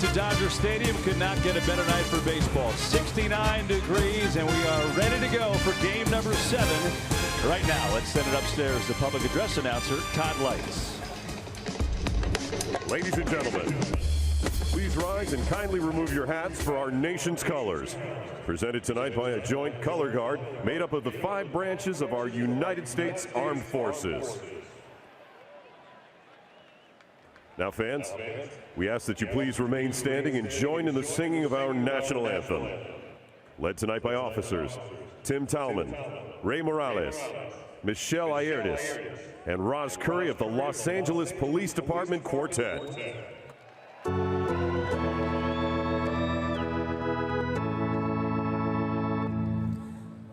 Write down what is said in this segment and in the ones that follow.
to Dodger Stadium. Could not get a better night for baseball. 69 degrees, and we are ready to go for game number 7. Right now, let's send it upstairs to public address announcer Todd Lights. Ladies and gentlemen, please rise and kindly remove your hats for our nation's colors. Presented tonight by a joint color guard made up of the 5 branches of our United States Armed Forces. Now, fans, we ask that you please remain standing and join in the singing of our national anthem. Led tonight by officers Tim Talman, Ray Morales, Michelle Ayerdes, and Roz Curry of the Los Angeles Police Department Quartet.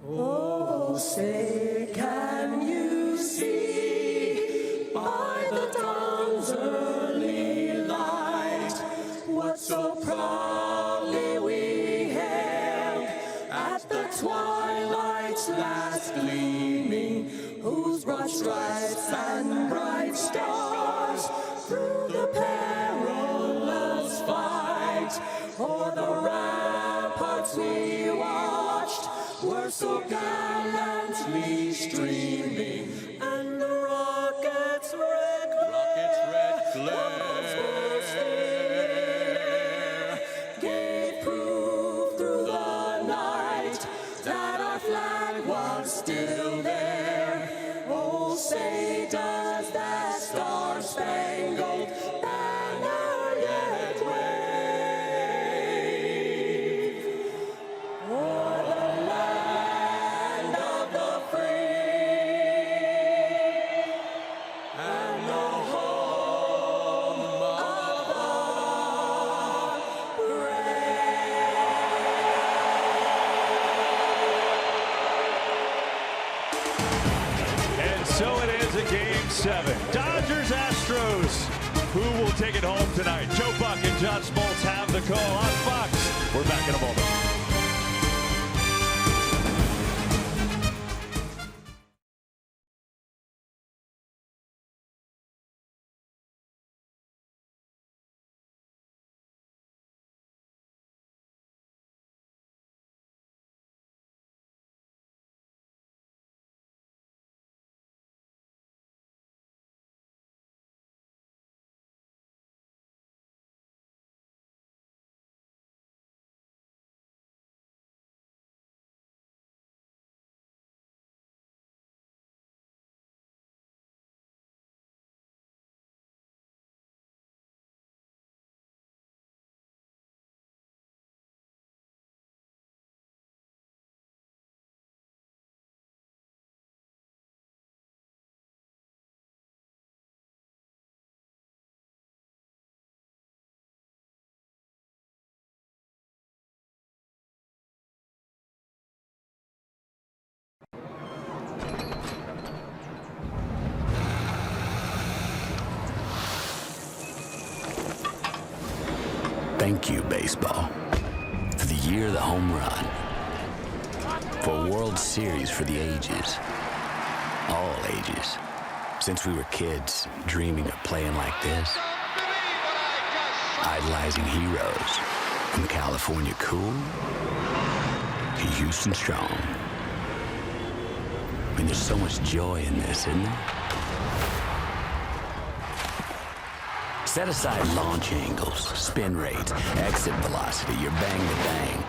Oh, say, can you see by the dawn's early light what so proudly we hailed at the twilight's last gleaming, whose broad stripes and bright stars through the perilous fight o'er the ramparts we watched were so gallantly streaming, and the rockets' red glare gave proof through the night that our flag was still there. Oh, say does that star-spangled banner yet wave o'er the land of the free and the home of the And so it is a game 7. Dodgers Astros. Who will take it home tonight? Joe Buck and John Smoltz have the call on Fox. We're back in a moment. Thank you, baseball, for the year of the home run, for a World Series for the ages, all ages, since we were kids dreaming of playing like this, idolizing heroes from California cool to Houston strong. I mean, there's so much joy in this, isn't there? Set aside launch angles, spin rates, exit velocity, your bang to bang,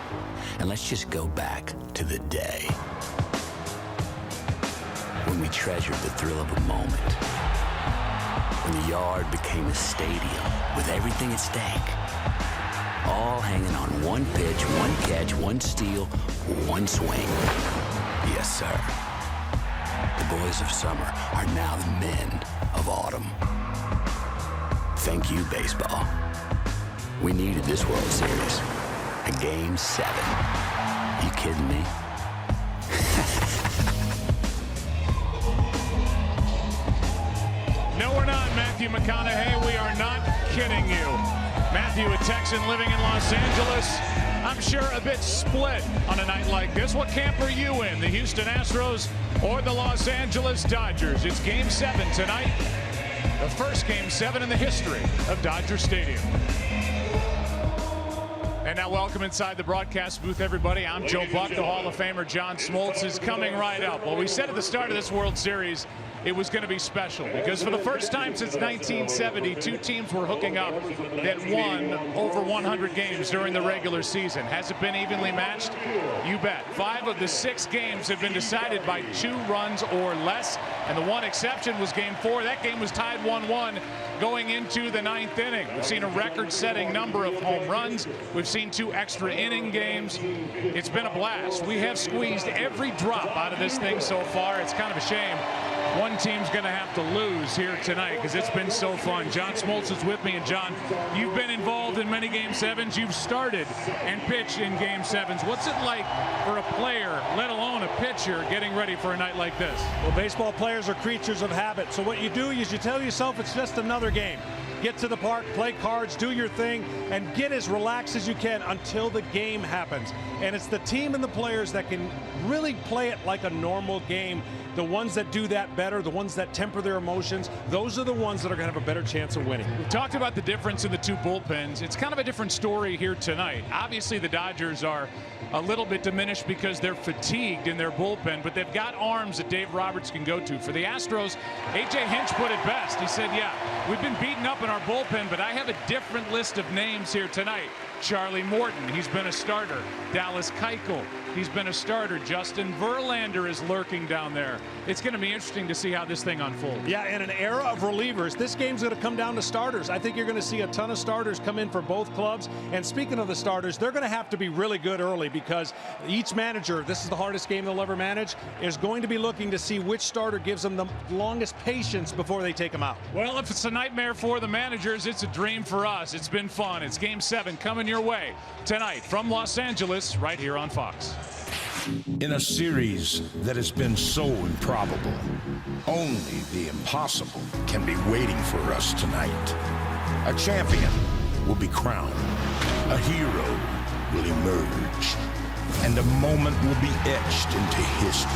and let's just go back to the day when we treasured the thrill of a moment, when the yard became a stadium with everything at stake, all hanging on one pitch, one catch, one steal, one swing. Yes, sir. The boys of summer are now the men of autumn. Thank you, baseball. We needed this World Series. A game 7. You kidding me? No, we're not, Matthew McConaughey. We are not kidding you. Matthew, a Texan living in Los Angeles. I'm sure a bit split on a night like this. What camp are you in? The Houston Astros or the Los Angeles Dodgers? It's game 7 tonight. The first game 7 in the history of Dodger Stadium. And now welcome inside the broadcast booth, everybody. I'm Joe Buck. The Hall of Famer John Smoltz is coming right up. Well, we said at the start of this World Series it was going to be special because for the first time since 1970, two teams were hooking up that won over 100 games during the regular season. Has it been evenly matched? You bet. 5 of the 6 games have been decided by 2 runs or less, and the one exception was Game 4. That game was tied 1-1 going into the 9th inning. We've seen a record-setting number of home runs. We've seen 2 extra inning games. It's been a blast. We have squeezed every drop out of this thing so far. It's kind of a shame one team's going to have to lose here tonight because it's been so fun. John Smoltz is with me, and John, you've been involved in many Game 7s. You've started and pitched in Game 7s. What's it like for a player, let alone a pitcher, getting ready for a night like this? Well, baseball players are creatures of habit. So what you do is you tell yourself it's just another game. Get to the park, play cards, do your thing, and get as relaxed as you can until the game happens. And it's the team and the players that can really play it like a normal game. The ones that do that better, the ones that temper their emotions, those are the ones that are going to have a better chance of winning. We talked about the difference in the 2 bullpens. It's kind of a different story here tonight. Obviously, the Dodgers are a little bit diminished because they're fatigued in their bullpen, but they've got arms that Dave Roberts can go to. For the Astros, A.J. Hinch put it best. He said, yeah, we've been beaten up in our bullpen, but I have a different list of names here tonight. Charlie Morton, he's been a starter. Dallas Keuchel, he's been a starter. Justin Verlander is lurking down there. It's going to be interesting to see how this thing unfolds. Yeah, in an era of relievers, this game's going to come down to starters. I think you're going to see a ton of starters come in for both clubs. And speaking of the starters, they're going to have to be really good early because each manager, this is the hardest game they'll ever manage, is going to be looking to see which starter gives them the longest patience before they take them out. Well, if it's a nightmare for the managers, it's a dream for us. It's been fun. It's Game 7 coming your way tonight from Los Angeles, right here on Fox. In a series that has been so improbable, only the impossible can be waiting for us tonight. A champion will be crowned, a hero will emerge, and a moment will be etched into history.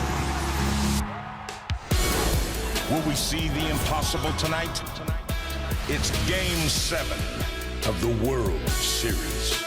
Will we see the impossible tonight? It's Game 7 of the World Series.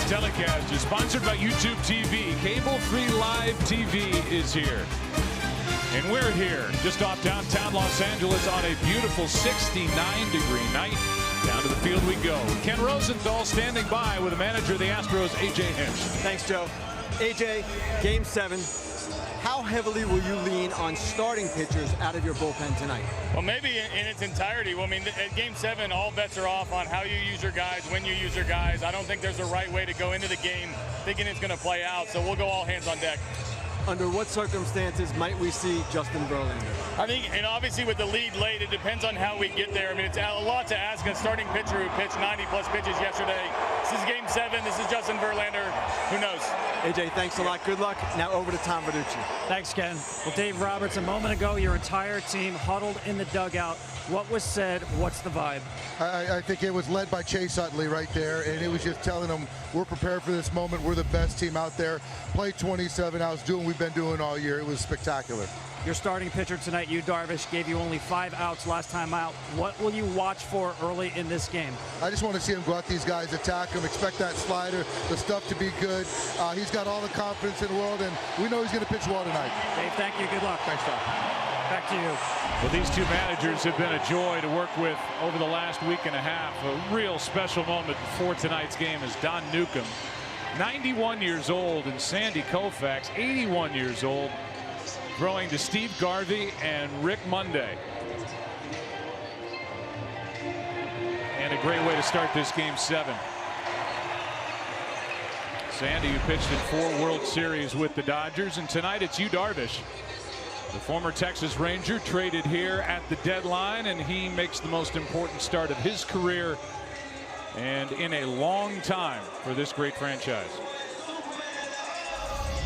telecast is sponsored by YouTube TV. Cable-free live TV is here. And we're here just off downtown Los Angeles on a beautiful 69-degree night. Down to the field we go. Ken Rosenthal standing by with the manager of the Astros, A.J. Hinch. Thanks, Joe. A.J., Game 7. How heavily will you lean on starting pitchers out of your bullpen tonight? Well, maybe in its entirety. Well, I mean, at Game 7, all bets are off on how you use your guys, when you use your guys. I don't think there's a right way to go into the game thinking it's going to play out, so we'll go all hands on deck. Under what circumstances might we see Justin Verlander? I think, and obviously with the lead late, it depends on how we get there. I mean, it's a lot to ask a starting pitcher who pitched 90-plus pitches yesterday. This is Game 7. This is Justin Verlander. Who knows? AJ, thanks a lot. Good luck. Now over to Tom Verducci. Thanks, Ken. Well, Dave Roberts, a moment ago, your entire team huddled in the dugout. What was said? What's the vibe? I think it was led by Chase Utley right there, and it was just telling them we're prepared for this moment. We're the best team out there. Play 27 outs, doing what we've been doing all year. It was spectacular. Your starting pitcher tonight, Yu Darvish, gave you only 5 outs last time out. What will you watch for early in this game? I just want to see him go out these guys, attack him, expect that slider, the stuff to be good. He's got all the confidence in the world, and we know he's going to pitch well tonight. Dave, thank you. Good luck. Thanks, Tom. Back to you. Well, these two managers have been a joy to work with over the last week and a half. A real special moment before tonight's game is Don Newcomb, 91 years old, and Sandy Koufax, 81 years old, throwing to Steve Garvey and Rick Monday. And a great way to start this Game 7. Sandy, who pitched in 4 World Series with the Dodgers, and tonight it's Yu Darvish, the former Texas Ranger, traded here at the deadline, and he makes the most important start of his career and in a long time for this great franchise.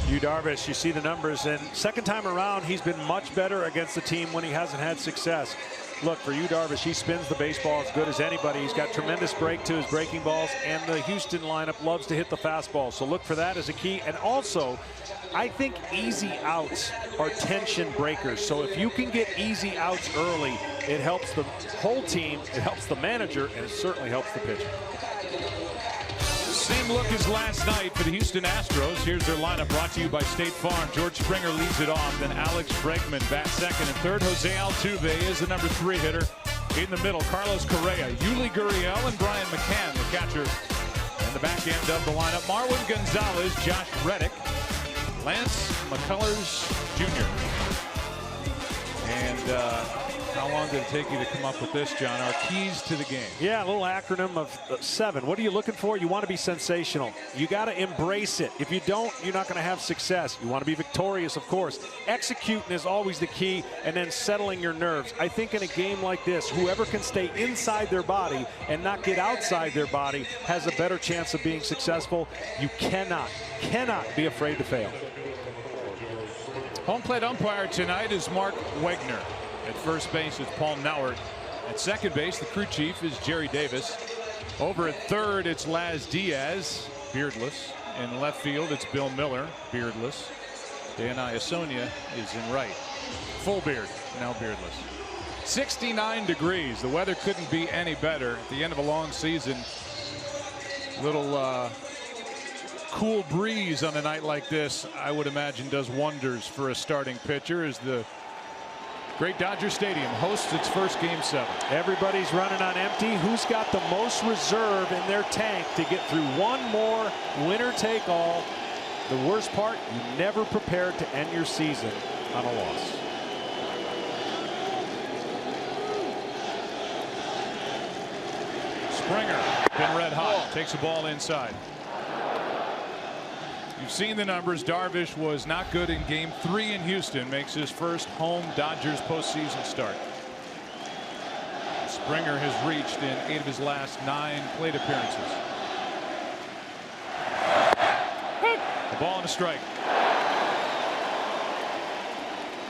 Yu Darvish, you see the numbers, and second time around he's been much better against the team when he hasn't had success. Look, for Yu Darvish, he spins the baseball as good as anybody. He's got tremendous break to his breaking balls, and the Houston lineup loves to hit the fastball, so look for that as a key. And also, I think easy outs are tension breakers. So if you can get easy outs early, it helps the whole team, it helps the manager, and it certainly helps the pitcher. Same look as last night for the Houston Astros. Here's their lineup, brought to you by State Farm. George Springer leads it off. Then Alex Bregman bats second and third. Jose Altuve is the number 3 hitter. In the middle, Carlos Correa, Yuli Gurriel, and Brian McCann, the catcher. And the back end of the lineup, Marwin Gonzalez, Josh Reddick, Lance McCullers Jr. And how long did it take you to come up with this, John? Our keys to the game. Yeah, a little acronym of 7. What are you looking for? You want to be sensational. You got to embrace it. If you don't, you're not going to have success. You want to be victorious, of course. Executing is always the key, and then settling your nerves. I think in a game like this, whoever can stay inside their body and not get outside their body has a better chance of being successful. You cannot be afraid to fail. Home plate umpire tonight is Mark Wegner. At first base is Paul Nauert. At second base, the crew chief is Jerry Davis. Over at third, it's Laz Diaz, beardless. In left field, it's Bill Miller, beardless. Dan Iasonia is in right. Full beard, now beardless. 69 degrees. The weather couldn't be any better. At the end of a long season, little cool breeze on a night like this, I would imagine, does wonders for a starting pitcher as the great Dodger Stadium hosts its first Game 7. Everybody's running on empty. Who's got the most reserve in their tank to get through one more winner take all? The worst part, you never prepared to end your season on a loss. Springer, been red hot, takes the ball inside. You've seen the numbers. Darvish was not good in Game 3 in Houston. Makes his first home Dodgers postseason start. Springer has reached in 8 of his last 9 plate appearances. The ball and a strike.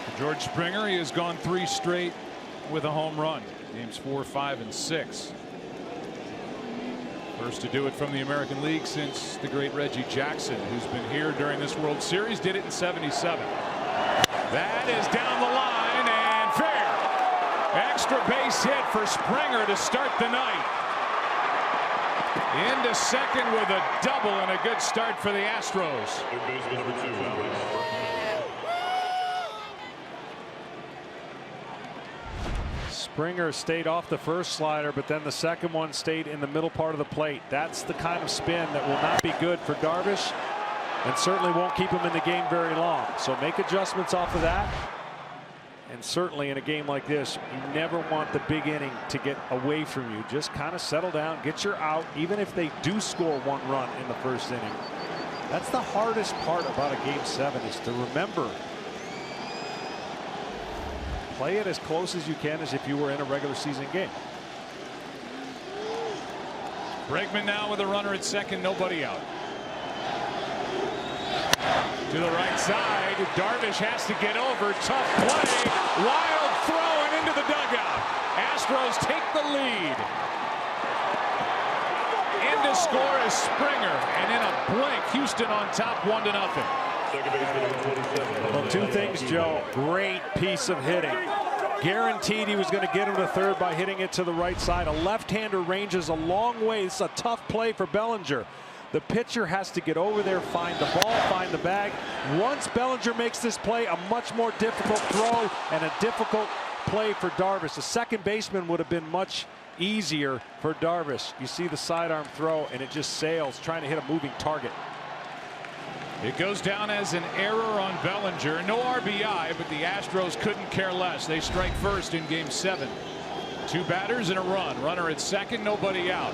For George Springer, he has gone 3 straight with a home run. Games 4, 5, and 6. First to do it from the American League since the great Reggie Jackson, who's been here during this World Series, did it in '77. That is down the line and fair. Extra base hit for Springer to start the night. Into second with a double and a good start for the Astros. Springer stayed off the first slider, but then the second one stayed in the middle part of the plate. That's the kind of spin that will not be good for Darvish and certainly won't keep him in the game very long. So make adjustments off of that. And certainly in a game like this, you never want the big inning to get away from you. Just kind of settle down, get your out, even if they do score 1 run in the first inning. That's the hardest part about a game 7, is to remember. Play it as close as you can as if you were in a regular season game. Bregman now with a runner at second, nobody out. To the right side, Darvish has to get over. Tough play. Wild throw and into the dugout. Astros take the lead. In to score is Springer, and in a blink, Houston on top 1-0. Well, 2 things, Joe. Great piece of hitting. Guaranteed he was going to get him to third by hitting it to the right side. A left-hander ranges a long way. It's a tough play for Bellinger. The pitcher has to get over there, find the ball, find the bag. Once Bellinger makes this play, a much more difficult throw and a difficult play for Darvish. The second baseman would have been much easier for Darvish. You see the sidearm throw, and it just sails, trying to hit a moving target. It goes down as an error on Bellinger. No RBI, but the Astros couldn't care less. They strike first in game 7. 2 batters and a run. Runner at second, nobody out.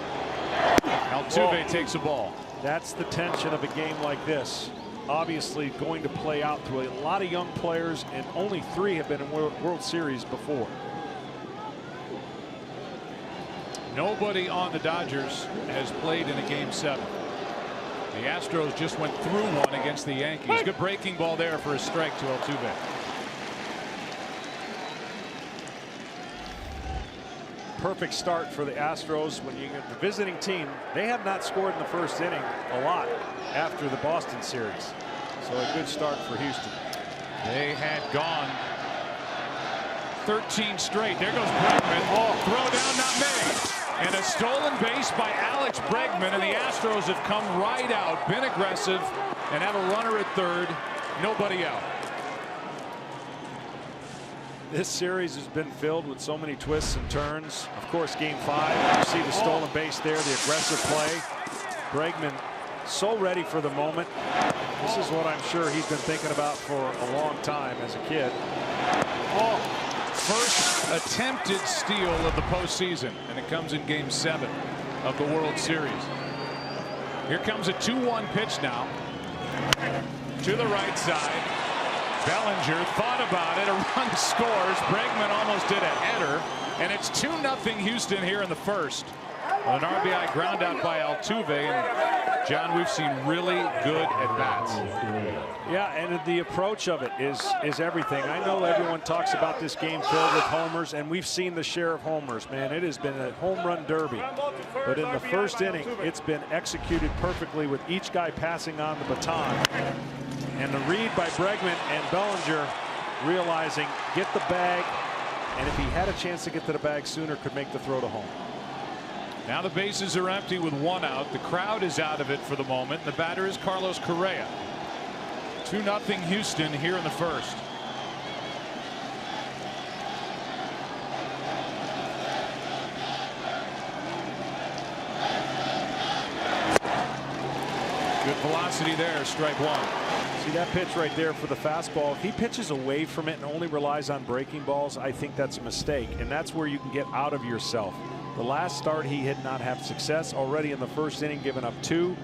Altuve takes a ball. That's the tension of a game like this. Obviously going to play out through a lot of young players, and only 3 have been in World Series before. Nobody on the Dodgers has played in a game 7. The Astros just went through one against the Yankees. Good breaking ball there for a strike to Altuve. Perfect start for the Astros. When you get the visiting team, they have not scored in the first inning a lot after the Boston series. So a good start for Houston. They had gone 13 straight. There goes Bregman. Oh, throw down not made. And a stolen base by Alex Bregman, and the Astros have come right out, been aggressive, and have a runner at third. Nobody out. This series has been filled with so many twists and turns. Of course, game 5, you see the stolen base there, the aggressive play. Bregman so ready for the moment. This is what I'm sure he's been thinking about for a long time as a kid. First attempted steal of the postseason, and it comes in game 7 of the World Series. Here comes a 2-1 pitch now. To the right side. Bellinger thought about it. A run scores. Bregman almost did a header, and it's 2-0 Houston here in the first. An RBI ground out by Altuve, and John, we've seen really good at bats. Yeah, and the approach of it is everything. I know everyone talks about this game filled with homers, and we've seen the share of homers. Man, it has been a home run derby. But in the first inning, it's been executed perfectly with each guy passing on the baton. And the read by Bregman and Bellinger realizing get the bag, and if he had a chance to get to the bag sooner, could make the throw to home. Now the bases are empty with 1 out. The crowd is out of it for the moment. The batter is Carlos Correa. 2-0 Houston here in the first. Good velocity there, strike 1. See that pitch right there for the fastball. If he pitches away from it and only relies on breaking balls, I think that's a mistake, and that's where you can get out of yourself. The last start he did not have success. Already in the first inning, giving up 2.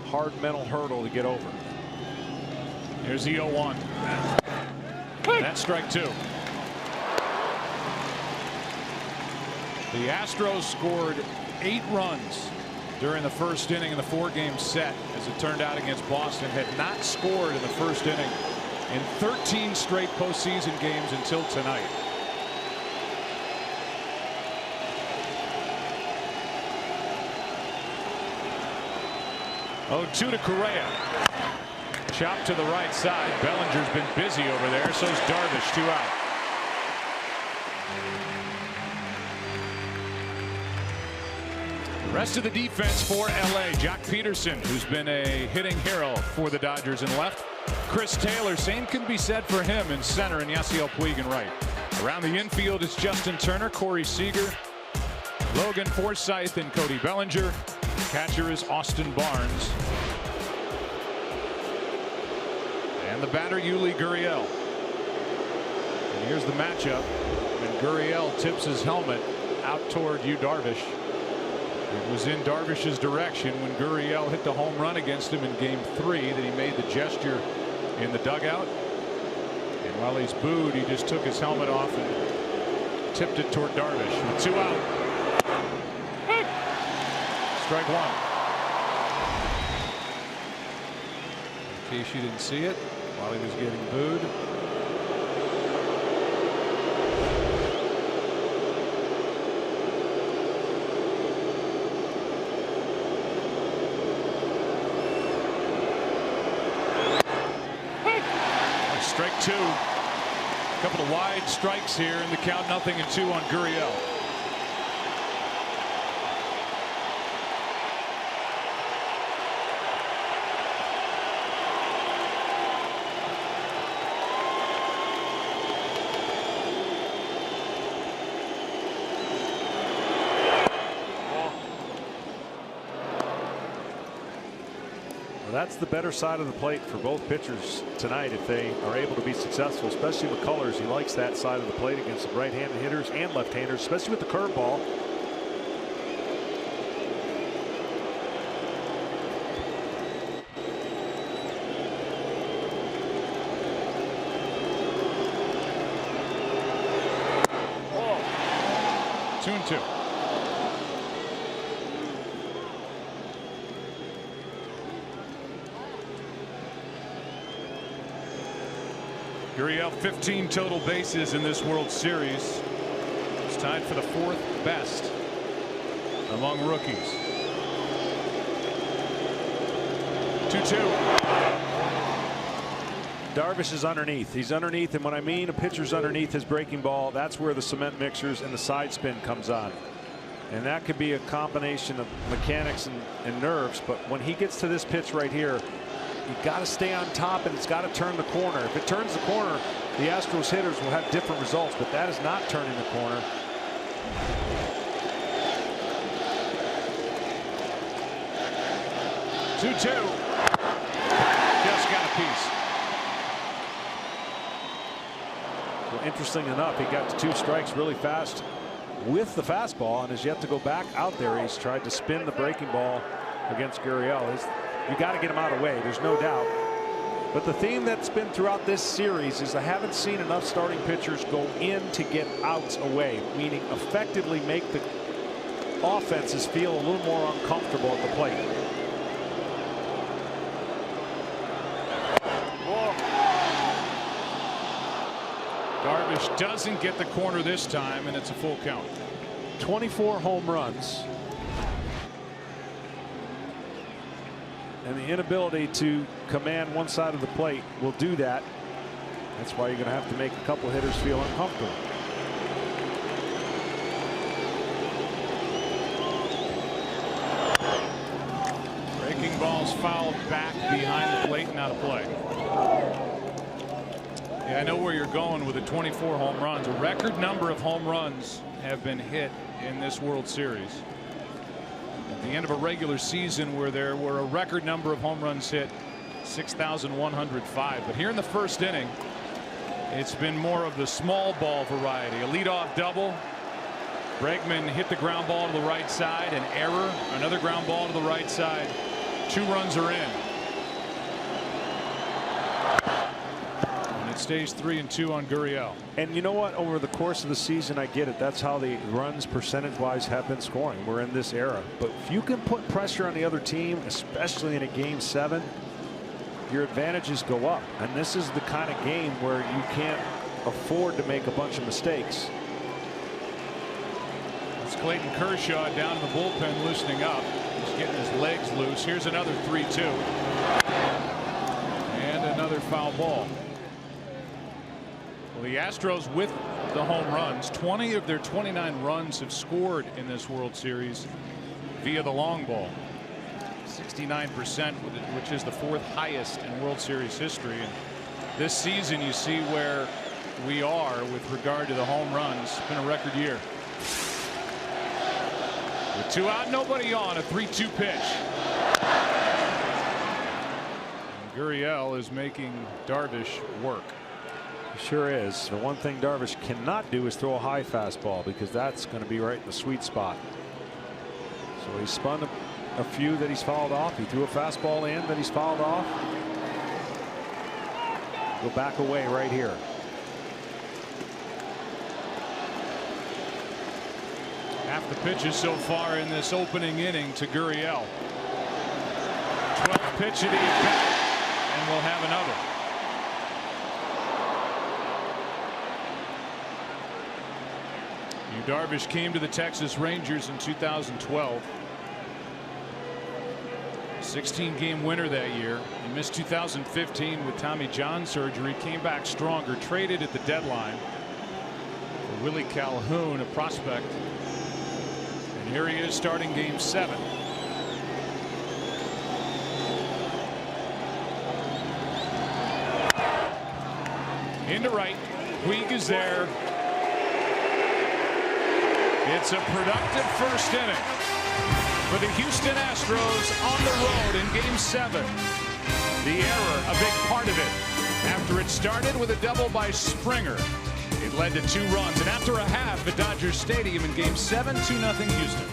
Hard mental hurdle to get over. Here's the 0-1. That's strike 2. The Astros scored 8 runs during the first inning in the 4-game set, as it turned out against Boston. Had not scored in the first inning in 13 straight postseason games until tonight. Oh, 2 to Correa. Chop to the right side. Bellinger's been busy over there. So's Darvish. 2 out. Rest of the defense for LA. Jock Peterson, who's been a hitting hero for the Dodgers in left. Chris Taylor, same can be said for him in center, and Yasiel Puig in right. Around the infield is Justin Turner, Corey Seager, Logan Forsythe, and Cody Bellinger. The catcher is Austin Barnes. And the batter, Yuli Gurriel. And here's the matchup. And Gurriel tips his helmet out toward Yu Darvish. It was in Darvish's direction when Gurriel hit the home run against him in Game 3 that he made the gesture in the dugout. And while he's booed, he just took his helmet off and tipped it toward Darvish. With 2 out. Strike 1. In case you didn't see it, while he was getting booed. Strike 2. A couple of wide strikes here, and the count 0-2 on Gurriel. That's the better side of the plate for both pitchers tonight if they are able to be successful, especially McCullers. He likes that side of the plate against right-handed hitters and left-handers, especially with the curveball. Oh. 2-2. Gurriel 15 total bases in this World Series. It's tied for the 4th best among rookies. 2-2. Darvish is underneath. He's underneath, and when I mean a pitcher's underneath his breaking ball, that's where the cement mixers and the side spin comes on. And that could be a combination of mechanics and nerves, but when he gets to this pitch right here, you've got to stay on top, and it's got to turn the corner. If it turns the corner, the Astros hitters will have different results, but that is not turning the corner. Just got a piece. Well, interesting enough, he got to 2 strikes really fast with the fastball and has yet to go back out there. He's tried to spin the breaking ball against Gurriel. You got to get him out of the way, there's no doubt. But the theme that's been throughout this series is I haven't seen enough starting pitchers go in to get outs away, meaning effectively make the offenses feel a little more uncomfortable at the plate. Darvish doesn't get the corner this time, and it's a full count. 24 home runs. And the inability to command one side of the plate will do that. That's why you're going to have to make a couple hitters feel uncomfortable. Breaking balls fouled back behind the plate and out of play. Yeah, I know where you're going with the 24 home runs. A record number of home runs have been hit in this World Series. At the end of a regular season where there were a record number of home runs hit, 6,105. But here in the first inning, it's been more of the small ball variety. A leadoff double. Bregman hit the ground ball to the right side. An error. Another ground ball to the right side. 2 runs are in. And it stays 3-2 on Gurriel. And you know what? Over the course of the season, I get it. That's how the runs percentage-wise have been scoring. We're in this era. But if you can put pressure on the other team, especially in a Game 7, your advantages go up. And this is the kind of game where you can't afford to make a bunch of mistakes. It's Clayton Kershaw down in the bullpen loosening up. He's getting his legs loose. Here's another 3-2. And another foul ball. Well, the Astros with the home runs. 20 of their 29 runs have scored in this World Series via the long ball. 69%, which is the 4th highest in World Series history. And this season, you see where we are with regard to the home runs. It's been a record year. With 2 out, nobody on, a 3-2 pitch. And Gurriel is making Darvish work. He sure is. The one thing Darvish cannot do is throw a high fastball, because that's going to be right in the sweet spot. So he spun a few that he's fouled off. He threw a fastball in that he's fouled off. Go back away right here. Half the pitches so far in this opening inning to Gurriel. 12th pitch at the at-bat, and we'll have another. Yu Darvish came to the Texas Rangers in 2012. 16-game winner that year. He missed 2015 with Tommy John surgery. Came back stronger. Traded at the deadline for Willie Calhoun, a prospect. And here he is starting Game 7. Into right. Puig is there. It's a productive first inning for the Houston Astros on the road in Game 7. The error, a big part of it. After it started with a double by Springer, it led to 2 runs. And after a half at Dodger Stadium in Game 7, 2-0 Houston.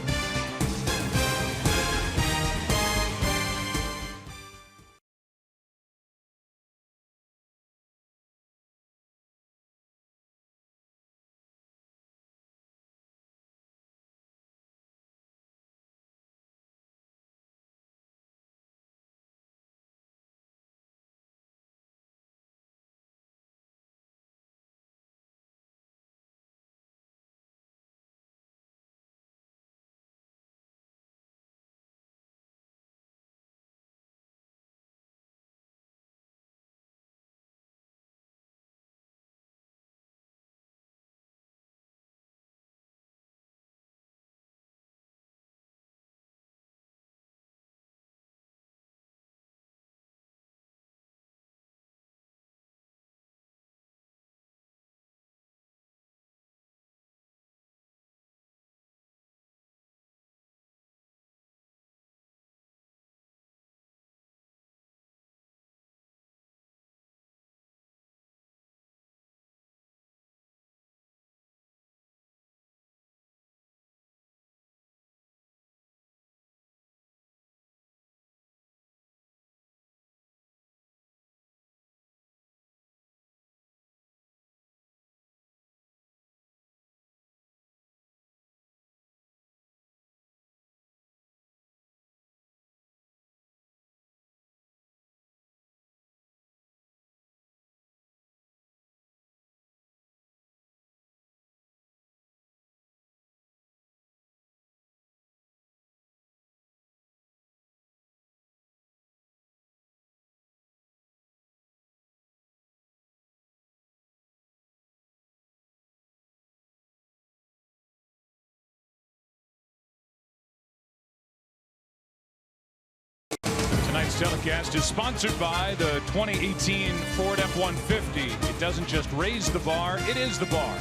Tonight's telecast is sponsored by the 2018 Ford F-150. It doesn't just raise the bar, it is the bar.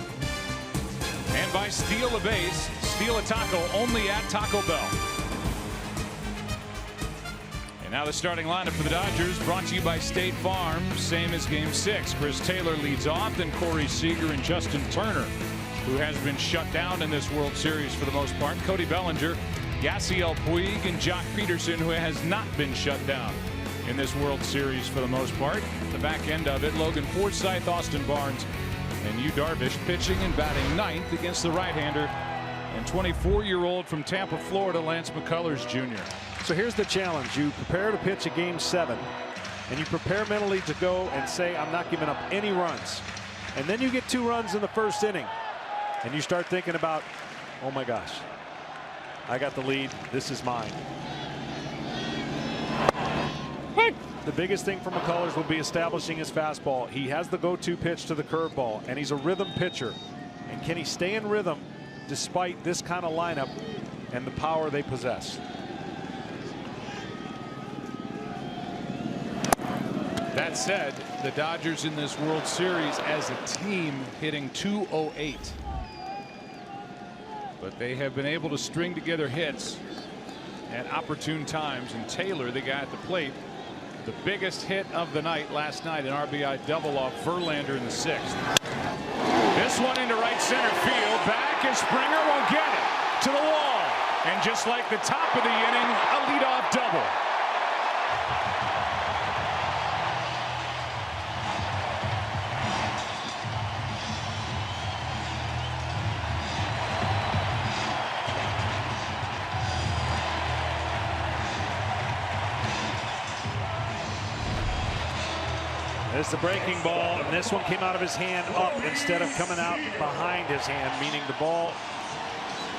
And by Steal a Base, steal a taco only at Taco Bell. And now the starting lineup for the Dodgers, brought to you by State Farm, same as Game 6. Chris Taylor leads off, then Corey Seager and Justin Turner, who has been shut down in this World Series for the most part. Cody Bellinger, Yasiel Puig, and Jock Peterson, who has not been shut down in this World Series for the most part. The back end of it, Logan Forsythe, Austin Barnes, and Yu Darvish pitching and batting ninth against the right-hander and 24-year-old from Tampa, Florida, Lance McCullers Jr. So here's the challenge. You prepare to pitch a Game 7, and you prepare mentally to go and say, I'm not giving up any runs. And then you get 2 runs in the first inning, and you start thinking about, oh my gosh, I got the lead. This is mine. The biggest thing for McCullers will be establishing his fastball. He has the go-to pitch to the curveball, and he's a rhythm pitcher. And can he stay in rhythm despite this kind of lineup and the power they possess. That said, the Dodgers in this World Series as a team hitting .208. But they have been able to string together hits at opportune times. And Taylor, the guy at the plate, the biggest hit of the night last night, an RBI double off Verlander in the 6th. This one into right center field. Back is Springer, won't get it. To the wall. And just like the top of the inning, a leadoff double. There's the breaking ball, and this one came out of his hand up instead of coming out behind his hand, meaning the ball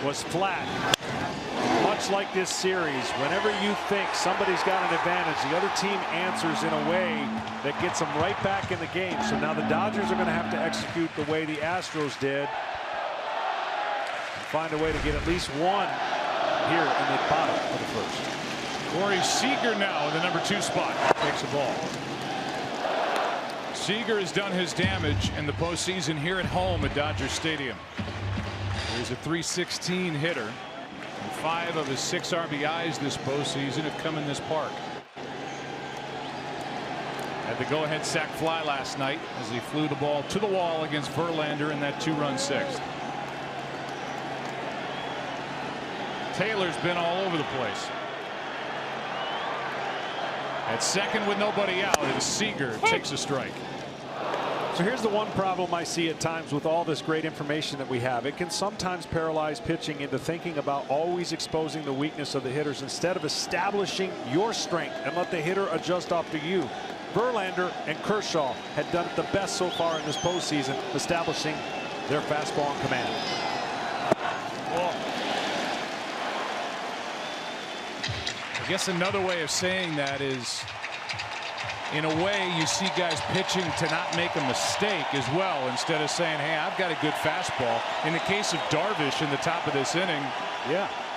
was flat. Much like this series, whenever you think somebody's got an advantage, the other team answers in a way that gets them right back in the game. So now the Dodgers are going to have to execute the way the Astros did. Find a way to get at least one here in the bottom of the first. Corey Seager now in the number 2 spot. Takes a ball. Seager has done his damage in the postseason here at home at Dodger Stadium. He's a .316 hitter. And 5 of his 6 RBIs this postseason have come in this park. Had the go-ahead sac fly last night as he flew the ball to the wall against Verlander in that 2-run 6th. Taylor's been all over the place. At second with nobody out, and Seager takes a strike. So here's the one problem I see at times with all this great information that we have. It can sometimes paralyze pitching into thinking about always exposing the weakness of the hitters instead of establishing your strength and let the hitter adjust off to you. Verlander and Kershaw had done it the best so far in this postseason, establishing their fastball and command. I guess another way of saying that is, in a way, you see guys pitching to not make a mistake as well, instead of saying, hey, I've got a good fastball. In the case of Darvish in the top of this inning,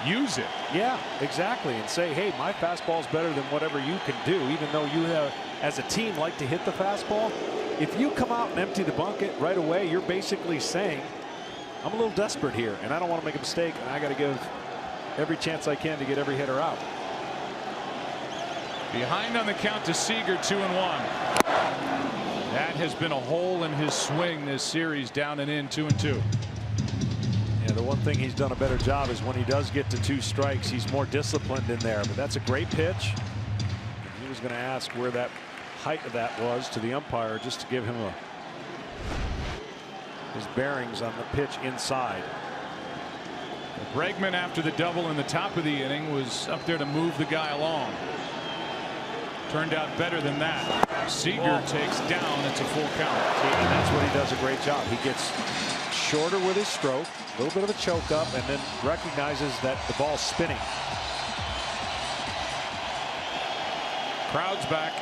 use it. Yeah, exactly. And say, hey, my fastball's better than whatever you can do, even though you have, as a team, like to hit the fastball. If you come out and empty the bucket right away, you're basically saying, I'm a little desperate here, and I don't want to make a mistake, and I got to give every chance I can to get every hitter out. Behind on the count to Seager, 2-1. That has been a hole in his swing this series, down and in, 2-2. Yeah, the one thing he's done a better job is when he does get to 2 strikes, he's more disciplined in there. But that's a great pitch. He was going to ask where that height of that was to the umpire just to give him his bearings on the pitch inside. Bregman, after the double in the top of the inning, was up there to move the guy along. Turned out better than that. Seager takes down. It's a full count. And that's what he does a great job. He gets shorter with his stroke, a little bit of a choke up, and then recognizes that the ball's spinning. Crowd's back.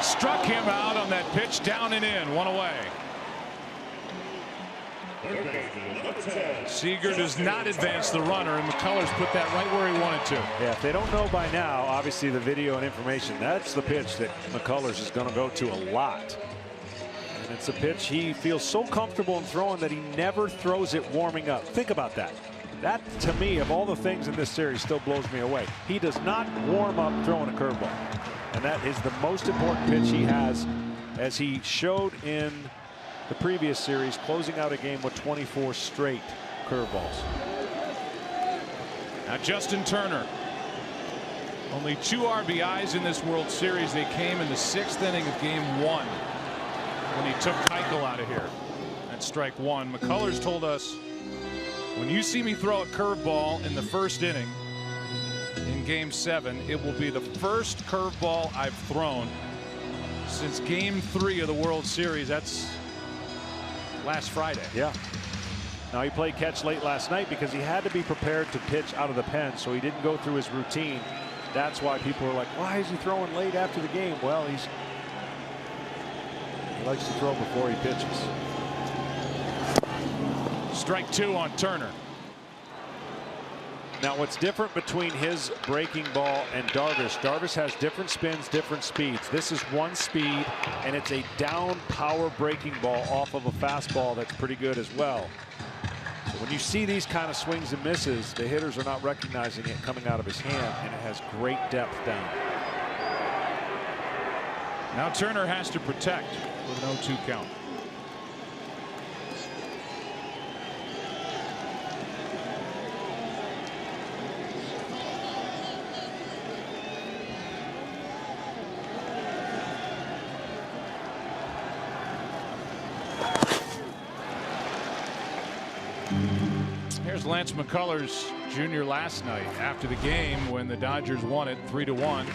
Struck him out on that pitch, down and in, 1 away. Seager does not advance the runner, and McCullers put that right where he wanted to. Yeah, if they don't know by now, obviously the video and information, that's the pitch that McCullers is going to go to a lot. And it's a pitch he feels so comfortable in throwing that he never throws it warming up. Think about that. That, to me, of all the things in this series, still blows me away. He does not warm up throwing a curveball. And that is the most important pitch he has, as he showed in the previous series, closing out a game with 24 straight curveballs. Now Justin Turner, only 2 RBIs in this World Series. They came in the 6th inning of game 1 when he took Keuchel out of here at strike 1. McCullers told us, when you see me throw a curveball in the 1st inning in game 7, it will be the first curveball I've thrown since game 3 of the World Series. That's last Friday. Yeah. Now he played catch late last night because he had to be prepared to pitch out of the pen, so he didn't go through his routine. That's why people are like, why is he throwing late after the game? Well, He likes to throw before he pitches. Strike 2 on Turner. Now, what's different between his breaking ball and Darvish has different spins, different speeds. This is one speed, and it's a down power breaking ball off of a fastball that's pretty good as well. So when you see these kind of swings and misses, the hitters are not recognizing it coming out of his hand, and it has great depth down. Now Turner has to protect with an 0-2 count. Here's Lance McCullers Jr. last night after the game when the Dodgers won it 3-1.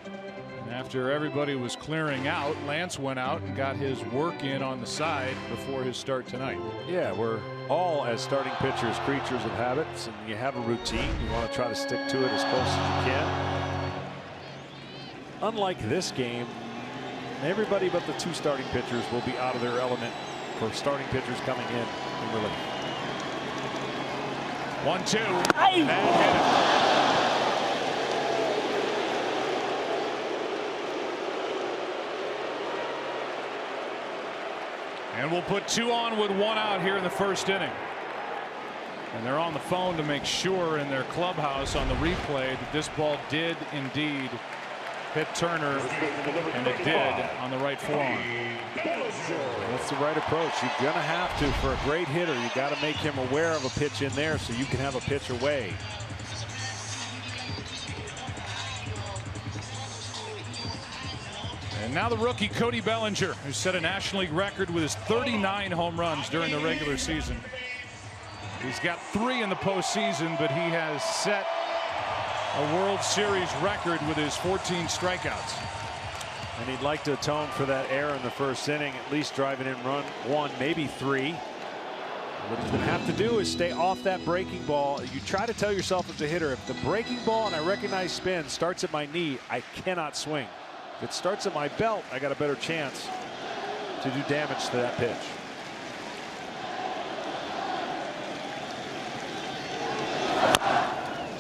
And after everybody was clearing out, Lance went out and got his work in on the side before his start tonight. Yeah, we're all, as starting pitchers, creatures of habits, and you have a routine. You want to try to stick to it as close as you can. Unlike this game, everybody but the 2 starting pitchers will be out of their element for starting pitchers coming in relief. 1-2. And hit it. And we'll put 2 on with 1 out here in the first inning. And they're on the phone to make sure in their clubhouse on the replay that this ball did indeed hit Turner, and it did on the right forearm. That's the right approach. You're going to have to, for a great hitter, you got to make him aware of a pitch in there so you can have a pitch away. And now the rookie Cody Bellinger, who set a National League record with his 39 home runs during the regular season. He's got 3 in the postseason, but he has set a World Series record with his 14 strikeouts. And he'd like to atone for that error in the first inning, at least driving in run 1, maybe 3. What he's going to have to do is stay off that breaking ball. You try to tell yourself as a hitter, if the breaking ball, and I recognize spin, starts at my knee, I cannot swing. If it starts at my belt, I got a better chance to do damage to that pitch.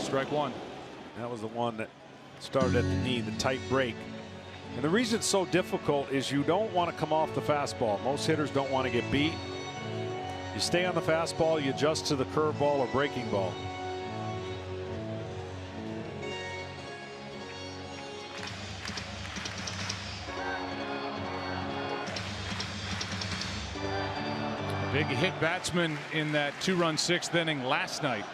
Strike 1. That was the one that started at the knee, the tight break. And the reason it's so difficult is you don't want to come off the fastball. Most hitters don't want to get beat. You stay on the fastball, you adjust to the curveball or breaking ball. Big hit batsman in that 2-run 6th inning last night.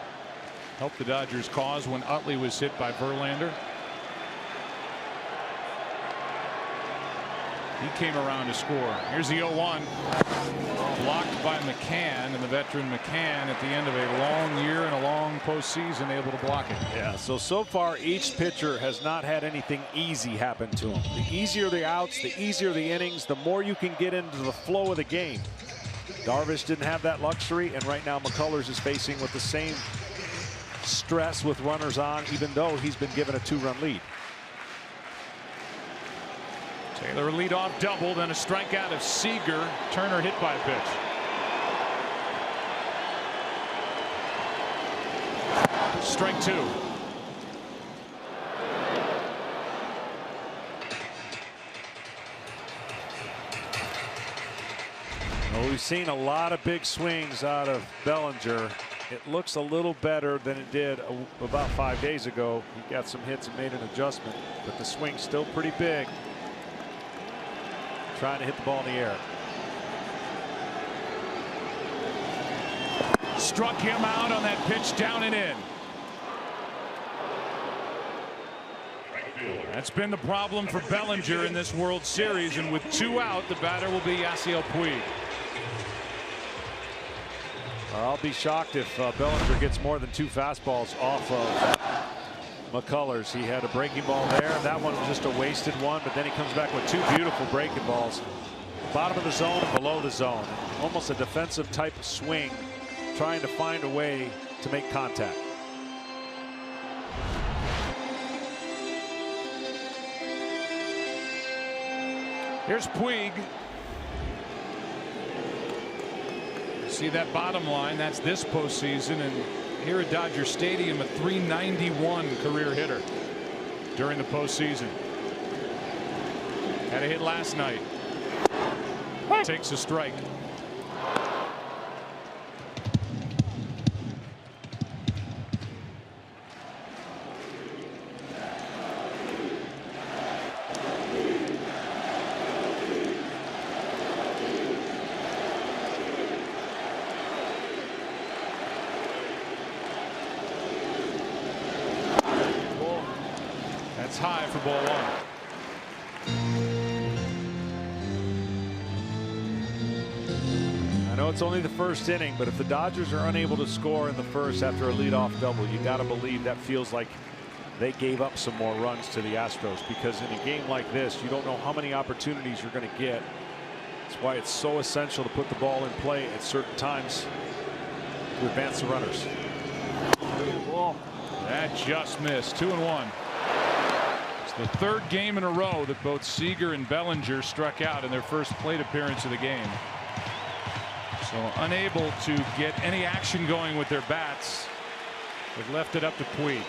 Helped the Dodgers' cause when Utley was hit by Verlander. He came around to score. Here's the 0-1. Blocked by McCann, and the veteran McCann at the end of a long year and a long postseason able to block it. Yeah, so far each pitcher has not had anything easy happen to him. The easier the outs, the easier the innings, the more you can get into the flow of the game. Darvish didn't have that luxury, and right now McCullers is facing with the same stress with runners on, even though he's been given a 2-run lead. Taylor leadoff double, then a strikeout of Seager. Turner hit by a pitch. Strike 2. Well, we've seen a lot of big swings out of Bellinger. It looks a little better than it did about 5 days ago. He got some hits and made an adjustment, but the swing's still pretty big. Trying to hit the ball in the air. Struck him out on that pitch down and in. That's been the problem for Bellinger in this World Series, and with 2 out, the batter will be Yasiel Puig. I'll be shocked if Bellinger gets more than 2 fastballs off of McCullers. He had a breaking ball there. That one was just a wasted one, but then he comes back with 2 beautiful breaking balls. Bottom of the zone and below the zone. Almost a defensive type of swing, trying to find a way to make contact. Here's Puig. see that bottom line. That's this postseason, and here at Dodger Stadium, a .391 career hitter during the postseason. Had a hit last night. Takes a strike. That's high for ball one. I know it's only the first inning, but if the Dodgers are unable to score in the first after a leadoff double, you got to believe that feels like they gave up some more runs to the Astros, because in a game like this, you don't know how many opportunities you're going to get. That's why it's so essential to put the ball in play at certain times to advance the runners. That just missed. 2-1. It's the third game in a row that both Seager and Bellinger struck out in their first plate appearance of the game. So unable to get any action going with their bats. They've left it up to Puig.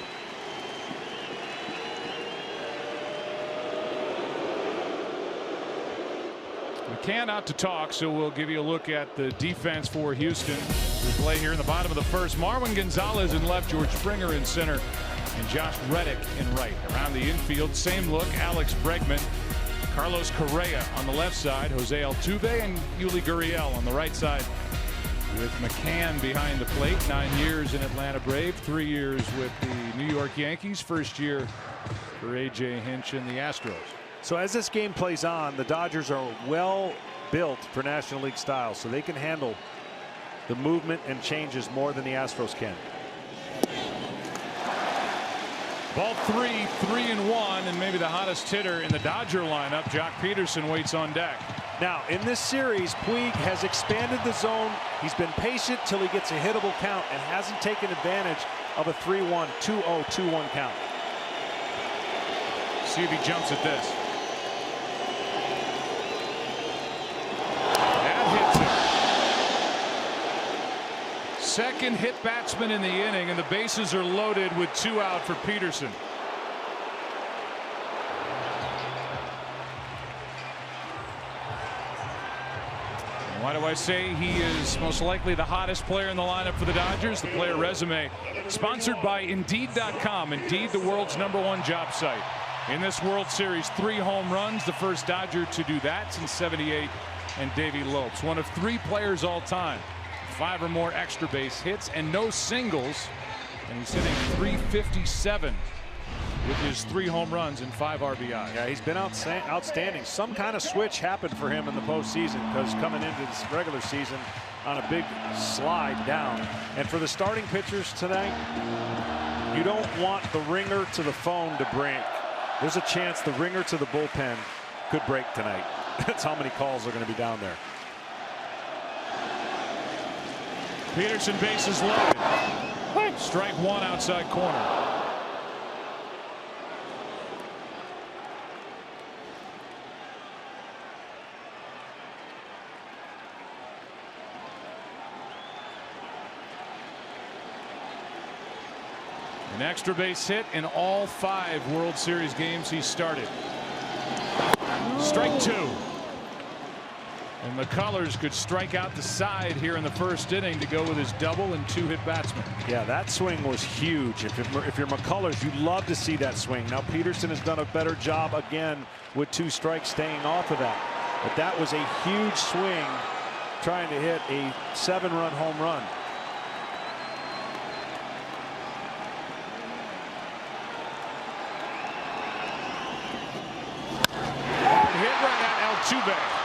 McCann out to talk, so we'll give you a look at the defense for Houston. We play here in the bottom of the first. Marwin Gonzalez in left, George Springer in center, and Josh Reddick in right. Around the infield, same look, Alex Bregman, Carlos Correa on the left side, Jose Altuve, and Yuli Gurriel on the right side, with McCann behind the plate. 9 years in Atlanta Brave, 3 years with the New York Yankees. First year for A.J. Hinch and the Astros. So as this game plays on, the Dodgers are well built for National League style, so they can handle the movement and changes more than the Astros can. Ball 3-1, and maybe the hottest hitter in the Dodger lineup, Jock Peterson, waits on deck. Now in this series, Puig has expanded the zone. He's been patient till he gets a hittable count and hasn't taken advantage of a 3-1, 2-0, 2-1 count. See if he jumps at this. Second hit batsman in the inning, and the bases are loaded with 2 out for Peterson. And why do I say he is most likely the hottest player in the lineup for the Dodgers? The player resume sponsored by Indeed.com. Indeed, the world's #1 job site. In this World Series, 3 home runs, the first Dodger to do that since '78, and Davey Lopes, one of 3 players all time. 5 or more extra base hits and no singles, and he's hitting .357 with his 3 home runs and 5 RBIs. Yeah, he's been outstanding. Some kind of switch happened for him in the postseason, because coming into this regular season on a big slide down. And for the starting pitchers tonight, you don't want the ringer to the phone to break. There's a chance the ringer to the bullpen could break tonight. That's how many calls are going to be down there. Peterson, bases loaded. Strike 1 outside corner. An extra base hit in all 5 World Series games he started. Strike 2. And McCullers could strike out the side here in the first inning to go with his double and 2 hit batsman. Yeah, that swing was huge. If you're McCullers, you'd love to see that swing. Now Peterson has done a better job again with 2 strikes staying off of that. But that was a huge swing trying to hit a 7-run home run. Hit right at Altuve.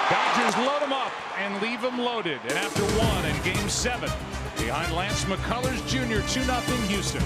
Dodgers load him up and leave him loaded. And after 1 in Game 7, behind Lance McCullers Jr., 2-0 Houston.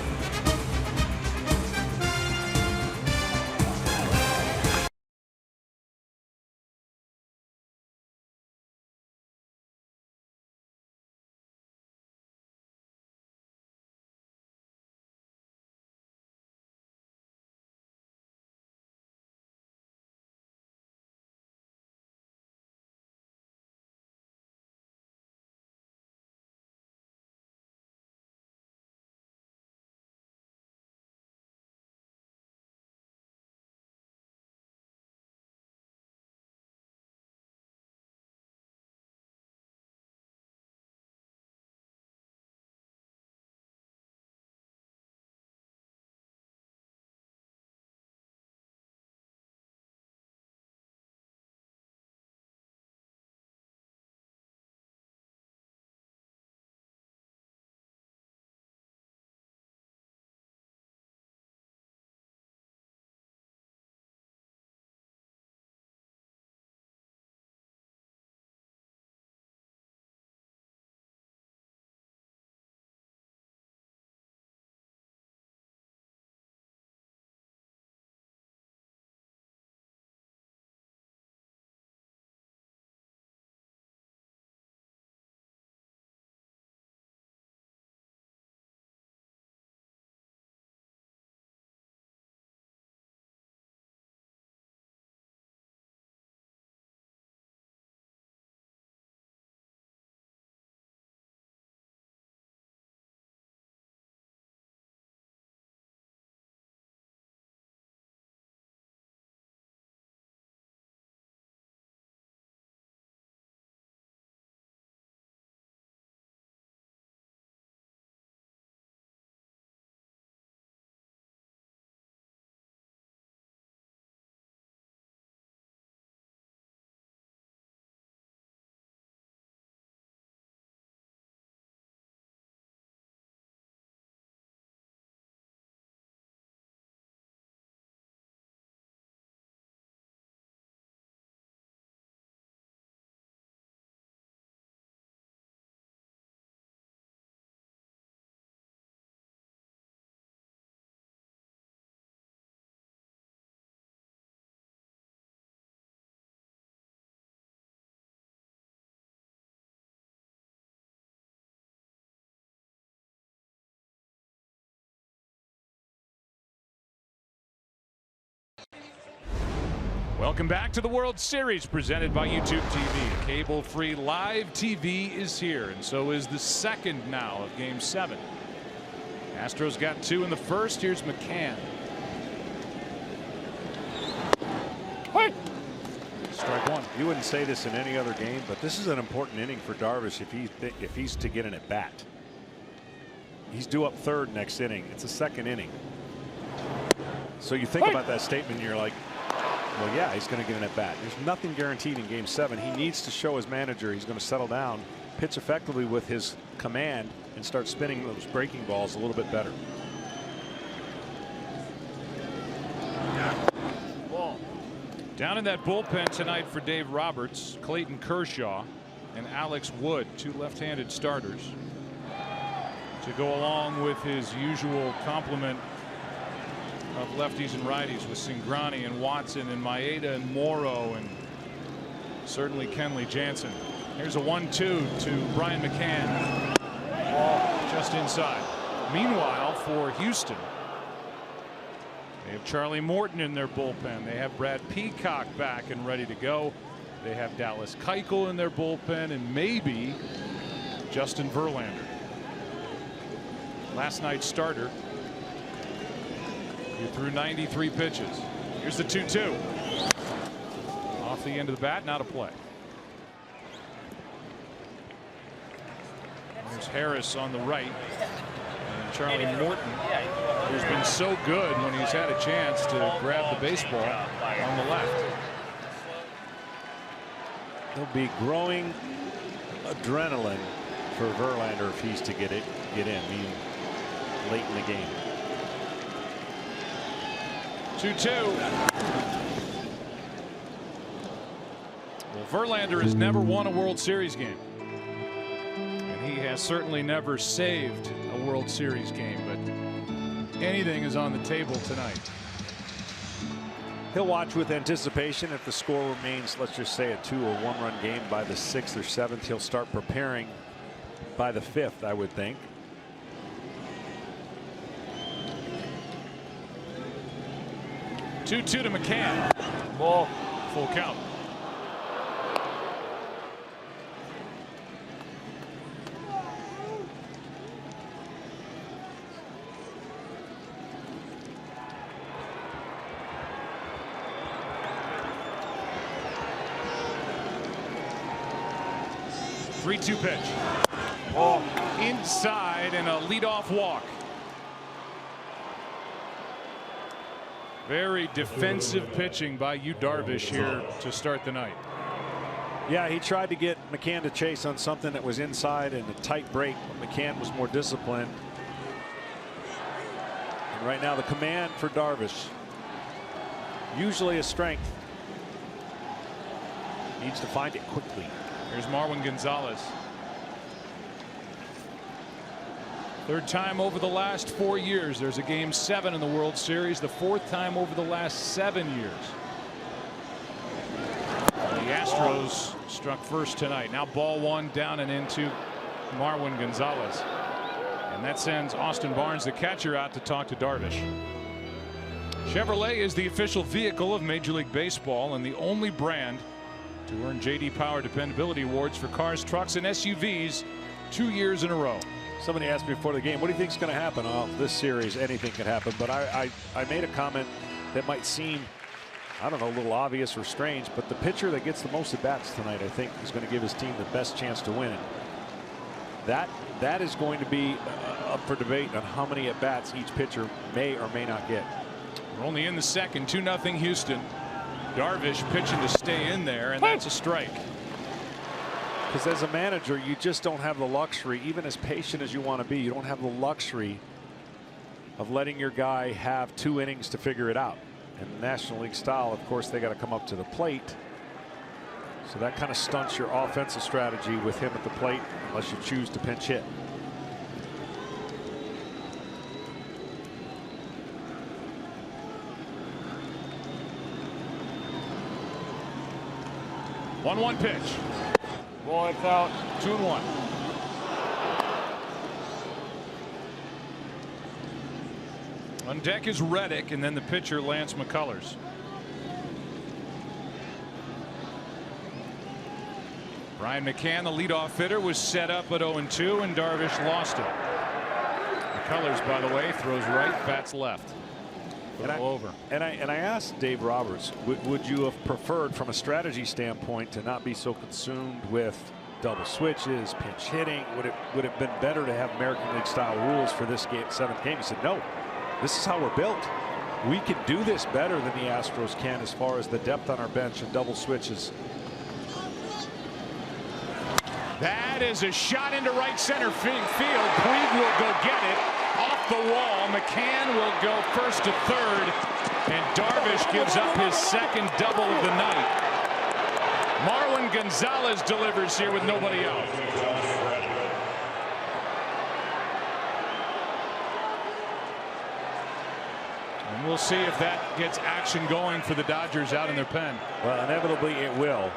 Welcome back to the World Series presented by YouTube TV. Cable-free live TV is here, and so is the second now of Game 7. Astros got 2 in the first. Here's McCann. Strike one. You wouldn't say this in any other game, but this is an important inning for Darvish if he's to get an at bat. He's due up third next inning. It's a second inning. So you think about that statement and you're like, well, yeah, he's going to get an at bat. There's nothing guaranteed in Game 7. He needs to show his manager he's going to settle down, pitch effectively with his command, and start spinning those breaking balls a little bit better. Down in that bullpen tonight for Dave Roberts, Clayton Kershaw and Alex Wood, 2 left-handed starters, to go along with his usual complement of lefties and righties with Cingrani and Watson and Maeda and Morrow and certainly Kenley Jansen. Here's a 1-2 to Brian McCann. Ball just inside. Meanwhile, for Houston, they have Charlie Morton in their bullpen. They have Brad Peacock back and ready to go. They have Dallas Keuchel in their bullpen and maybe Justin Verlander. Last night's starter, who threw 93 pitches. Here's the 2-2. Off the end of the bat, not a play. There's Harris on the right. And Charlie Morton, who's been so good when he's had a chance to grab the baseball, on the left. There'll be growing adrenaline for Verlander if he's to get in, late in the game. 2-2. Well, Verlander has never won a World Series game. And he has certainly never saved a World Series game, but anything is on the table tonight. He'll watch with anticipation. If the score remains, let's just say, a 2 or 1 run game by the 6th or 7th, he'll start preparing by the 5th, I would think. Two to McCann. Ball. Full count. Three-two pitch. Ball inside and a leadoff walk. Very defensive pitching by Yu Darvish here to start the night. Yeah, he tried to get McCann to chase on something that was inside and a tight break. McCann was more disciplined. And right now the command for Darvish, usually a strength, needs to find it quickly. Here's Marwin Gonzalez. Third time over the last 4 years. There's a Game 7 in the World Series. The 4th time over the last 7 years. The Astros struck first tonight. Now ball 1 down and into Marwin Gonzalez. And that sends Austin Barnes, the catcher, out to talk to Darvish. Chevrolet is the official vehicle of Major League Baseball and the only brand to earn J.D. Power Dependability Awards for cars, trucks, and SUVs 2 years in a row. Somebody asked me before the game, what do you think is going to happen? Oh, this series, anything can happen. But I made a comment that might seem, I don't know, a little obvious or strange, but the pitcher that gets the most at bats tonight, I think, is going to give his team the best chance to win. That is going to be up for debate on how many at bats each pitcher may or may not get. We're only in the second. 2-0 Houston. Darvish pitching to stay in there, and that's a strike. Because as a manager, you just don't have the luxury, even as patient as you want to be, you don't have the luxury of letting your guy have 2 innings to figure it out. And National League style, of course, they got to come up to the plate. So that kind of stunts your offensive strategy with him at the plate unless you choose to pinch hit. One pitch. Ball out. 2-1. On deck is Reddick, and then the pitcher Lance McCullers. Brian McCann, the leadoff hitter, was set up at 0-2, and Darvish lost it. McCullers, by the way, throws right, bats left. And I asked Dave Roberts, would you have preferred, from a strategy standpoint, to not be so consumed with double switches, pinch hitting? Would it have been better to have American League style rules for this game, 7th game? He said, no, this is how we're built. We can do this better than the Astros can as far as the depth on our bench and double switches. That is a shot into right center field. Puig will go get it off the wall. McCann will go first to third, and Darvish gives up his second double of the night. Marwin Gonzalez delivers here with nobody out. And we'll see if that gets action going for the Dodgers out in their pen. Well, inevitably it will.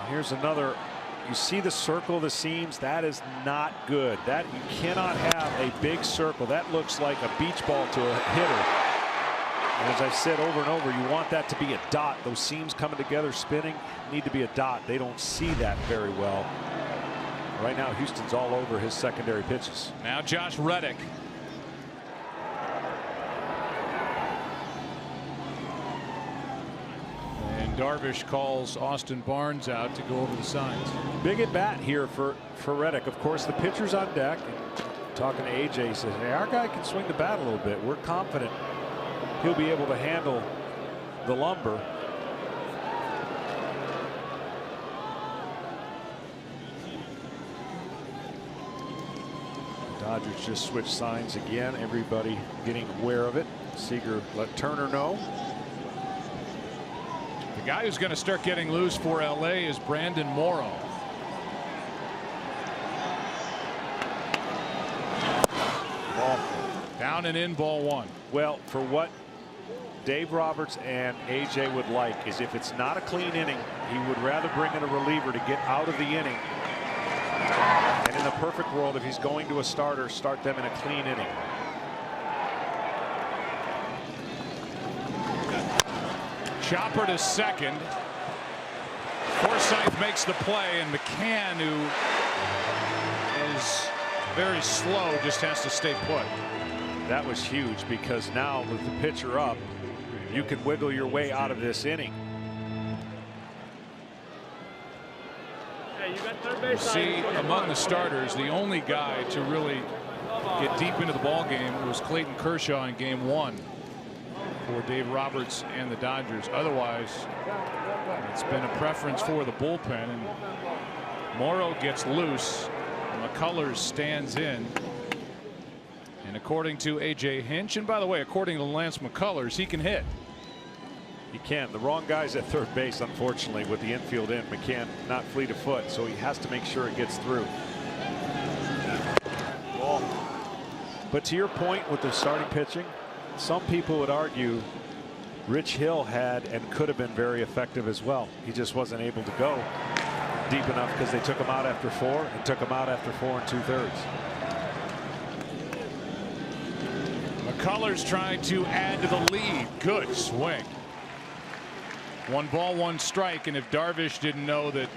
Here's another. You see the circle, the seams. That is not good. That you cannot have a big circle. That looks like a beach ball to a hitter. And as I've said over and over, you want that to be a dot. Those seams coming together, spinning, need to be a dot. They don't see that very well. Right now, Houston's all over his secondary pitches. Now Josh Reddick. Darvish calls Austin Barnes out to go over the signs. Big at bat here for Reddick. Of course, the pitcher's on deck. Talking to AJ, says, hey, our guy can swing the bat a little bit. We're confident he'll be able to handle the lumber. Dodgers just switched signs again. Everybody getting aware of it. Seager let Turner know. The guy who's going to start getting loose for LA is Brandon Morrow. Ball. Down and in, ball one. Well, for what Dave Roberts and AJ would like is if it's not a clean inning, he would rather bring in a reliever to get out of the inning. And in the perfect world, if he's going to a starter, start them in a clean inning. Chopper to second. Forsythe makes the play, and McCann, who is very slow, just has to stay put. That was huge because now with the pitcher up, you can wiggle your way out of this inning. You see, among the starters, the only guy to really get deep into the ball game was Clayton Kershaw in game 1. For Dave Roberts and the Dodgers. Otherwise, it's been a preference for the bullpen, and Morrow gets loose. McCullers stands in, and according to AJ Hinch, and by the way, according to Lance McCullers, he can hit. He can. The wrong guy's at third base, unfortunately, with the infield in. McCann not fleet of foot, so he has to make sure it gets through. Ball. But to your point with the starting pitching, some people would argue Rich Hill had and could have been very effective as well. He just wasn't able to go deep enough because they took him out after 4 and took him out after 4 2/3. McCullers trying to add to the lead. Good swing. 1 ball, 1 strike, and if Darvish didn't know that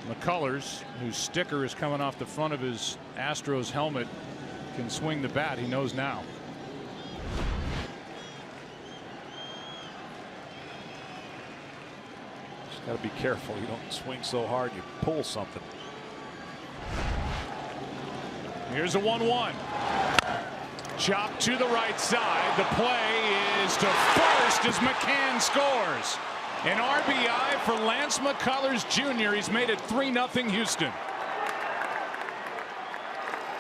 McCullers, whose sticker is coming off the front of his Astros helmet, can swing the bat, he knows now. Got to be careful. You don't swing so hard you pull something. Here's a 1-1. Chop to the right side. The play is to first as McCann scores. An RBI for Lance McCullers Jr. He's made it 3-0 Houston.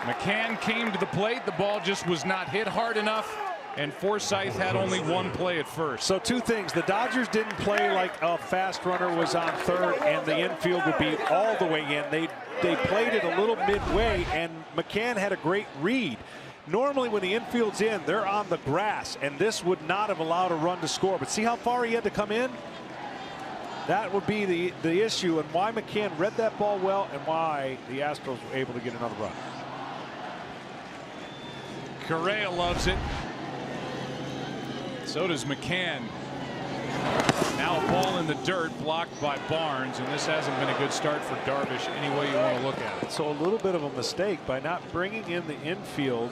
McCann came to the plate. The ball just was not hit hard enough, and Forsythe had only 1 play at first. So 2 things. The Dodgers didn't play like a fast runner was on third and the infield would be all the way in. They played it a little midway, and McCann had a great read. Normally when the infield's in, they're on the grass, and this would not have allowed a run to score. But see how far he had to come in? That would be the issue, and why McCann read that ball well and why the Astros were able to get another run. Correa loves it. So does McCann. Now a ball in the dirt blocked by Barnes, and this hasn't been a good start for Darvish any way you want to look at it. So a little bit of a mistake by not bringing in the infield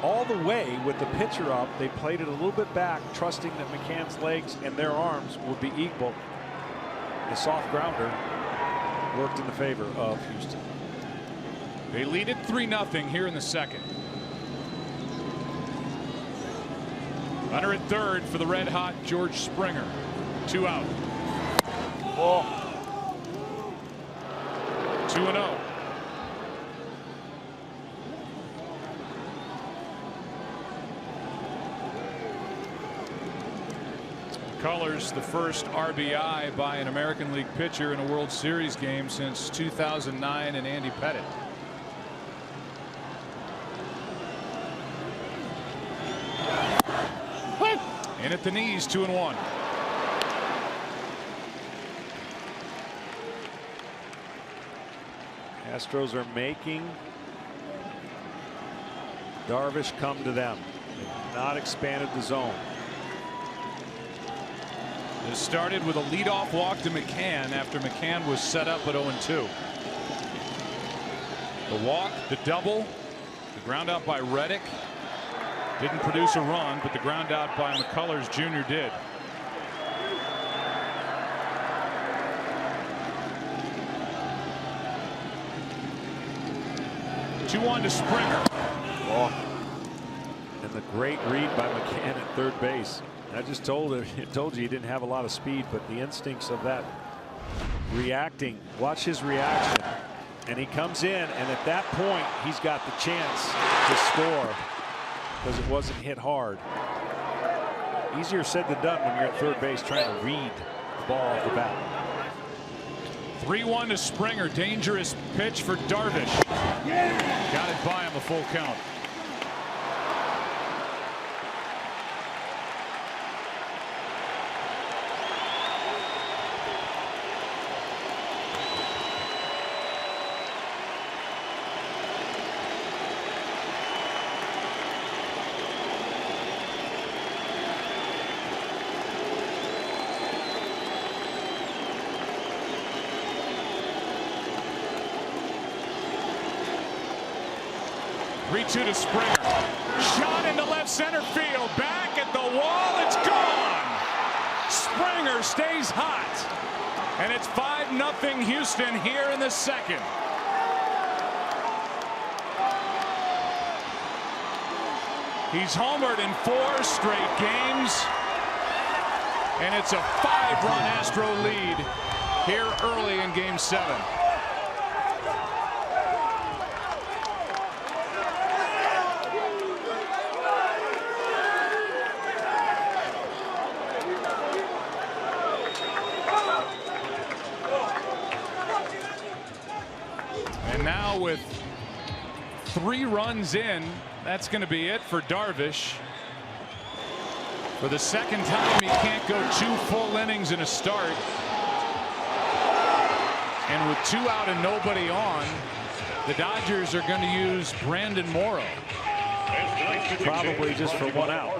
all the way with the pitcher up. They played it a little bit back, trusting that McCann's legs and their arms would be equal. The soft grounder worked in the favor of Houston. They lead it 3-0 here in the second. Runner at third for the red hot George Springer. 2 out. 2-0. Colors the first RBI by an American League pitcher in a World Series game since 2009 and Andy Pettitte. In at the knees, 2-1. Astros are making Darvish come to them. They've not expanded the zone. This started with a leadoff walk to McCann after McCann was set up at 0-2. The walk, the double, the ground out by Reddick. Didn't produce a run, but the ground out by McCullers Jr. did. Two on to Springer. And the great read by McCann at third base. I just told you he didn't have a lot of speed, but the instincts of that reacting. Watch his reaction. And he comes in, and at that point, he's got the chance to score because it wasn't hit hard. Easier said than done when you're at third base trying to read the ball off the bat. 3-1 to Springer. Dangerous pitch for Darvish. Got it by him, a full count. To Springer. Shot into left center field. Back at the wall. It's gone. Springer stays hot. And it's 5-0 Houston here in the second. He's homered in 4 straight games. And it's a 5-run Astro lead here early in Game 7. Now with 3 runs in, that's going to be it for Darvish. For the second time, he can't go 2 full innings in a start. And with 2 out and nobody on, the Dodgers are going to use Brandon Morrow. Probably just for 1 out.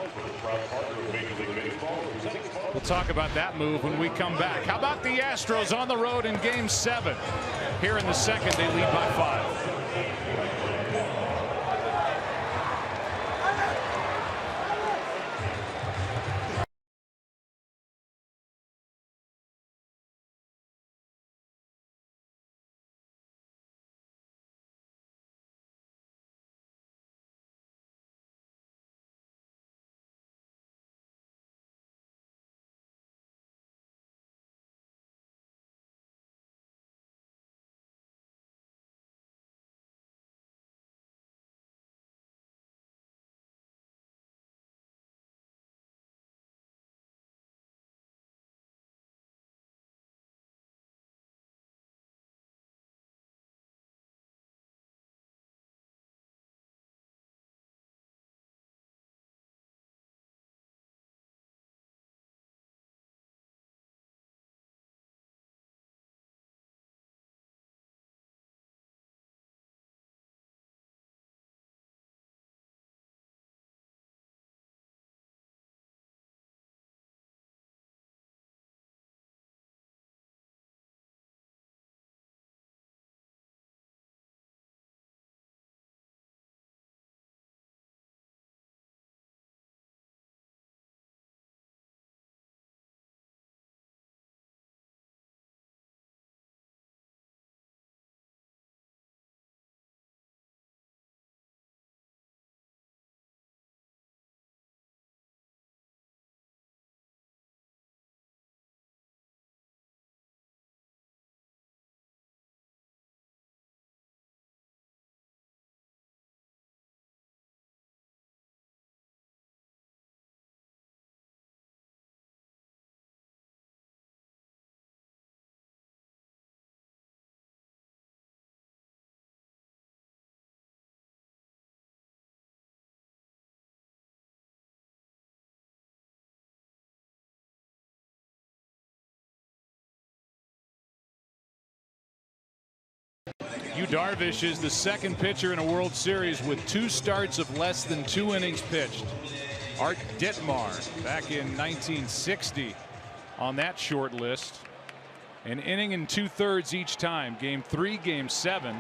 We'll talk about that move when we come back. How about the Astros on the road in Game 7? Here in the second, they lead by 5. Darvish is the second pitcher in a World Series with 2 starts of less than 2 innings pitched. Art Ditmar back in 1960 on that short list. An inning and 2/3 each time. Game 3, game 7.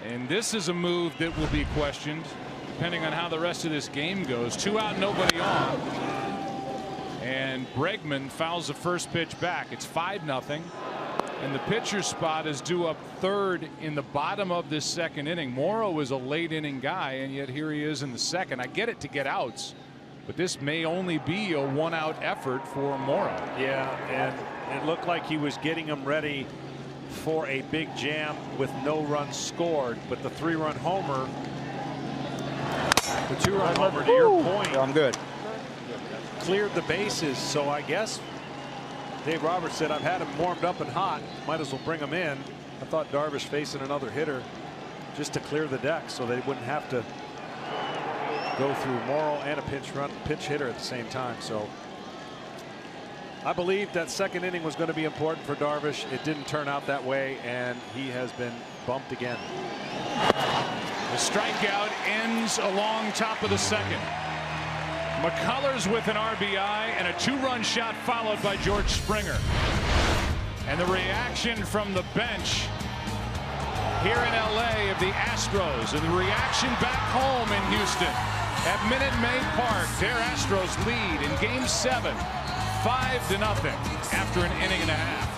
And this is a move that will be questioned depending on how the rest of this game goes. 2 out, nobody on. And Bregman fouls the first pitch back. It's 5-0. And the pitcher spot is due up 3rd in the bottom of this second inning. Morrow is a late inning guy, and yet here he is in the second. I get it to get outs, but this may only be a 1-out effort for Morrow. Yeah, and it looked like he was getting him ready for a big jam with no runs scored, but the 3-run homer, the 2-run homer, to your point, I'm good. cleared the bases. So I guess Dave Roberts said, I've had him warmed up and hot, might as well bring him in. I thought Darvish facing another hitter just to clear the deck so they wouldn't have to go through Morrow and a pinch hitter at the same time. So I believe that second inning was going to be important for Darvish. It didn't turn out that way, and he has been bumped again. The strikeout ends along top of the second. McCullers with an RBI and a 2-run shot followed by George Springer. And the reaction from the bench here in LA of the Astros, and the reaction back home in Houston at Minute Maid Park. Their Astros lead in game 7, 5-0 after an inning and a half.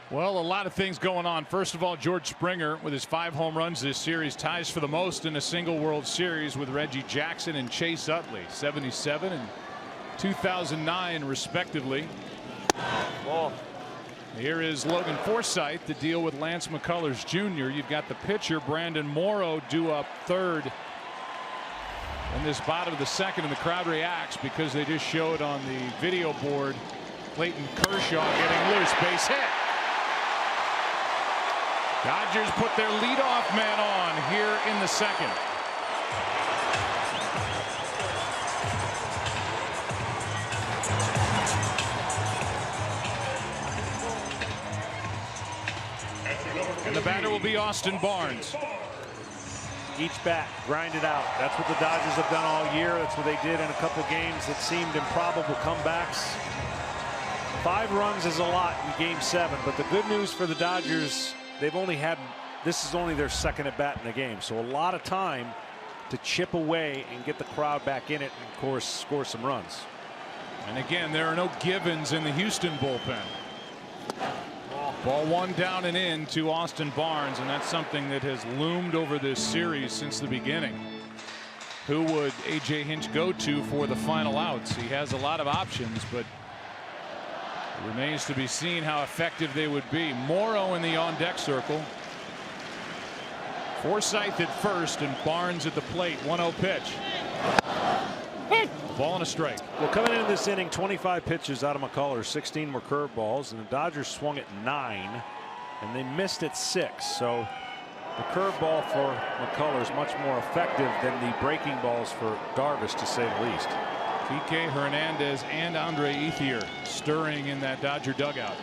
Well, a lot of things going on. First of all, George Springer with his 5 home runs this series ties for the most in a single World Series with Reggie Jackson and Chase Utley, 77 and 2009 respectively. Ball. Here is Logan Forsythe to deal with Lance McCullers Jr. You've got the pitcher Brandon Morrow due up 3rd in this bottom of the second, and the crowd reacts because they just showed on the video board Clayton Kershaw getting loose. Base hit. Dodgers put their leadoff man on here in the second. And the batter will be Austin Barnes. Each bat, grind it out. That's what the Dodgers have done all year. That's what they did in a couple games that seemed improbable comebacks. 5 runs is a lot in Game 7, but the good news for the Dodgers, this is only their second at bat in the game, so a lot of time to chip away and get the crowd back in it and, of course, score some runs. And again, there are no givens in the Houston bullpen. Ball 1 down and in to Austin Barnes, and that's something that has loomed over this series since the beginning. Who would A.J. Hinch go to for the final outs? He has a lot of options, but it remains to be seen how effective they would be. Morrow in the on-deck circle. Forsythe at first and Barnes at the plate. 1-0 pitch. Ball and a strike. Well, coming into this inning, 25 pitches out of McCullers, 16 were curveballs, and the Dodgers swung at 9, and they missed at 6. So the curveball for McCullers much more effective than the breaking balls for Darvish, to say the least. Kike Hernandez and Andre Ethier stirring in that Dodger dugout.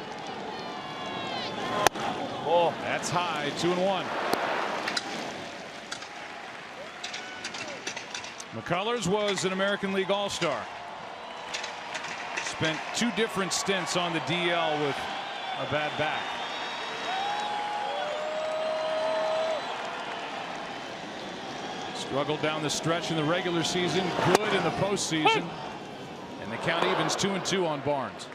Oh, that's high. 2-1. McCullers was an American League All-Star. Spent 2 different stints on the DL with a bad back. Struggled down the stretch in the regular season, good in the postseason. And the count evens 2-2 on Barnes.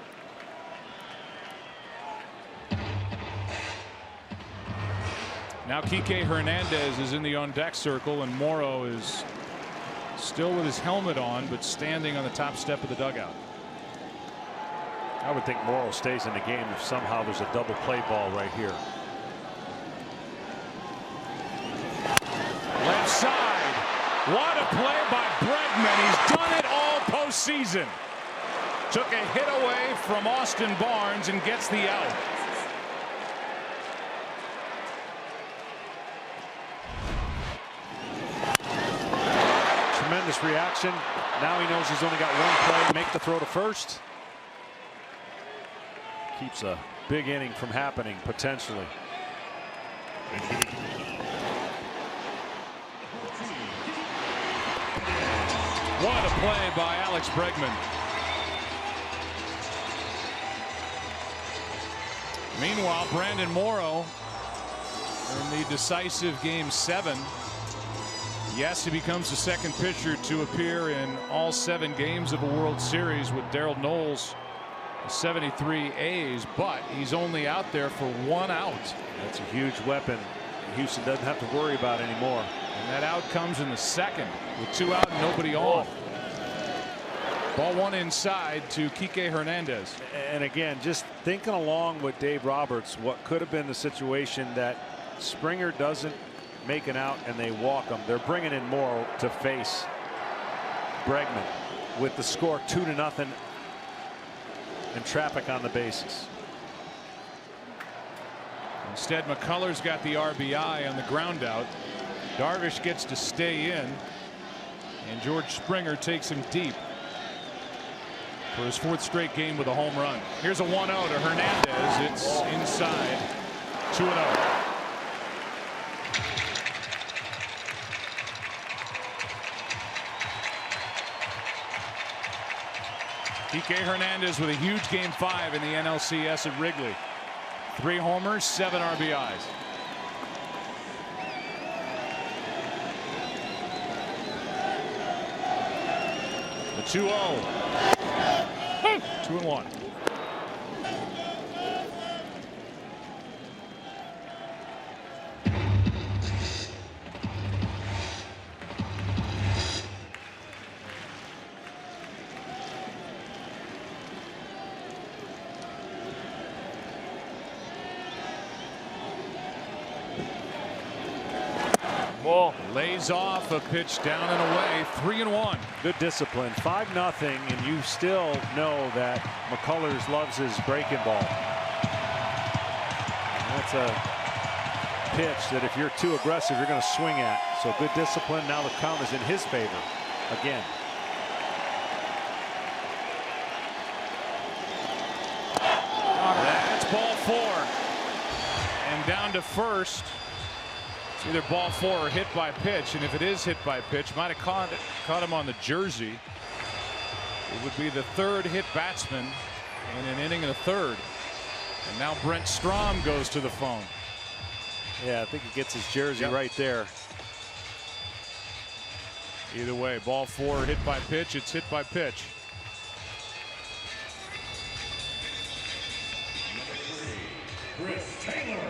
Now Kike Hernandez is in the on-deck circle, and Morrow is still with his helmet on, but standing on the top step of the dugout. I would think Morrow stays in the game if somehow there's a double play ball right here. Left side. What a play by Bregman. He's done it all postseason. Took a hit away from Austin Barnes and gets the out. Tremendous reaction. Now he knows he's only got one play. Make the throw to first. Keeps a big inning from happening, potentially. What a play by Alex Bregman. Meanwhile, Brandon Morrow in the decisive Game 7. Yes, he becomes the second pitcher to appear in all 7 games of a World Series with Darryl Knowles, 73 A's, but he's only out there for 1 out. That's a huge weapon Houston doesn't have to worry about anymore. And that out comes in the second with 2 out and nobody on. Ball 1 inside to Kike Hernandez. And again, just thinking along with Dave Roberts, what could have been the situation that Springer doesn't make an out and they walk him. They're bringing in Morrow to face Bregman with the score 2-0 and traffic on the bases. Instead, McCullers got the RBI on the ground out. Darvish gets to stay in, and George Springer takes him deep for his 4th straight game with a home run. Here's a 1-0 to Hernandez. It's inside. 2-0. Kike Hernandez with a huge Game 5 in the NLCS at Wrigley. 3 homers, 7 RBIs. The 2-0. 2-1. Lays off a pitch down and away. 3-1. Good discipline. 5-0, and you still know that McCullers loves his breaking ball. And that's a pitch that if you're too aggressive, you're going to swing at. So good discipline. Now the count is in his favor again. That's ball 4. And down to first. It's either ball 4 or hit by pitch, and if it is hit by pitch, might have caught him on the jersey. It would be the 3rd hit batsman in an inning and a 3rd. And now Brent Strom goes to the phone. Yeah, I think he gets his jersey right there. Either way, ball 4 hit by pitch, it's hit by pitch.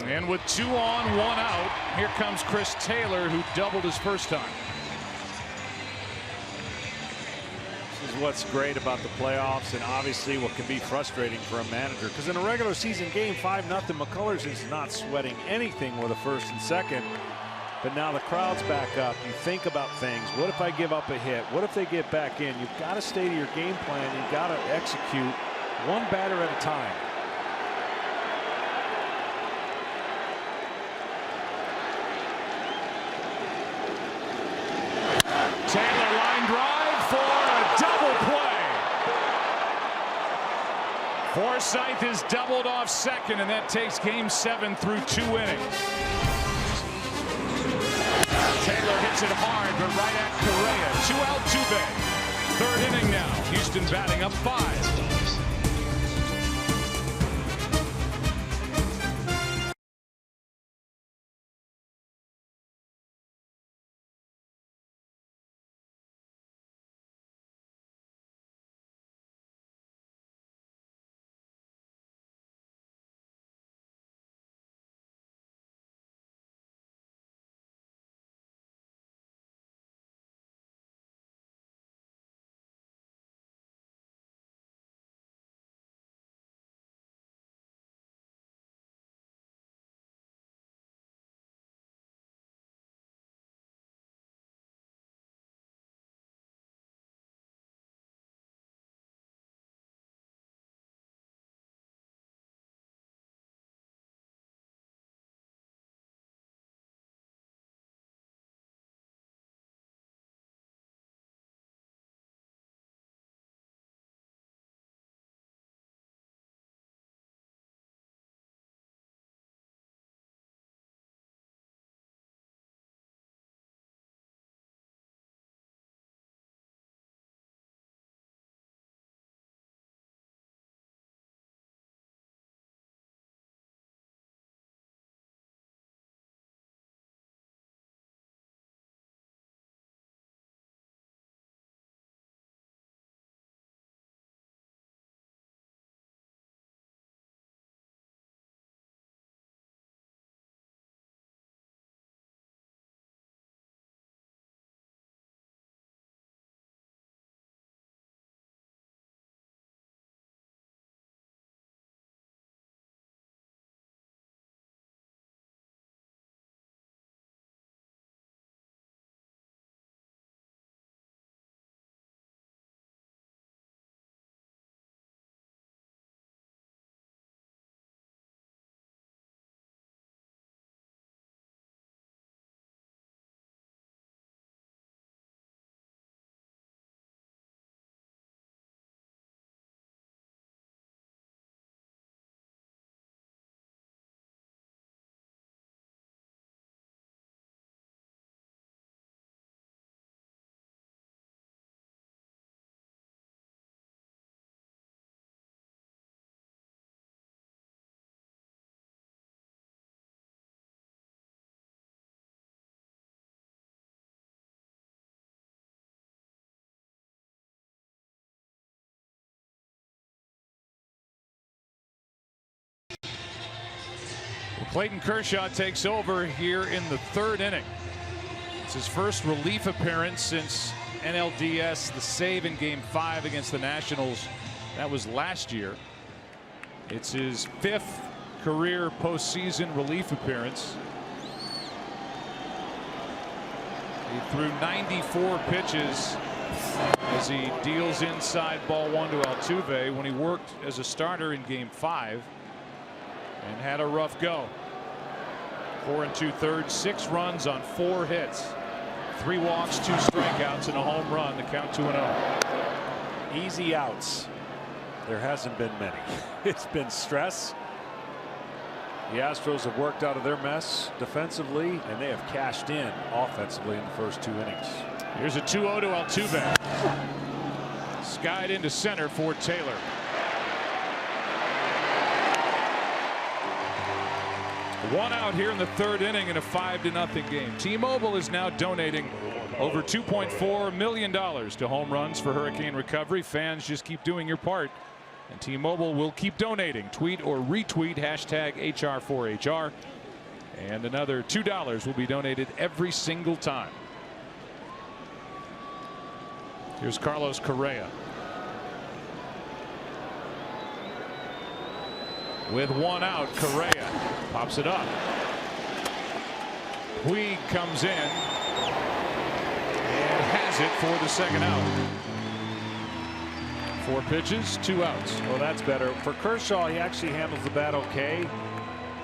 And with 2 on, 1 out, here comes Chris Taylor, who doubled his first time. This is what's great about the playoffs, and obviously what can be frustrating for a manager. Because in a regular season game, 5-0, McCullers is not sweating anything with a 1st and 2nd. But now the crowd's back up. You think about things. What if I give up a hit? What if they get back in? You've got to stay to your game plan. You've got to execute one batter at a time. Taylor line drive for a double play. Forsythe is doubled off second, and that takes game 7 through 2 innings. Taylor hits it hard, but right at Correa. 2 out, 2 back. 3rd inning now. Houston batting up 5. Clayton Kershaw takes over here in the 3rd inning. It's his first relief appearance since NLDS, the save in game 5 against the Nationals. That was last year. It's his 5th career postseason relief appearance. He threw 94 pitches as he deals inside ball 1 to Altuve when he worked as a starter in game 5 and had a rough go. 4 2/3, 6 runs on 4 hits, 3 walks, 2 strikeouts, and a home run to count 2-0. Easy outs. There hasn't been many. It's been stress The Astros have worked out of their mess defensively, and they have cashed in offensively in the first 2 innings. Here's a 2-0 to Altuve. Skied into center for Taylor. One out here in the 3rd inning in a 5-0 game. T-Mobile is now donating over $2.4 million to home runs for hurricane recovery. Fans, just keep doing your part, and T-Mobile will keep donating. Tweet or retweet hashtag HR4HR, and another $2 will be donated every single time. Here's Carlos Correa. With 1 out, Correa pops it up. Puig comes in and has it for the 2nd out. 4 pitches, 2 outs. Well, that's better. For Kershaw, he actually handles the bat okay.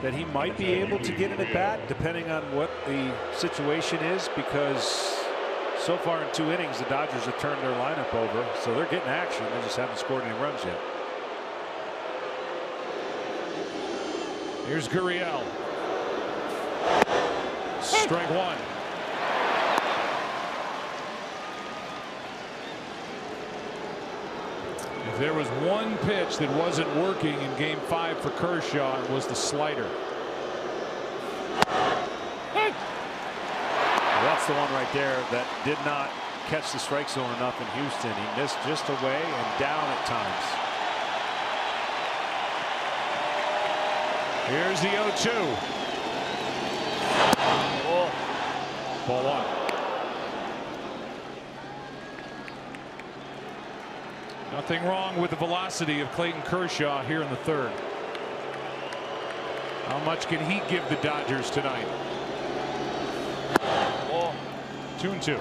That he might be able to get an at bat depending on what the situation is, because so far in 2 innings, the Dodgers have turned their lineup over, so they're getting action. They just haven't scored any runs yet. Here's Gurriel. Strike 1. If there was one pitch that wasn't working in Game 5 for Kershaw, it was the slider. That's the one right there that did not catch the strike zone enough in Houston. He missed just away and down at times. Here's the 0-2. Ball 1. Nothing wrong with the velocity of Clayton Kershaw here in the 3rd. How much can he give the Dodgers tonight? 2-2.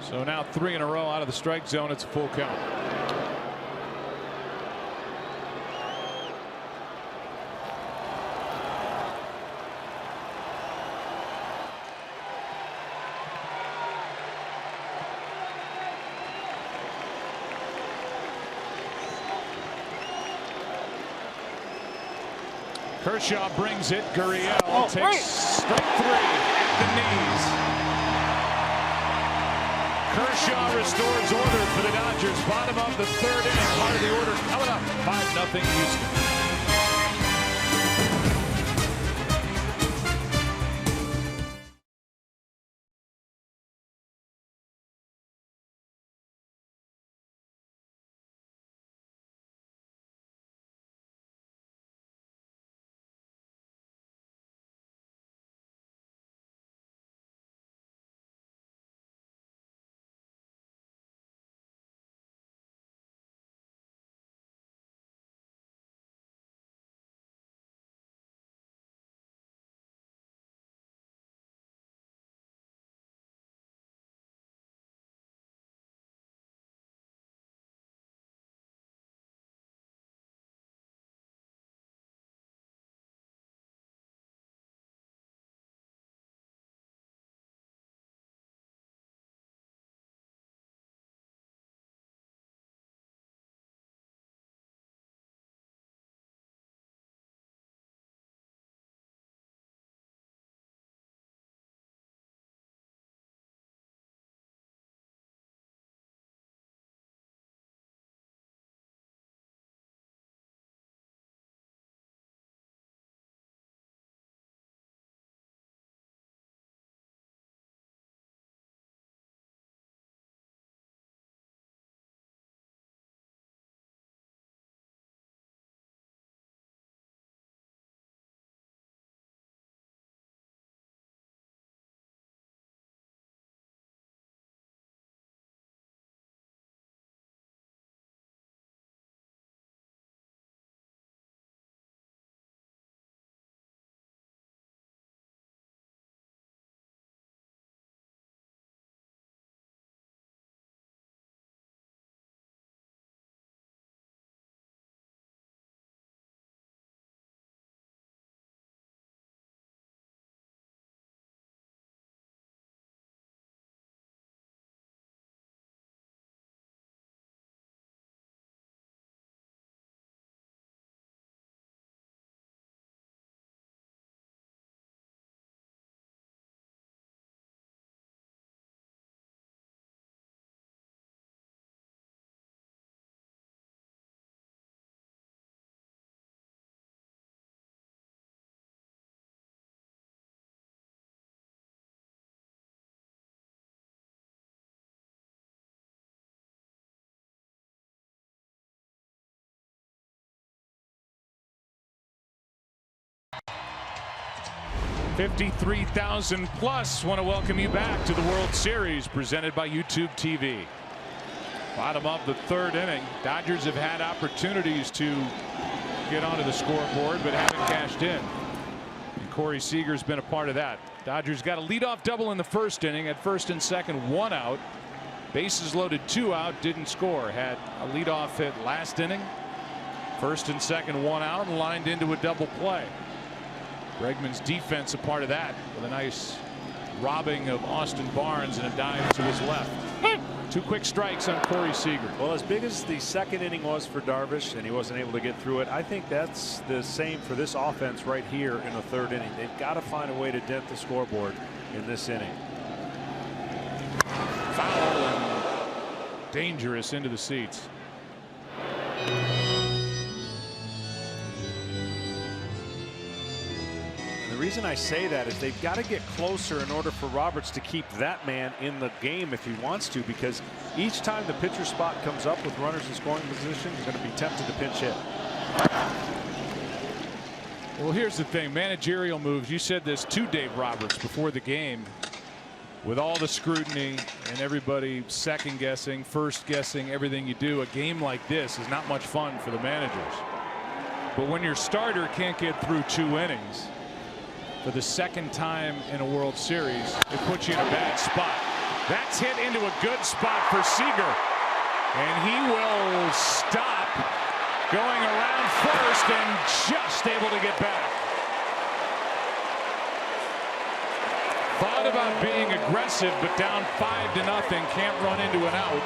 So now 3 in a row out of the strike zone. It's a full count. Kershaw brings it. Gurriel takes strike 3 at the knees. Kershaw restores order for the Dodgers. Bottom of the 3rd inning. Part of the order coming up. 5-0 Houston. 53,000 plus want to welcome you back to the World Series presented by YouTube TV. Bottom of the third inning. Dodgers have had opportunities to get onto the scoreboard but haven't cashed in. And Corey Seager's been a part of that. Dodgers got a leadoff double in the first inning. At first and second, 1 out. Bases loaded, 2 out. Didn't score. Had a leadoff hit last inning. First and second, 1 out, and lined into a double play. Bregman's defense a part of that with a nice robbing of Austin Barnes and a dive to his left. 2 quick strikes on Corey Seager. Well, as big as the second inning was for Darvish and he wasn't able to get through it, I think that's the same for this offense right here in the third inning. They've got to find a way to dent the scoreboard in this inning. Foul and dangerous into the seats. The reason I say that is they've got to get closer in order for Roberts to keep that man in the game if he wants to, because each time the pitcher spot comes up with runners in scoring position, you're going to be tempted to pinch hit. Well, here's the thing, managerial moves. You said this to Dave Roberts before the game. With all the scrutiny and everybody second guessing, first guessing everything you do, a game like this is not much fun for the managers. But when your starter can't get through 2 innings for the second time in a World Series, it puts you in a bad spot. That's hit into a good spot for Seager. And he will stop going around first and just able to get back. Thought about being aggressive, but down 5-0, can't run into an out,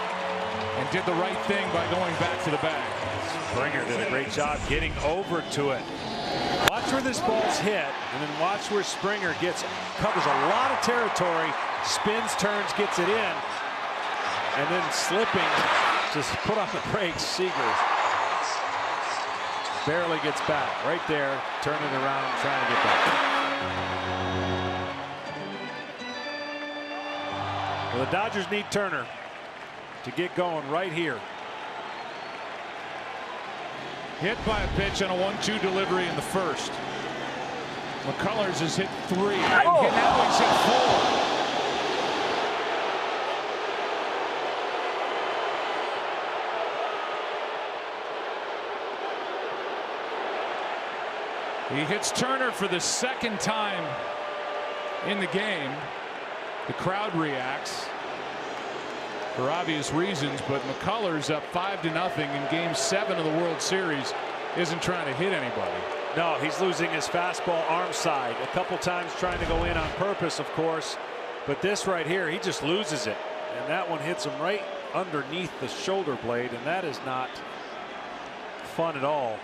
and did the right thing by going back to the bag. Springer did a great job getting over to it. Watch where this ball's hit, and then watch where Springer covers a lot of territory, spins, turns, gets it in, and then slipping, just put on the brakes. Seager barely gets back. Right there, turning around, trying to get back. Well, the Dodgers need Turner to get going right here. Hit by a pitch on a 1-2 delivery in the first. McCullers has hit 3. And now he's hit 4. He hits Turner for the second time in the game. The crowd reacts for obvious reasons, but McCullers up 5-0 in Game 7 of the World Series isn't trying to hit anybody. No, he's losing his fastball arm side a couple times, trying to go in on purpose, of course, but this right here, he just loses it, and that one hits him right underneath the shoulder blade, and that is not fun at all.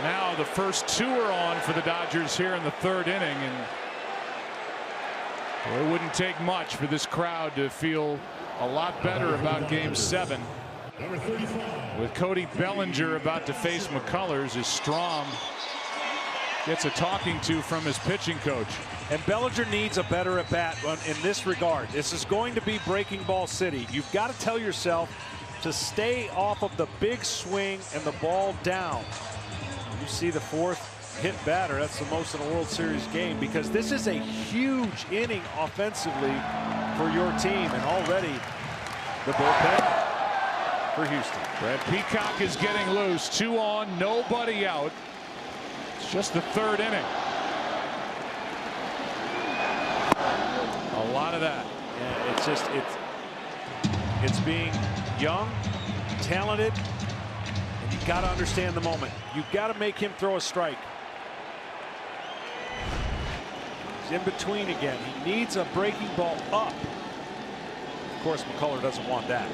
Now the first 2 are on for the Dodgers here in the third inning, and it wouldn't take much for this crowd to feel a lot better about Game 7. With Cody Bellinger about to face McCullers as Strom gets a talking to from his pitching coach. And Bellinger needs a better at bat in this regard. This is going to be breaking ball city. You've got to tell yourself to stay off of the big swing and the ball down. You see the 4th hit batter. That's the most in a World Series game, because this is a huge inning offensively for your team, and already the bullpen for Houston. Brad Peacock is getting loose. 2 on, nobody out. It's just the third inning. A lot of that. Yeah, it's just it's being young, talented. You've got to understand the moment. You've got to make him throw a strike. He's in between again. He needs a breaking ball up. Of course, McCullers doesn't want that.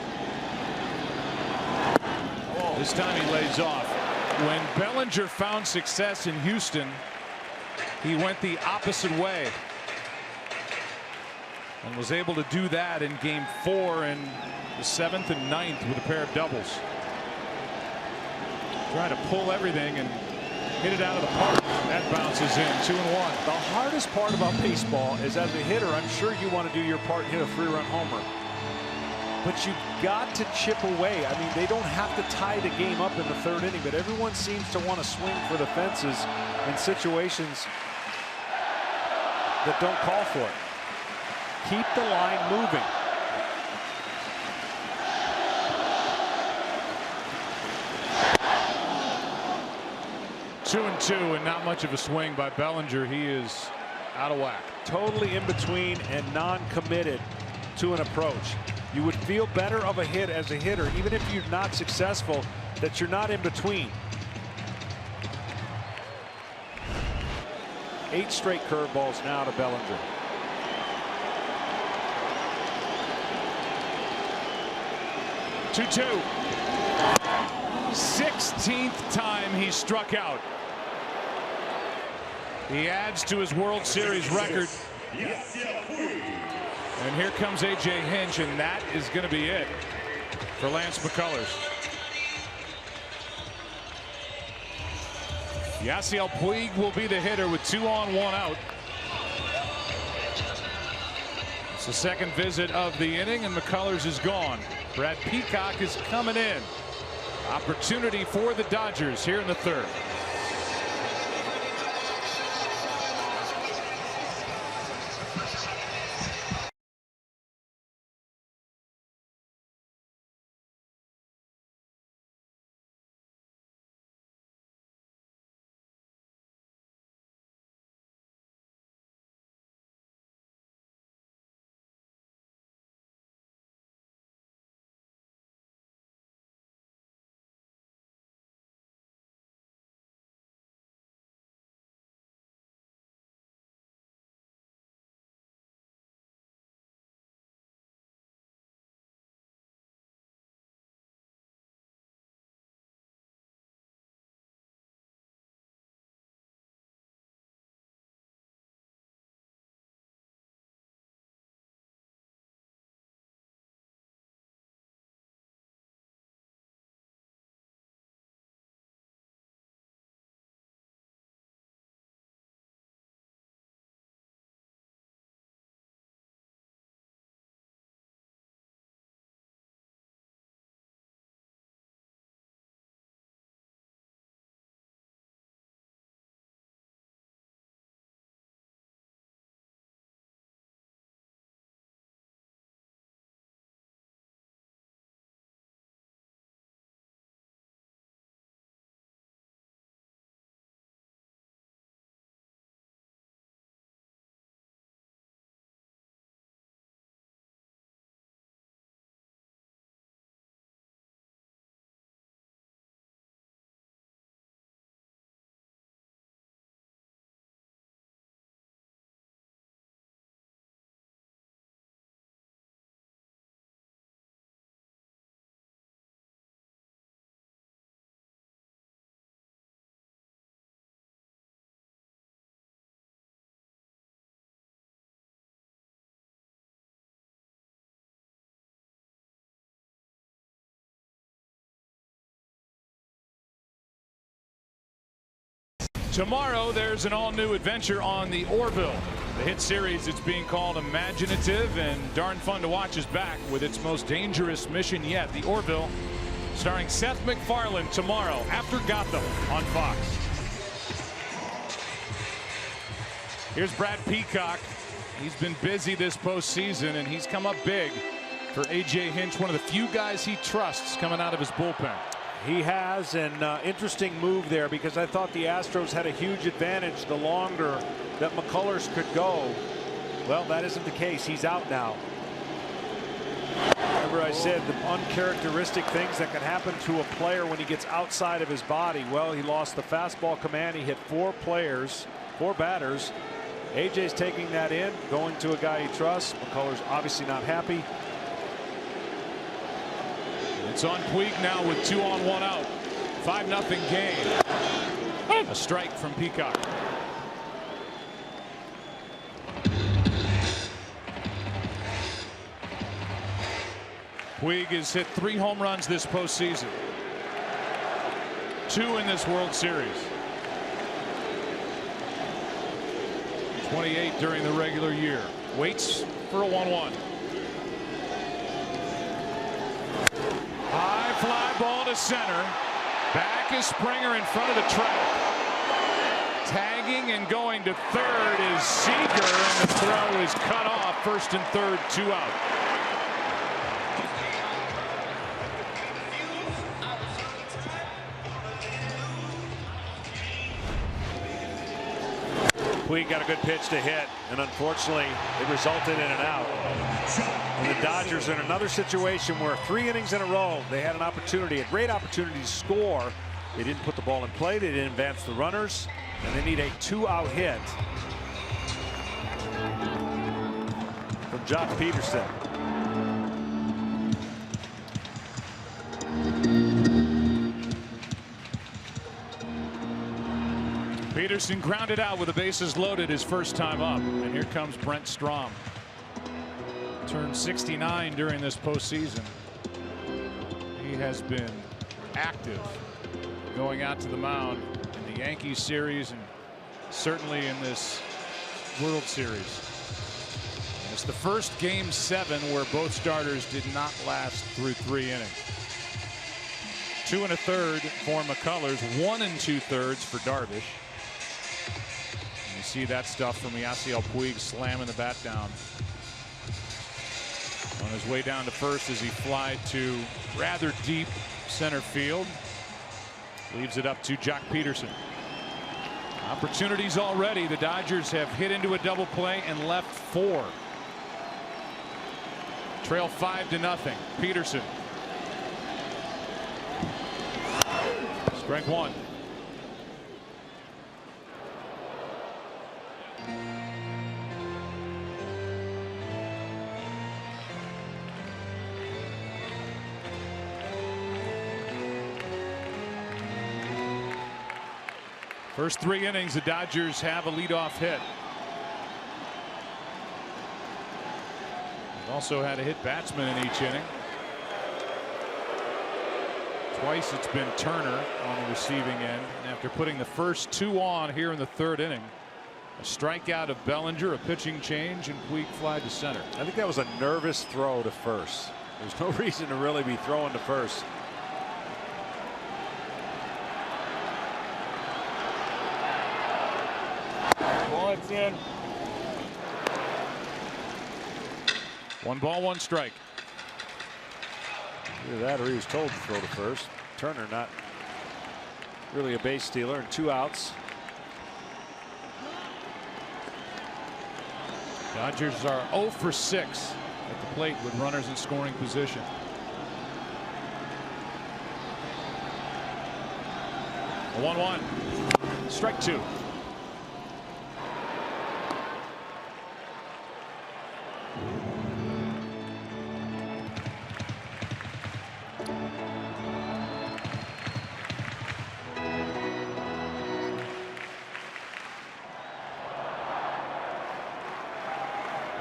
This time he lays off. When Bellinger found success in Houston, he went the opposite way and was able to do that in Game 4 and the 7th and 9th with a pair of doubles. Trying to pull everything and hit it out of the park. That bounces in. 2-1. The hardest part about baseball is, as a hitter, I'm sure you want to do your part and hit a 3-run homer. but you've got to chip away. I mean, they don't have to tie the game up in the third inning, but everyone seems to want to swing for the fences in situations that don't call for it. Keep the line moving. Two and two, and not much of a swing by Bellinger. He is out of whack. Totally in between and non-committed to an approach. You would feel better of a hit as a hitter, even if you're not successful, that you're not in between. 8 straight curveballs now to Bellinger. Two. 16th time he struck out. He adds to his World Series record. And here comes A.J. Hinch, and that is going to be it for Lance McCullers. Yasiel Puig will be the hitter with 2 on, 1 out. It's the second visit of the inning, and McCullers is gone. Brad Peacock is coming in. Opportunity for the Dodgers here in the third. Tomorrow, there's an all-new adventure on the Orville. The hit series, it's being called imaginative and darn fun to watch, is back with its most dangerous mission yet. The Orville, starring Seth MacFarlane tomorrow after Gotham on Fox. Here's Brad Peacock. He's been busy this postseason, and he's come up big for A.J. Hinch, one of the few guys he trusts coming out of his bullpen. He has an interesting move there, because I thought the Astros had a huge advantage the longer that McCullers could go. Well, that isn't the case. He's out now. Remember I said the uncharacteristic things that can happen to a player when he gets outside of his body. Well, he lost the fastball command. He hit 4 batters. AJ's taking that in, going to a guy he trusts. McCullers obviously not happy. It's on Puig now with 2 on, 1 out. 5-0 game. A strike from Peacock. Puig has hit 3 home runs this postseason. 2 in this World Series. 28 during the regular year. Waits for a 1-1. ball to center. Back is Springer in front of the track. Tagging and going to third is Seager, and the throw is cut off. First and third, 2 out. Puig got a good pitch to hit, and unfortunately, it resulted in an out. And the Dodgers are in another situation where 3 innings in a row, they had an opportunity, a great opportunity to score. They didn't put the ball in play, they didn't advance the runners, and they need a 2-out hit from Jock Peterson. Peterson grounded out with the bases loaded his first time up, and here comes Brent Strom. Turned 69 during this postseason. He has been active going out to the mound in the Yankees series and certainly in this World Series. And it's the first Game 7 where both starters did not last through 3 innings. 2 1/3 for McCullers, 1 2/3 for Darvish. And you see that stuff from Yasiel Puig slamming the bat down. On his way down to first as he flied to rather deep center field. Leaves it up to Jock Peterson. Opportunities already. The Dodgers have hit into a double play and left 4. Trail 5-0. Peterson. Strike 1. First 3 innings, the Dodgers have a leadoff hit. They've also had a hit batsman in each inning. Twice it's been Turner on the receiving end. And after putting the first 2 on here in the 3rd inning, a strikeout of Bellinger, a pitching change, and Puig fly to center. I think that was a nervous throw to first. There's no reason to really be throwing to first. It's in. 1 ball, 1 strike. Either that or he was told to throw to first. Turner not really a base stealer, and 2 outs. Dodgers are 0 for 6 at the plate with runners in scoring position. A 1-1. Strike 2.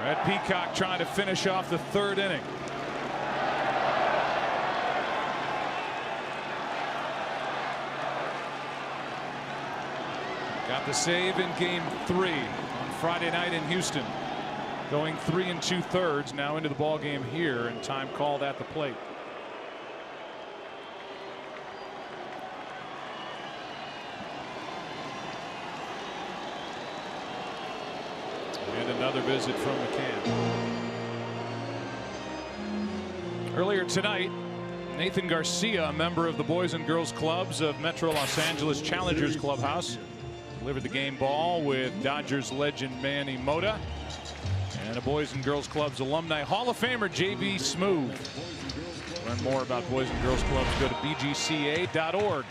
Red Peacock trying to finish off the 3rd inning. Got the save in Game 3 on Friday night in Houston. Going 3 2/3 now into the ball game here, and time called at the plate. And another visit from McCann. Earlier tonight, Nathan Garcia, a member of the Boys and Girls Clubs of Metro Los Angeles Challengers Clubhouse, delivered the game ball with Dodgers legend Manny Mota and a Boys and Girls Clubs alumni Hall of Famer J.B. Smoove. Learn more about Boys and Girls Clubs, go to bgca.org.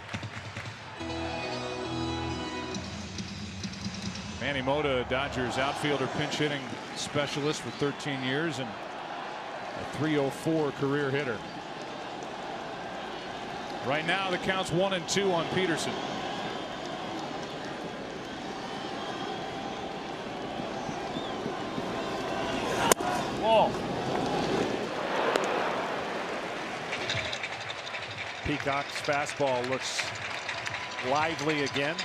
Manny Mota, Dodgers outfielder, pinch hitting specialist for 13 years and a .304 career hitter. Right now the count's 1-2 on Peterson. Ball. Peacock's fastball looks lively again.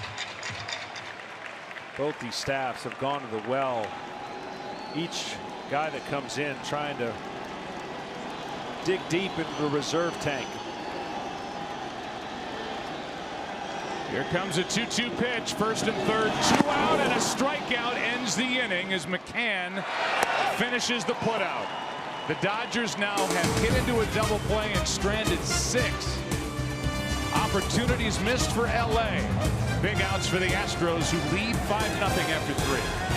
Both these staffs have gone to the well. Each guy that comes in trying to dig deep into the reserve tank. Here comes a 2-2 pitch. First and third, 2 out, and a strikeout ends the inning as McCann finishes the putout. The Dodgers now have hit into a double play and stranded 6. Opportunities missed for LA. Big outs for the Astros, who lead 5-0 after 3.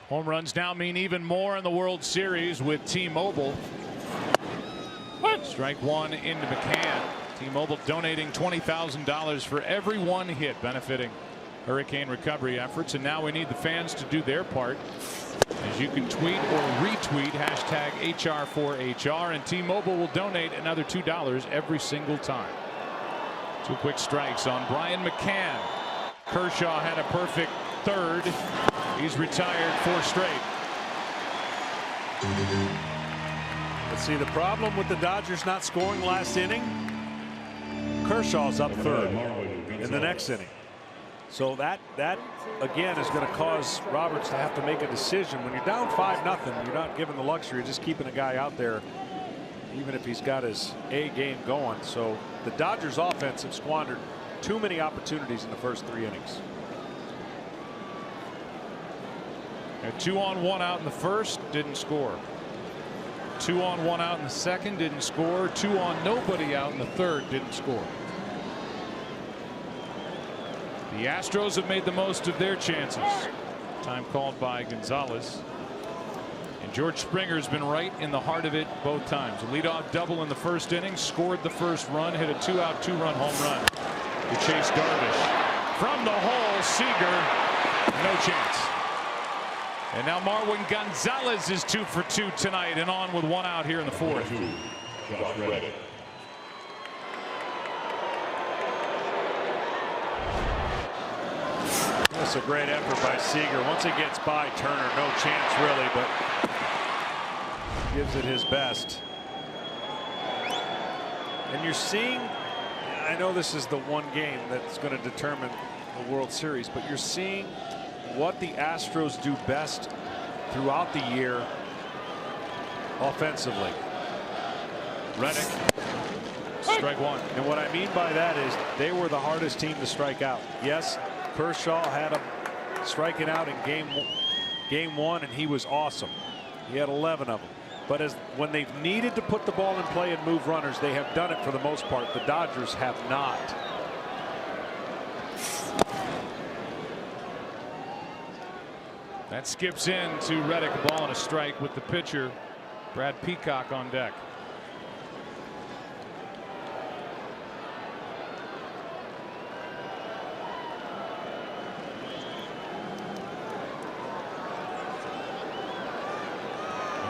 Home runs now mean even more in the World Series with T-Mobile. Strike one into McCann. T-Mobile donating $20,000 for every one hit, benefiting hurricane recovery efforts. And now we need the fans to do their part. As you can tweet or retweet hashtag HR4HR, and T-Mobile will donate another $2 every single time. 2 quick strikes on Brian McCann. Kershaw had a perfect third. He's retired 4 straight. Let's see, the problem with the Dodgers not scoring last inning, Kershaw's up third in the next inning. So that again is going to cause Roberts to have to make a decision. When you're down 5-0, you're not given the luxury of just keeping a guy out there, even if he's got his A game going. So the Dodgers offense have squandered too many opportunities in the first 3 innings. 2 on 1 out in the first, didn't score. 2 on 1 out in the second, didn't score. 2 on nobody out in the third, didn't score. The Astros have made the most of their chances. Time called by Gonzalez. And George Springer's been right in the heart of it both times. A leadoff double in the first inning, scored the first run, hit a 2-out 2-run home run to Chase Darvish. From the hole, Seager, no chance. And now Marwin Gonzalez is 2 for 2 tonight and on with 1 out here in the 4th. That's a great effort by Seager. Once it gets by Turner, no chance really, but gives it his best. And you're seeing, I know this is the one game that's going to determine the World Series, but you're seeing what the Astros do best throughout the year offensively. Reddick, strike one. And what I mean by that is they were the hardest team to strike out. Yes, Kershaw had him striking out in game one, and he was awesome. He had 11 of them. But when they've needed to put the ball in play and move runners, they have done it for the most part. The Dodgers have not. That skips in to Reddick, a ball and a strike with the pitcher, Brad Peacock, on deck.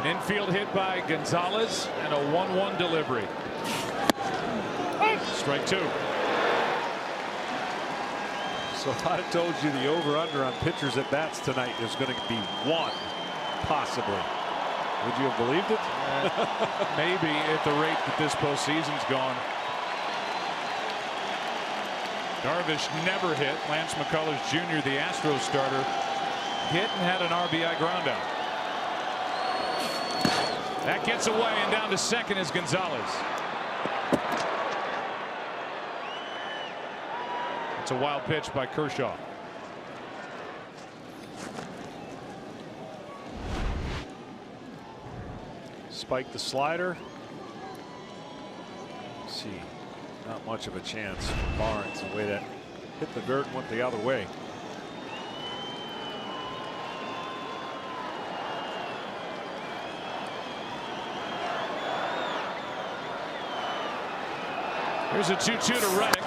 An infield hit by Gonzalez and a 1-1 delivery. Strike two. So I told you the over-under on pitchers at bats tonight is going to be 1, possibly. Would you have believed it? Maybe at the rate that this postseason's gone. Darvish never hit. Lance McCullers Jr., the Astros starter, hit and had an RBI groundout. That gets away, and down to second is Gonzalez. It's a wild pitch by Kershaw. Spike the slider. Let's see, not much of a chance for Barnes, the way that hit the dirt and went the other way. Here's a 2-2 to Reddick.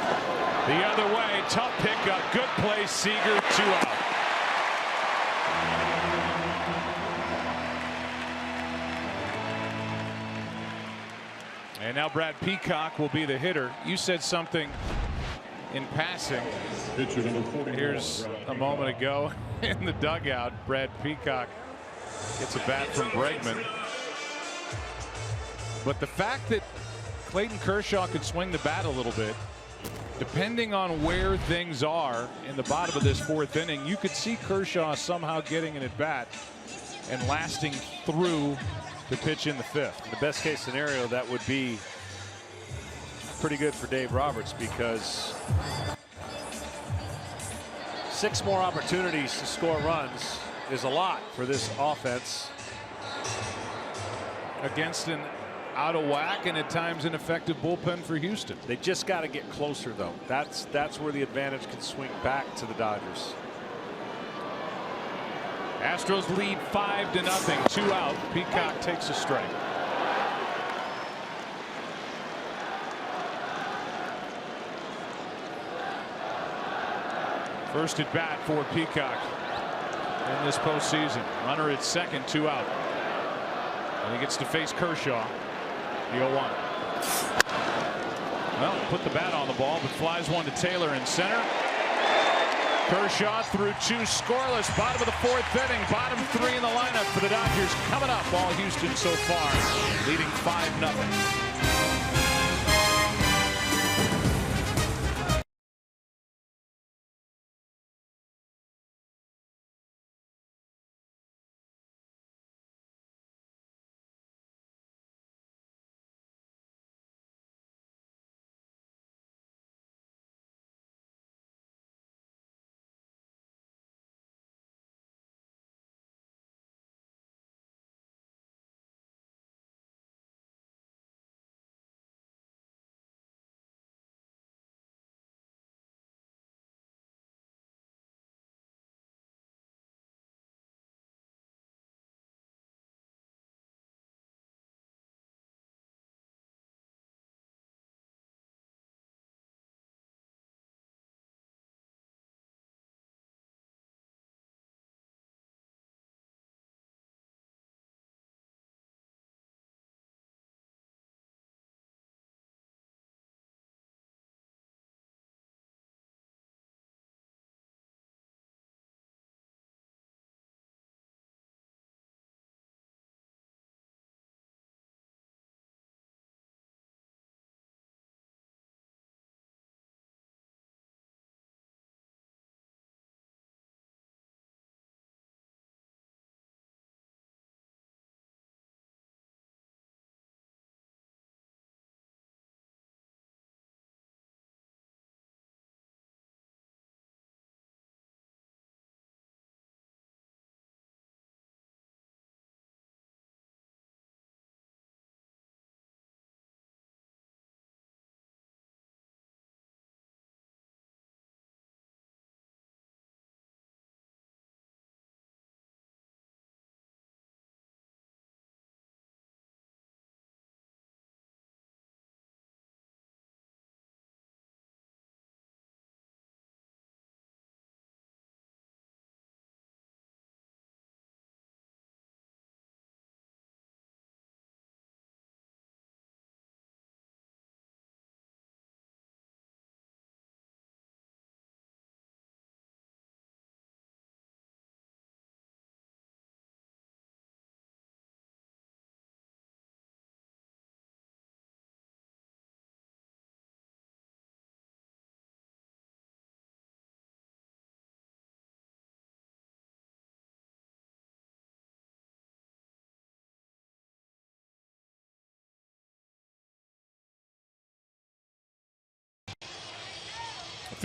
The other way, tough pickup, good play, Seager, 2 out. And now Brad Peacock will be the hitter. You said something in passing. Here's a moment ago in the dugout. Brad Peacock gets a bat from Bregman. But the fact that Clayton Kershaw could swing the bat a little bit, depending on where things are in the bottom of this 4th inning, you could see Kershaw somehow getting an at bat and lasting through to pitch in the 5th. In the best case scenario, that would be pretty good for Dave Roberts, because 6 more opportunities to score runs is a lot for this offense against an out of whack and at times ineffective bullpen for Houston. They just got to get closer, though. That's where the advantage can swing back to the Dodgers. Astros lead 5-0, 2 out. Peacock takes a strike. First at bat for Peacock in this postseason. Runner at second, 2 out. And he gets to face Kershaw. The 0-1. Well, put the bat on the ball, but flies one to Taylor in center. Kershaw through 2 scoreless. Bottom of the 4th inning. Bottom 3 in the lineup for the Dodgers. Coming up, all Houston so far, leading 5-0.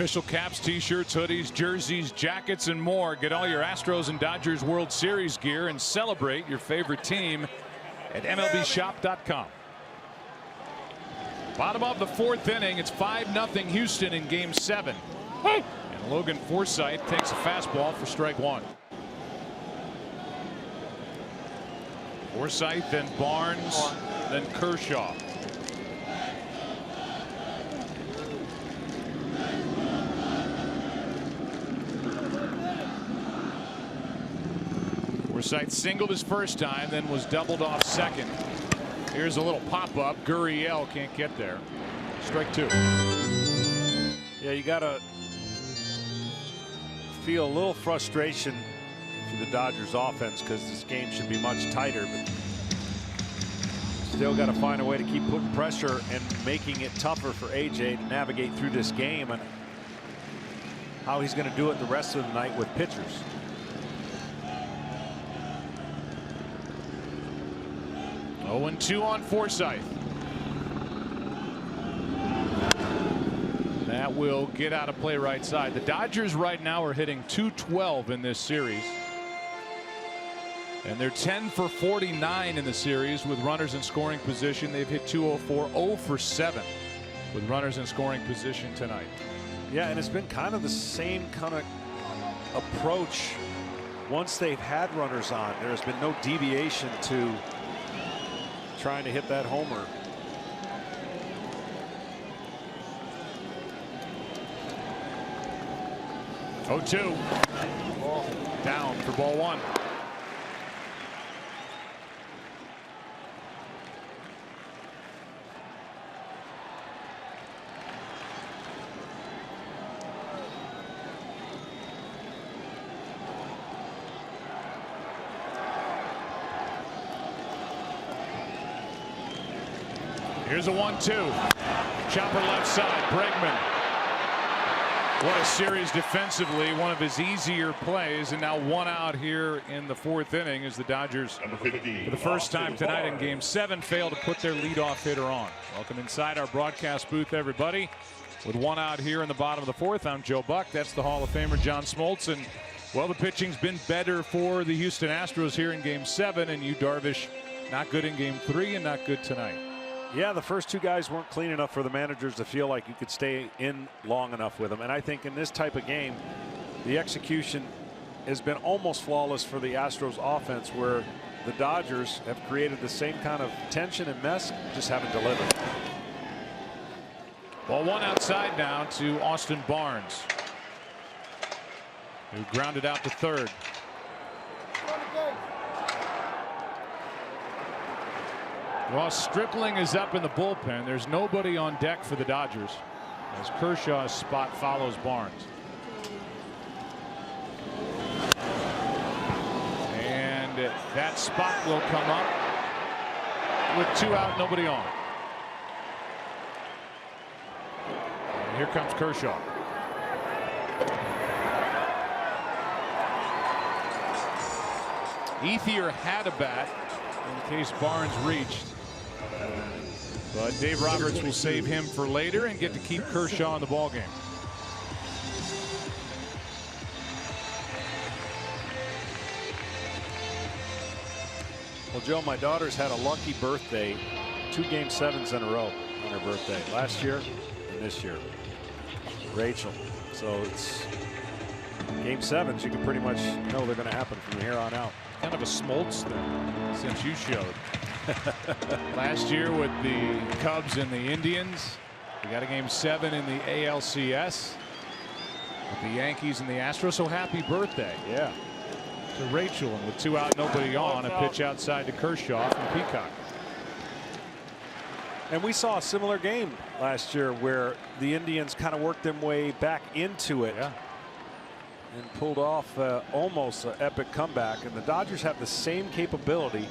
Official caps, t-shirts, hoodies, jerseys, jackets, and more. Get all your Astros and Dodgers World Series gear and celebrate your favorite team at MLBshop.com. Bottom of the fourth inning. It's 5-0 Houston in Game 7. And Logan Forsythe takes a fastball for strike one. Forsythe, then Barnes, then Kershaw. Forsythe singled his first time, then was doubled off second. Here's a little pop-up. Gurriel can't get there. Strike two. Yeah, you got to feel a little frustration for the Dodgers offense because this game should be much tighter, but still got to find a way to keep putting pressure and making it tougher for AJ to navigate through this game, and how he's going to do it the rest of the night with pitchers. Oh, 2 on Forsythe. That will get out of play right side. The Dodgers right now are hitting .212 in this series. And they're 10 for 49 in the series with runners in scoring position. They've hit .204, 0 for 7 with runners in scoring position tonight. Yeah, and it's been kind of the same kind of approach once they've had runners on. There's been no deviation to trying to hit that homer. Oh, 2 down for ball one. Here's a 1-2. Chopper left side. Bregman. What a series defensively. One of his easier plays. And now 1 out here in the fourth inning as the Dodgers, for the first time tonight in Game 7, fail to put their leadoff hitter on. Welcome inside our broadcast booth, everybody. With 1 out here in the bottom of the fourth, I'm Joe Buck. That's the Hall of Famer John Smoltz. And, well, the pitching's been better for the Houston Astros here in Game 7. And Yu Darvish not good in Game 3 and not good tonight. Yeah, the first two guys weren't clean enough for the managers to feel like you could stay in long enough with them. And I think in this type of game, the execution has been almost flawless for the Astros offense, where the Dodgers have created the same kind of tension and mess, just haven't delivered. Ball one outside now to Austin Barnes, who grounded out to third. Ross Stripling is up in the bullpen. There's nobody on deck for the Dodgers as Kershaw's spot follows Barnes. And that spot will come up with 2 out, nobody on. And here comes Kershaw. Ethier had a bat in case Barnes reached. But Dave Roberts will save him for later and get to keep Kershaw in the ballgame. Well, Joe, my daughter's had a lucky birthday, 2 Game 7s in a row on her birthday, last year and this year. Rachel. So it's Game 7s. You can pretty much know they're going to happen from here on out. Kind of a Smoltz thing since you showed. Last year with the Cubs and the Indians, we got a Game 7 in the ALCS with the Yankees and the Astros. So happy birthday, yeah, to Rachel. And with 2 out, nobody on, a pitch outside to Kershaw from Peacock. And we saw a similar game last year where the Indians kind of worked their way back into it. Yeah. And pulled off almost an epic comeback. And the Dodgers have the same capability.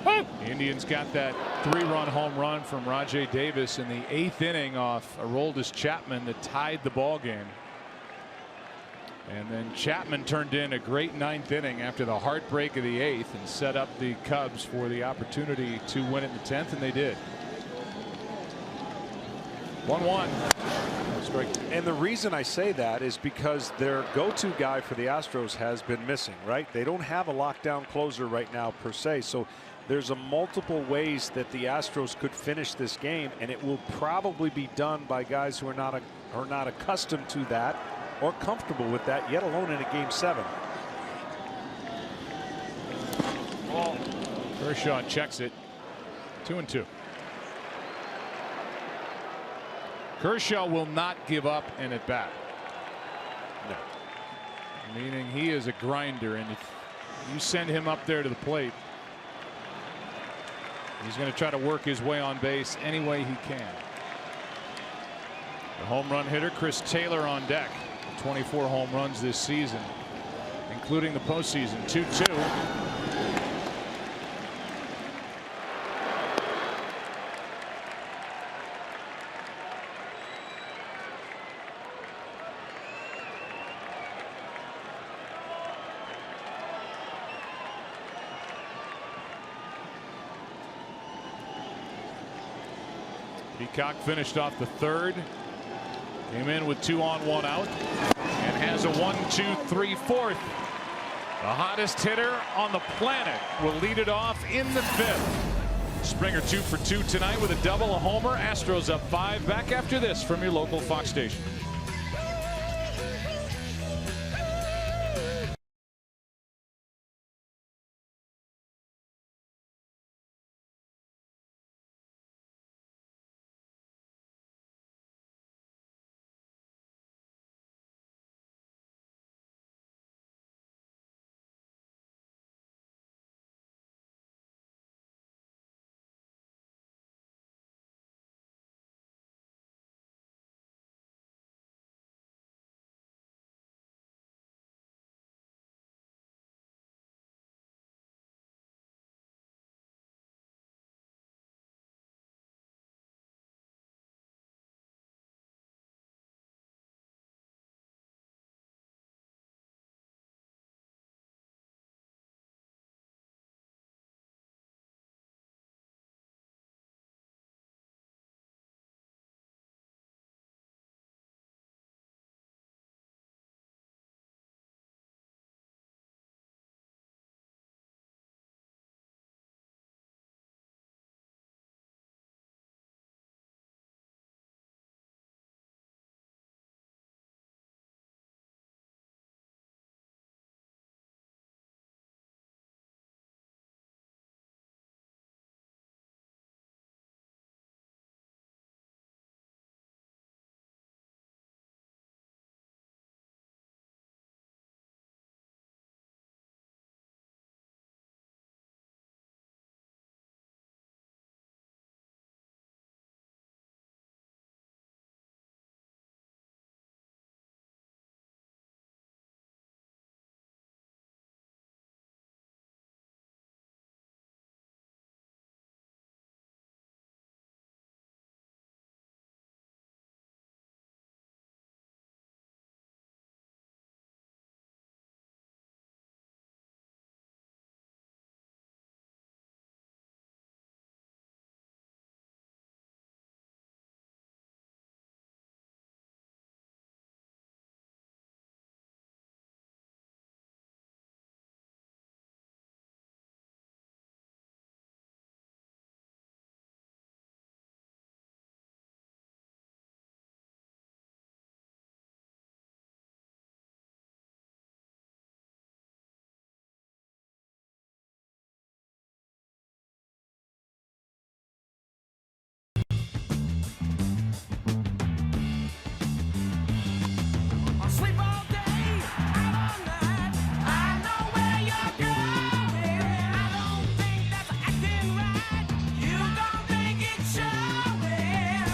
The Indians got that 3-run home run from Rajai Davis in the 8th inning off Aroldis Chapman that tied the ball game. And then Chapman turned in a great 9th inning after the heartbreak of the 8th and set up the Cubs for the opportunity to win it in the 10th, and they did. 1-1. And the reason I say that is because their go-to guy for the Astros has been missing, right? They don't have a lockdown closer right now per se. So there's a multiple ways that the Astros could finish this game, and it will probably be done by guys who are not accustomed to that or comfortable with that, yet alone in a Game 7. Kershaw checks it. 2-2. Kershaw will not give up an at bat. No. Meaning he is a grinder, and if you send him up there to the plate, he's going to try to work his way on base any way he can. The home run hitter Chris Taylor on deck. 24 home runs this season, including the postseason. 2-2. Peacock finished off the 3rd. Came in with 2 on, 1 out, and has a 1-2-3 4th. The hottest hitter on the planet will lead it off in the 5th. Springer 2 for 2 tonight with a double, a homer. Astros up 5. Back after this from your local Fox station.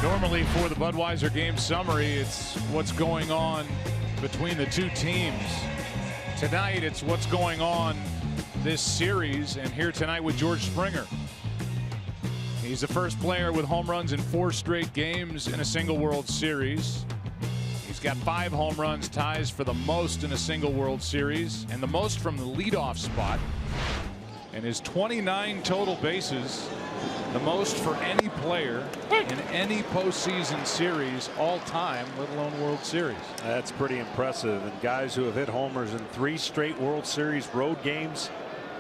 Normally for the Budweiser game summary, it's what's going on between the two teams. Tonight, it's what's going on this series, and here tonight with George Springer. He's the first player with home runs in 4 straight games in a single World Series. He's got 5 home runs, ties for the most in a single World Series, and the most from the leadoff spot. And his 29 total bases, the most for any player in any postseason series all time, let alone World Series. That's pretty impressive. And guys who have hit homers in 3 straight World Series road games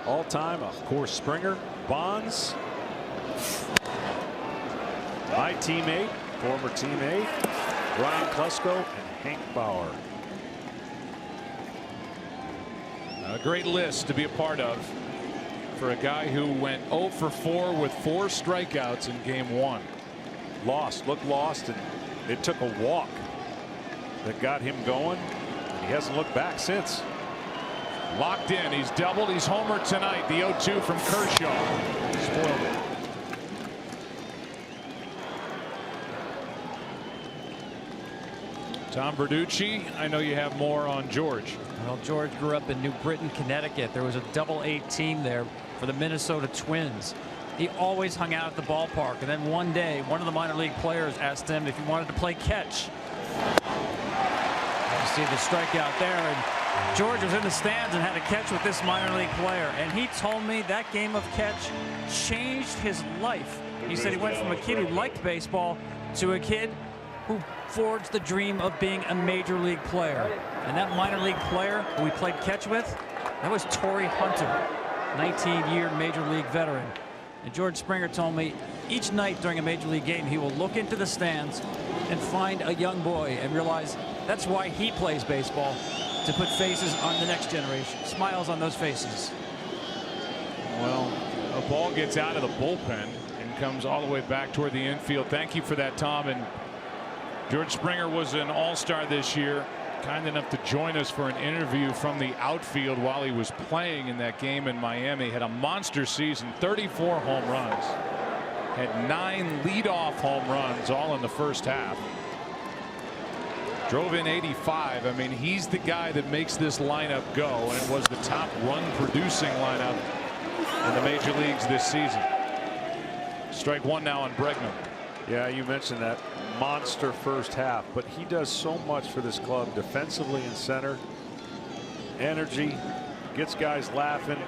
all time, of course, Springer, Bonds, my teammate, former teammate, Brian Klesko, and Hank Bauer. A great list to be a part of for a guy who went 0 for 4 with 4 strikeouts in game 1. Looked lost, and it took a walk that got him going, and he hasn't looked back since. Locked in, he's doubled, he's homered tonight. The 0-2 from Kershaw spoiled it. Tom Verducci, I know you have more on George. Well, George grew up in New Britain, Connecticut. There was a double-A team there for the Minnesota Twins. He always hung out at the ballpark, and then one day one of the minor league players asked him if he wanted to play catch. You see the strikeout there, and George was in the stands and had a catch with this minor league player, and he told me that game of catch changed his life. He said he went from a kid who liked baseball to a kid who forged the dream of being a major league player. And that minor league player who he played catch with, that was Torrey Hunter, 19-year major league veteran. And George Springer told me each night during a major league game he will look into the stands and find a young boy and realize that's why he plays baseball, to put faces on the next generation, smiles on those faces. Well, a ball gets out of the bullpen and comes all the way back toward the infield. Thank you for that, Tom. And George Springer was an all-star this year, kind enough to join us for an interview from the outfield while he was playing in that game in Miami. Had a monster season, 34 home runs, had 9 leadoff home runs, all in the first half. Drove in 85. I mean, he's the guy that makes this lineup go, and it was the top run-producing lineup in the major leagues this season. Strike 1 now on Bregman. Yeah, you mentioned that monster first half, but he does so much for this club defensively in center. Energy, gets guys laughing.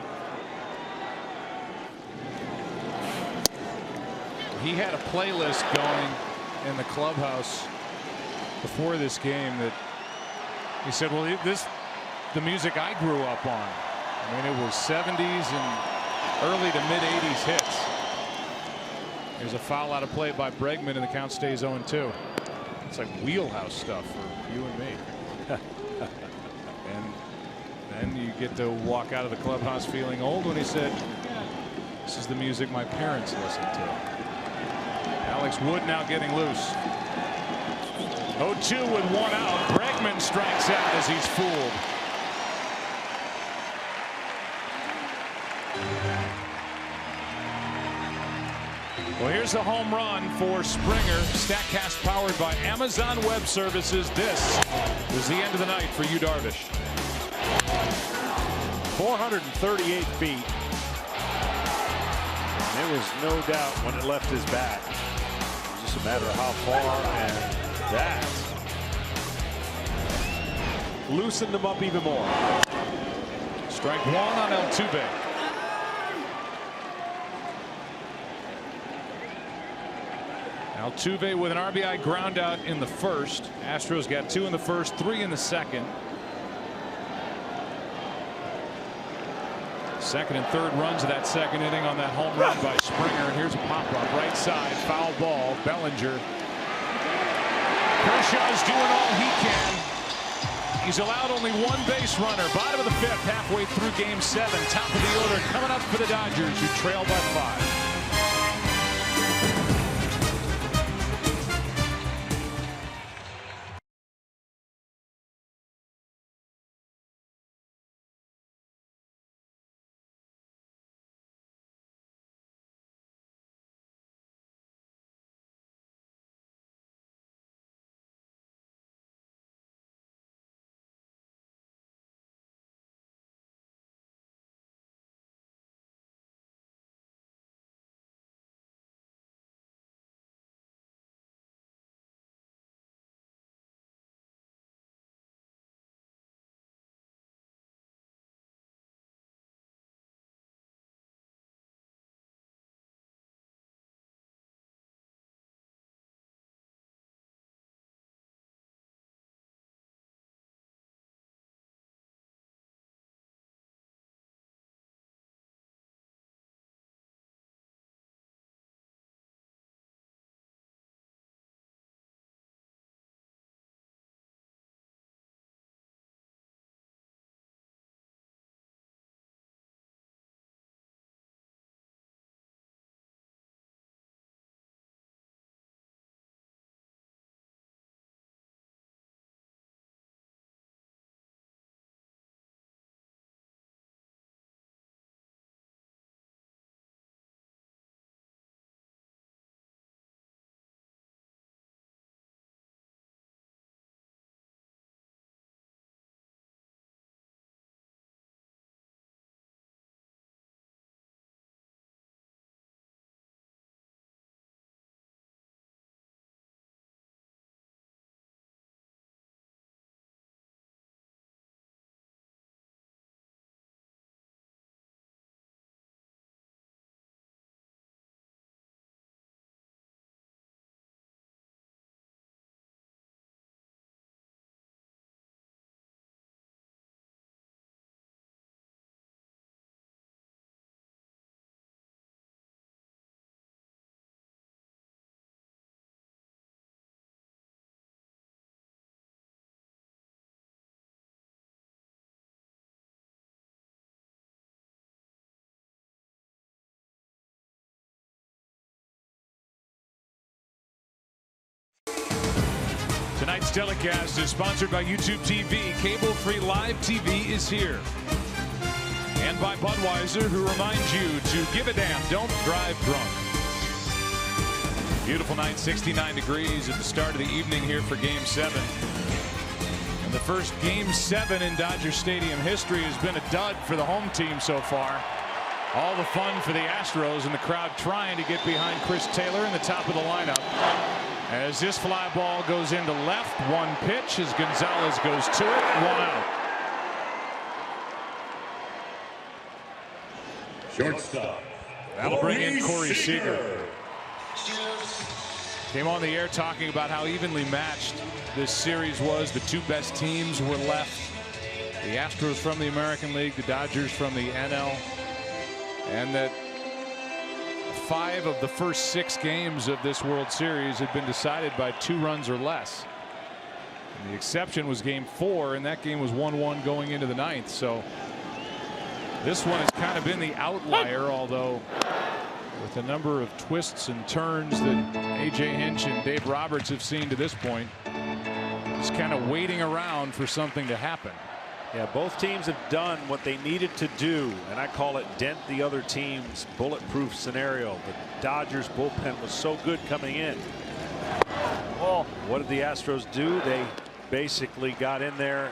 He had a playlist going in the clubhouse before this game that he said, well, this the music I grew up on. I mean, it was 70s and early to mid 80s hits. There's a foul out of play by Bregman, and the count stays 0-2. It's like wheelhouse stuff for you and me. And then you get to walk out of the clubhouse feeling old when he said, this is the music my parents listened to. Alex Wood now getting loose. 0-2 with 1 out. Bregman strikes out as he's fooled. Well, here's a home run for Springer. StatCast powered by Amazon Web Services. This is the end of the night for Yu Darvish. 438 feet. There was no doubt when it left his bat. It was just a matter of how far, and that loosened him up even more. Strike 1 on Altuve. Altuve with an RBI ground out in the first. Astros got 2 in the first, 3 in the second. Second and third runs of that second inning on that home run by Springer. And here's a pop-up right side, foul ball. Bellinger. Kershaw's doing all he can. He's allowed only 1 base runner. Bottom of the 5th, halfway through game 7. Top of the order coming up for the Dodgers, who trail by 5. Tonight's telecast is sponsored by YouTube TV. Cable-free live TV is here. And by Budweiser, who reminds you to give a damn, don't drive drunk. Beautiful night, 69 degrees at the start of the evening here for Game 7. And the first Game 7 in Dodger Stadium history has been a dud for the home team so far. All the fun for the Astros and the crowd trying to get behind Chris Taylor in the top of the lineup. As this fly ball goes into left, one pitch as Gonzalez goes to it, one out. Shortstop. That'll bring in Corey Seager. Came on the air talking about how evenly matched this series was. The two best teams were left. The Astros from the American League, the Dodgers from the NL. And that 5 of the first 6 games of this World Series had been decided by 2 runs or less. And the exception was Game 4, and that game was 1-1 going into the 9th. So this one has kind of been the outlier, although with the number of twists and turns that A.J. Hinch and Dave Roberts have seen to this point, just kind of waiting around for something to happen. Yeah, both teams have done what they needed to do, and I call it dent the other team's bulletproof scenario. The Dodgers bullpen was so good coming in. Well, what did the Astros do? They basically got in there,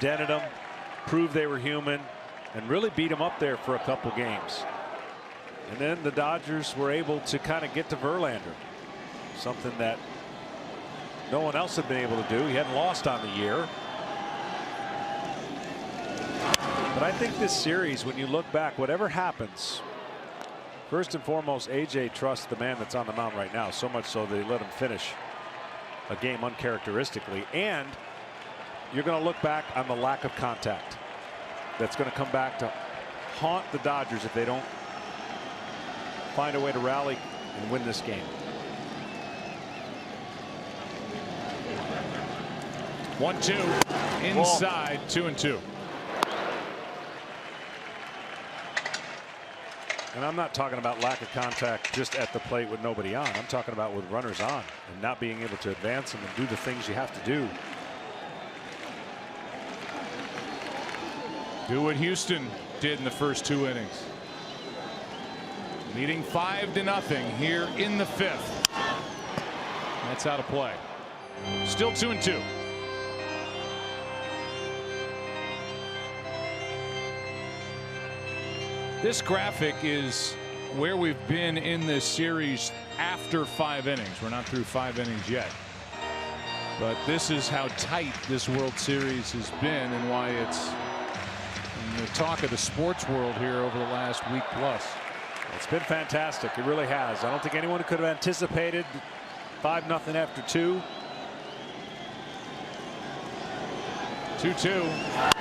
dented them, proved they were human, and really beat them up there for a couple games. And then the Dodgers were able to kind of get to Verlander, something that no one else had been able to do. He hadn't lost on the year. But I think this series, when you look back, whatever happens, first and foremost, AJ trusts the man that's on the mound right now, so much so they let him finish a game uncharacteristically. And you're going to look back on the lack of contact that's going to come back to haunt the Dodgers if they don't find a way to rally and win this game. 1-2 inside, 2-2. And I'm not talking about lack of contact just at the plate with nobody on. I'm talking about with runners on and not being able to advance them and do the things you have to do. Do what Houston did in the first 2 innings. Leading 5-0 here in the 5th. That's out of play. Still 2-2. This graphic is where we've been in this series after 5 innings. We're not through 5 innings yet. But this is how tight this World Series has been and why it's in the talk of the sports world here over the last week plus. It's been fantastic. It really has. I don't think anyone could have anticipated 5-0 after 2. 2-2.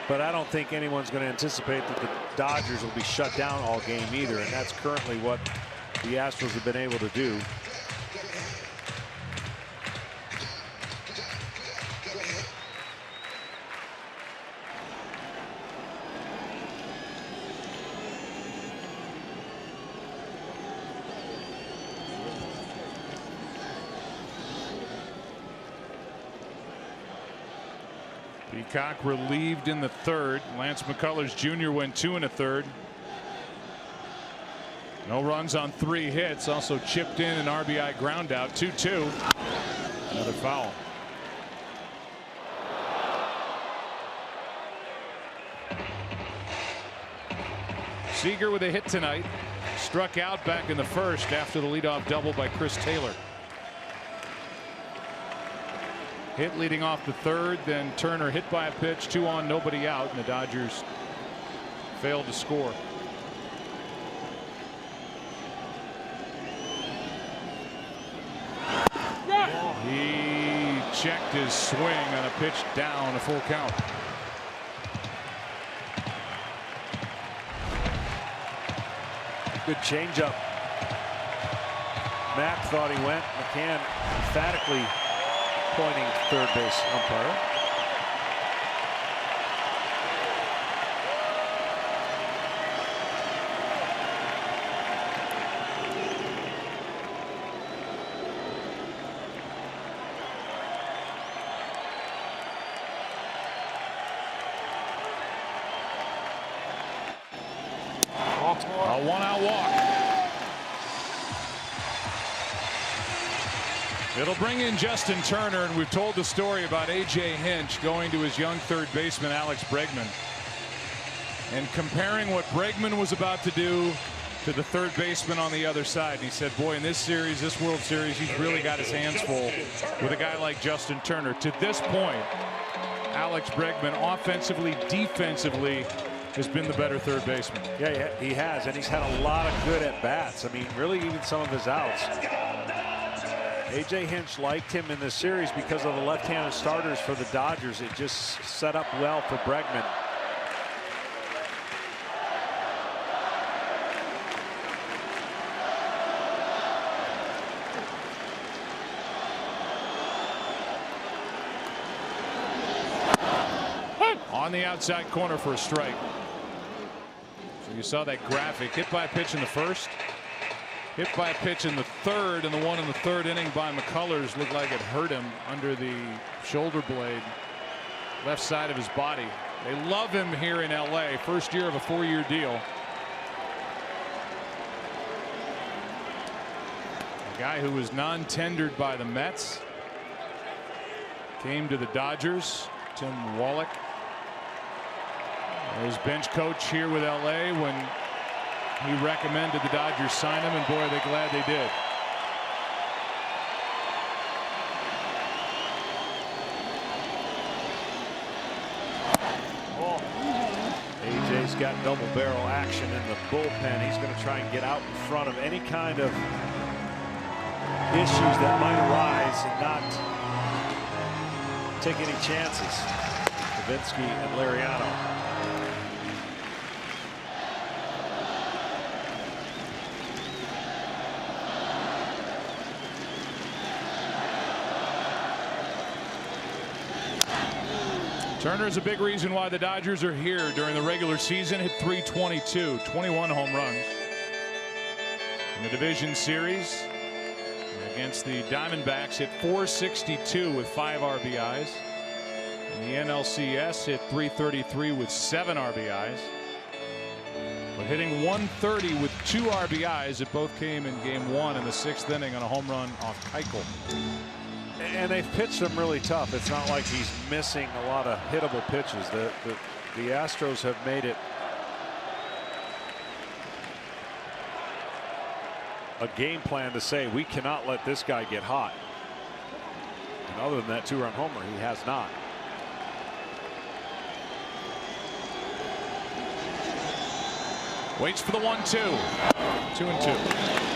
But I don't think anyone's going to anticipate that the Dodgers will be shut down all game either. And that's currently what the Astros have been able to do. Peacock relieved in the 3rd. Lance McCullers Jr. went 2 1/3. No runs on 3 hits. Also chipped in an RBI ground out. 2-2. Another foul. Seager with a hit tonight. Struck out back in the 1st after the leadoff double by Chris Taylor. Hit leading off the 3rd, then Turner hit by a pitch, 2 on, nobody out, and the Dodgers failed to score. He checked his swing on a pitch down, a full count. Good changeup. Mack thought he went. McCann emphatically pointing third base umpire. A one-out walk. It'll bring in Justin Turner, and we've told the story about A.J. Hinch going to his young third baseman, Alex Bregman, and comparing what Bregman was about to do to the third baseman on the other side. And he said, boy, in this series, this World Series, he's really got his hands full with a guy like Justin Turner. To this point, Alex Bregman, offensively, defensively, has been the better third baseman. Yeah, he has, and he's had a lot of good at-bats. I mean, really, even some of his outs. A.J. Hinch liked him in this series because of the left-handed starters for the Dodgers. It just set up well for Bregman. On the outside corner for a strike. So you saw that graphic. Hit by a pitch in the first. Hit by a pitch in the third, and the one in the third inning by McCullers looked like it hurt him under the shoulder blade, left side of his body. They love him here in L.A. First year of a 4-year deal. A guy who was non-tendered by the Mets came to the Dodgers. Tim Wallach, his bench coach here with L.A. when he recommended the Dodgers sign him, and boy, are they glad they did. AJ's got double barrel action in the bullpen. He's going to try and get out in front of any kind of issues that might arise and not take any chances. Kavinsky and Liriano. Turner is a big reason why the Dodgers are here during the regular season. Hit .322, 21 home runs. In the division series against the Diamondbacks, hit .462 with 5 RBIs. In the NLCS, hit .333 with 7 RBIs. But hitting .130 with 2 RBIs, it both came in Game 1 in the 6th inning on a home run off Keuchel. And they've pitched him really tough. It's not like he's missing a lot of hittable pitches. The Astros have made it a game plan to say we cannot let this guy get hot. And other than that 2-run homer, he has not. Waits for the 1-2. 2-2.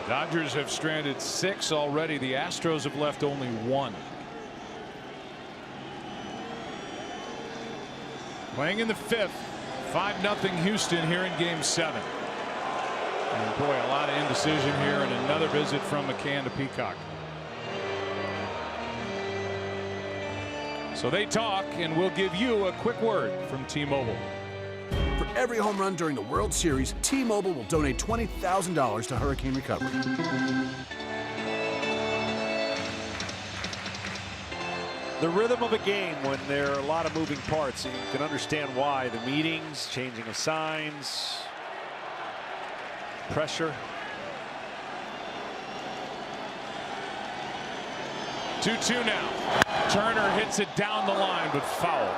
Dodgers have stranded 6 already. The Astros have left only 1. Playing in the 5th, 5-0 Houston here in Game 7. And boy, a lot of indecision here, and another visit from McCann to Peacock. So they talk, and we'll give you a quick word from T-Mobile. For every home run during the World Series, T-Mobile will donate $20,000 to hurricane recovery. The rhythm of a game when there are a lot of moving parts, you can understand why. The meetings, changing of signs, pressure. 2-2 now. Turner hits it down the line, but foul.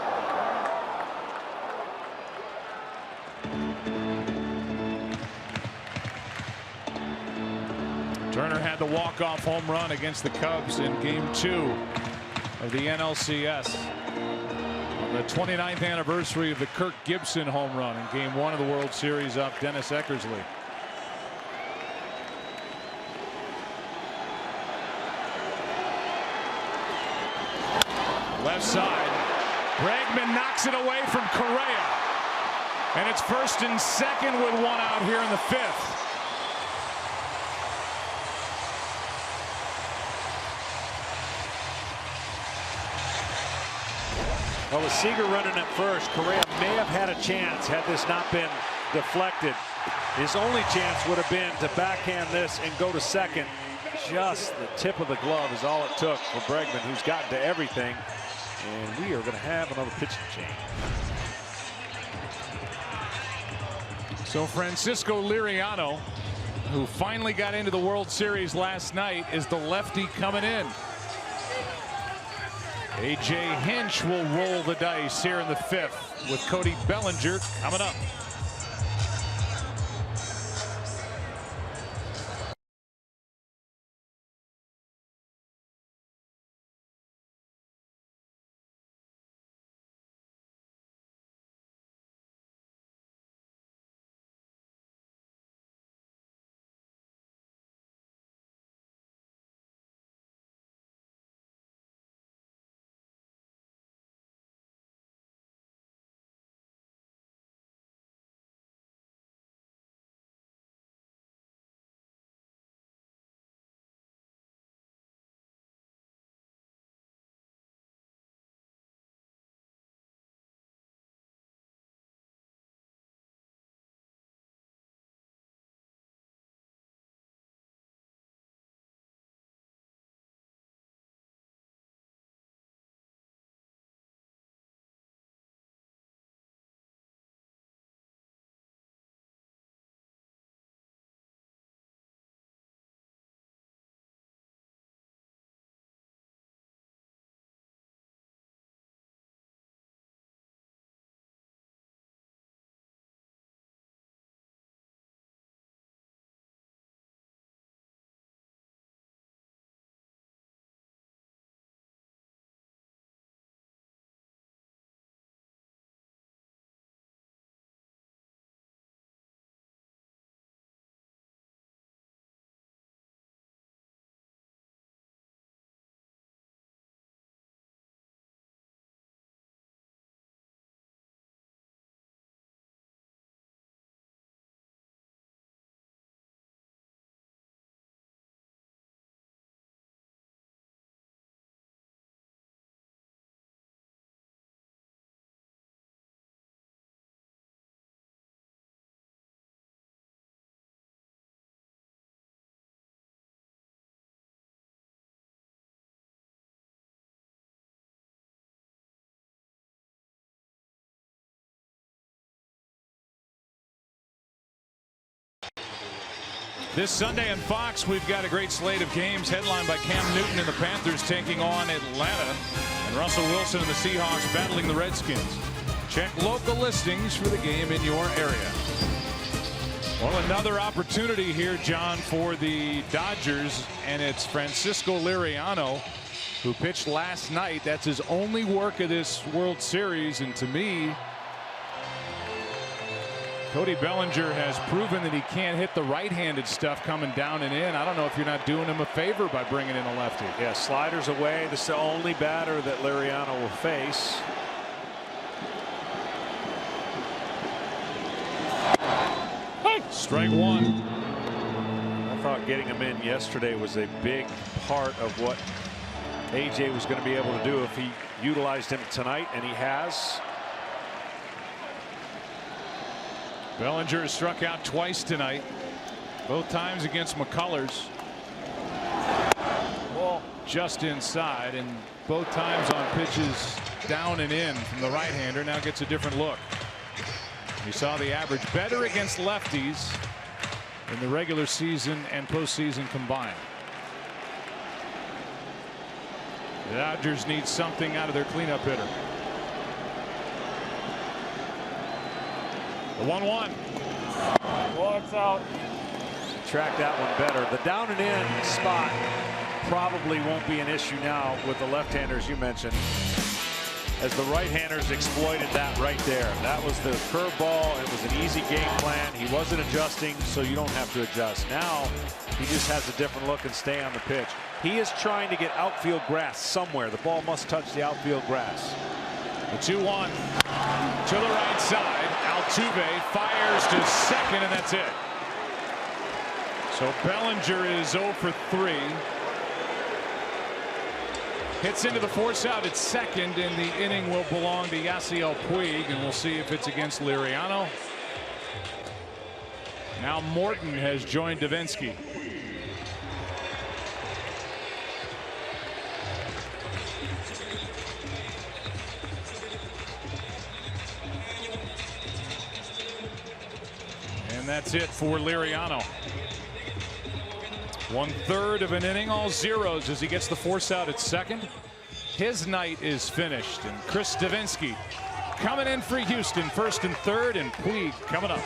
Turner had the walk-off home run against the Cubs in Game 2 of the NLCS. On the 29th anniversary of the Kirk Gibson home run in Game 1 of the World Series off Dennis Eckersley. Left side. Bregman knocks it away from Correa. And it's 1st and 2nd with 1 out here in the 5th. Well, with Seager running at first, Correa may have had a chance had this not been deflected. His only chance would have been to backhand this and go to second. Just the tip of the glove is all it took for Bregman, who's gotten to everything. And we are going to have another pitching change. So Francisco Liriano, who finally got into the World Series last night, is the lefty coming in. A.J. Hinch will roll the dice here in the 5th with Cody Bellinger coming up. This Sunday on Fox, we've got a great slate of games headlined by Cam Newton and the Panthers taking on Atlanta, and Russell Wilson and the Seahawks battling the Redskins. Check local listings for the game in your area. Well, another opportunity here, John, for the Dodgers, and it's Francisco Liriano, who pitched last night. That's his only work of this World Series, and to me, Cody Bellinger has proven that he can't hit the right-handed stuff coming down and in. I don't know if you're not doing him a favor by bringing in a lefty. Yeah, sliders away. This is the only batter that Liriano will face. Strike one. I thought getting him in yesterday was a big part of what AJ was going to be able to do if he utilized him tonight, and he has. Bellinger has struck out twice tonight, both times against McCullers. Ball just inside, and both times on pitches down and in from the right-hander. Now gets a different look. You saw the average better against lefties in the regular season and postseason combined. The Dodgers need something out of their cleanup hitter. The 1-1. Walks out. Track that one better. The down and in spot probably won't be an issue now with the left-handers you mentioned, as the right-handers exploited that right there. That was the curveball. It was an easy game plan. He wasn't adjusting, so you don't have to adjust. Now he just has a different look and stay on the pitch. He is trying to get outfield grass somewhere. The ball must touch the outfield grass. The 2-1 to the right side. Out Altuve fires to second, and that's it. So Bellinger is 0 for 3. Hits into the force out at second, and the inning will belong to Yasiel Puig, and we'll see if it's against Liriano. Now Morton has joined Davinsky. And that's it for Liriano. 1/3 of an inning, all zeros as he gets the force out at second. His night is finished, and Chris Davinsky coming in for Houston, first and third, and Puig coming up.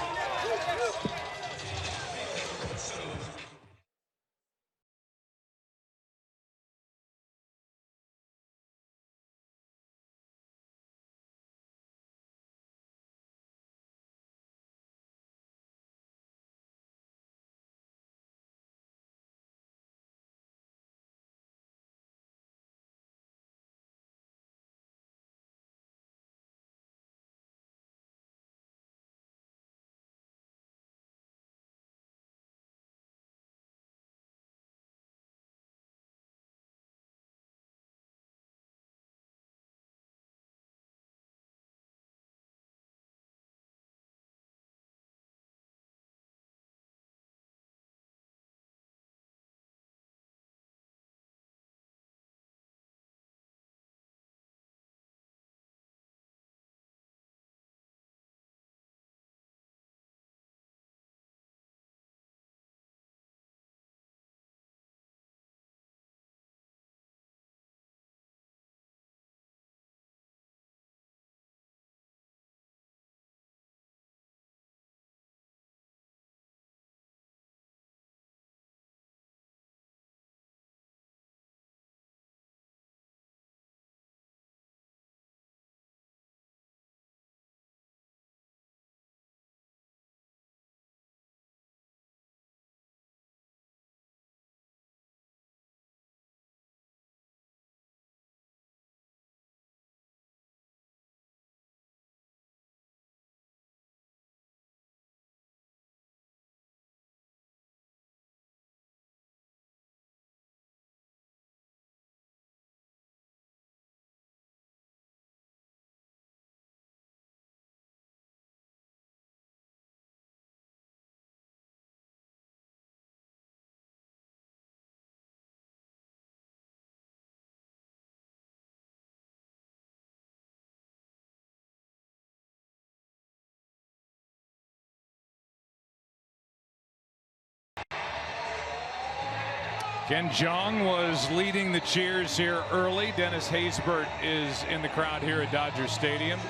Ken Jeong was leading the cheers here early. Dennis Haysbert is in the crowd here at Dodger Stadium.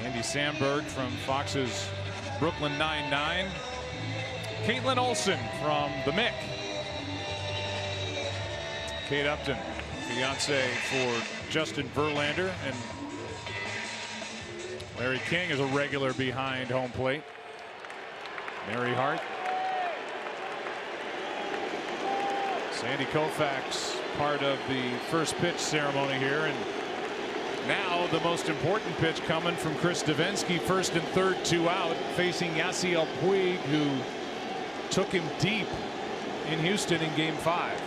Andy Samberg from Fox's Brooklyn Nine-Nine. Caitlin Olsen from the Mick. Kate Upton, fiance for Justin Verlander, and Larry King is a regular behind home plate. Mary Hart. Sandy Koufax part of the first pitch ceremony here, and now the most important pitch coming from Chris Davinsky, first and third, 2 out, facing Yasiel Puig, who took him deep in Houston in Game 5.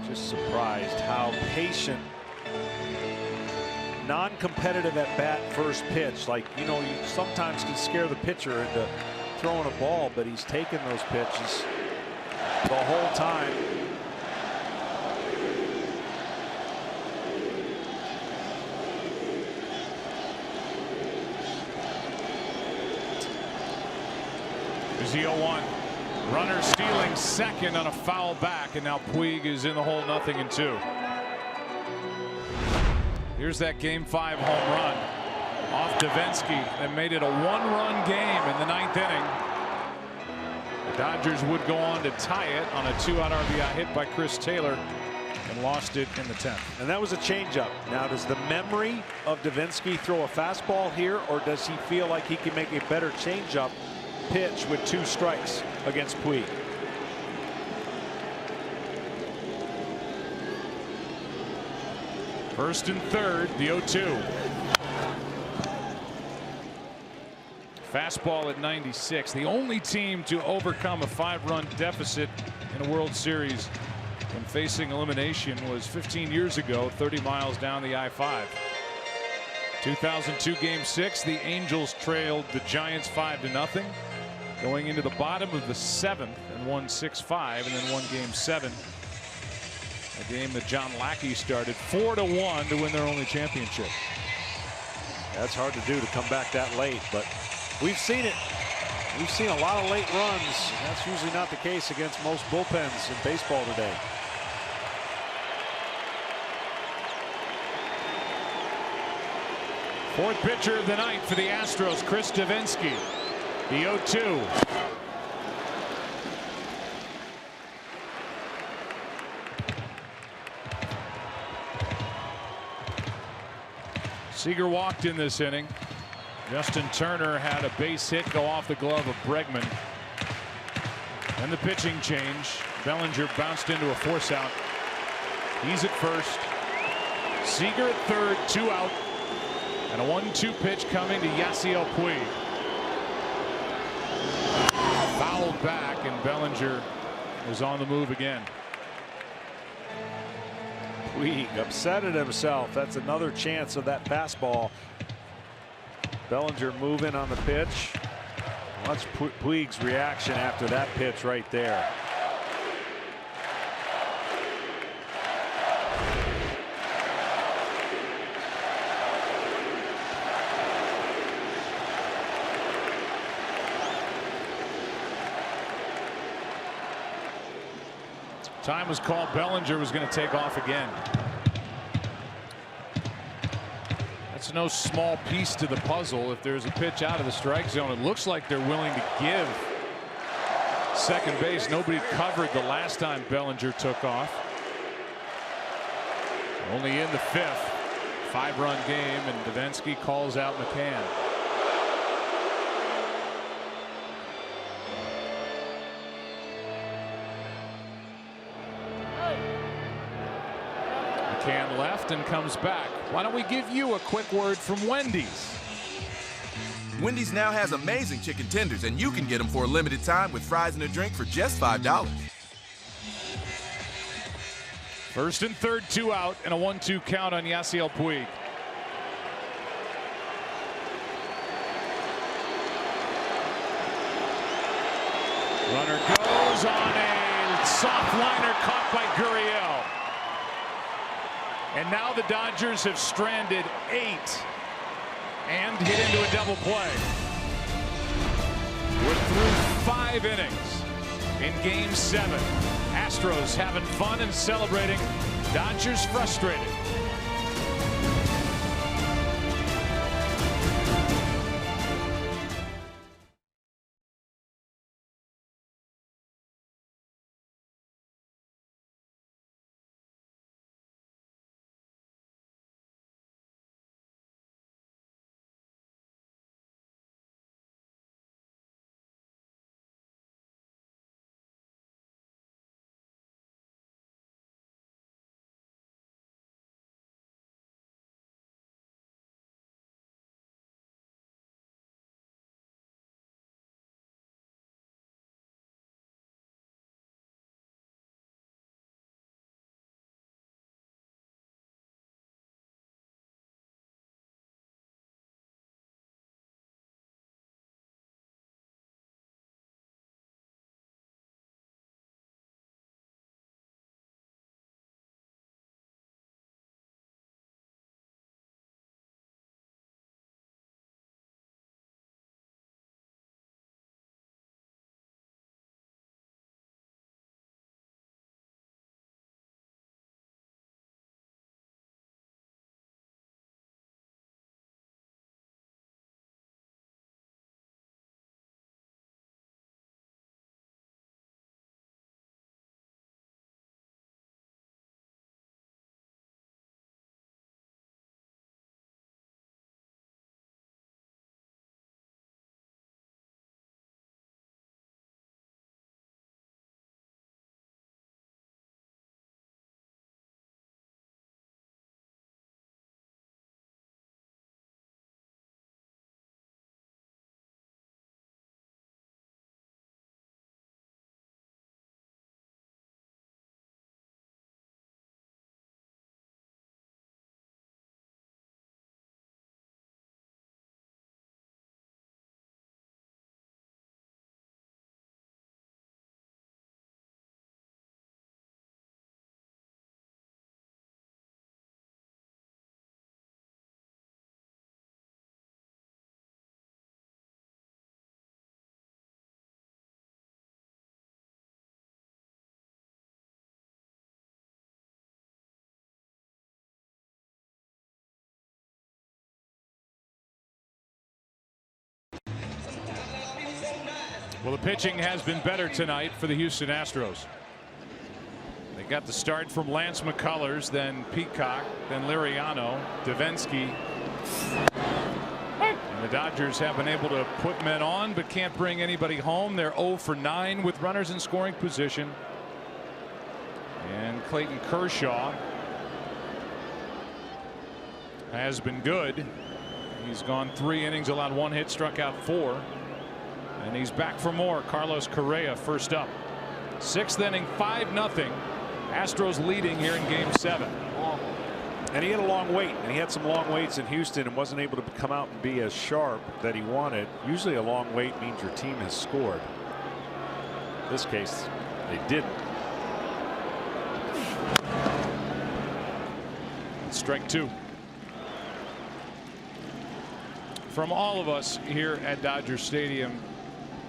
Just surprised how patient, non-competitive at bat first pitch. Like, you know, you sometimes can scare the pitcher into throwing a ball, but he's taken those pitches the whole time. There's the 0-1. Runner stealing second on a foul back, and now Puig is in the hole, 0-2. Here's that Game 5 home run off Davinsky that made it a 1-run game in the 9th inning. The Dodgers would go on to tie it on a 2-out RBI hit by Chris Taylor and lost it in the 10th. And that was a changeup. Now, does the memory of Davinsky throw a fastball here, or does he feel like he can make a better changeup pitch with 2 strikes against Puig? First and third, the 0-2. Fastball at 96. The only team to overcome a 5-run deficit in a World Series when facing elimination was 15 years ago, 30 miles down the I-5. 2002 Game 6, the Angels trailed the Giants 5-0, going into the bottom of the 7th and won 6-5, and then won Game 7. A game that John Lackey started 4-1 to win their only championship. That's hard to do, to come back that late, but we've seen it. We've seen a lot of late runs. That's usually not the case against most bullpens in baseball today. Fourth pitcher of the night for the Astros, Chris Davinsky. The 0-2. Seager walked in this inning. Justin Turner had a base hit go off the glove of Bregman. And the pitching change. Bellinger bounced into a force out. He's at first. Seager at third, 2 out. And a 1-2 pitch coming to Yasiel Puig. Fouled back, and Bellinger was on the move again. Puig upset at himself. That's another chance of that fastball. Bellinger moving on the pitch. Watch Puig's reaction after that pitch right there. Time was called. Bellinger was going to take off again. That's no small piece to the puzzle. If there's a pitch out of the strike zone, it looks like they're willing to give second base. Nobody covered the last time Bellinger took off. Only in the 5th. 5-run game, and Davinsky calls out McCann. McCann left and comes back. Why don't we give you a quick word from Wendy's? Wendy's now has amazing chicken tenders, and you can get them for a limited time with fries and a drink for just $5. First and third, 2 out, and a 1-2 count on Yasiel Puig. Runner goes on a soft liner caught by Gurriel. And now the Dodgers have stranded 8 and get into a double play. We're through 5 innings in Game 7. Astros having fun and celebrating. Dodgers frustrated. Well, the pitching has been better tonight for the Houston Astros. They got the start from Lance McCullers, then Peacock, then Liriano, Davinsky. And the Dodgers have been able to put men on but can't bring anybody home. They're 0 for 9 with runners in scoring position. And Clayton Kershaw has been good. He's gone 3 innings, allowed 1 hit, struck out 4. And he's back for more. Carlos Correa first up. 6th inning, 5-0. Astros leading here in game 7. And he had a long wait, and he had some long waits in Houston and wasn't able to come out and be as sharp that he wanted. Usually a long wait means your team has scored. In this case, they didn't. Strike 2. From all of us here at Dodger Stadium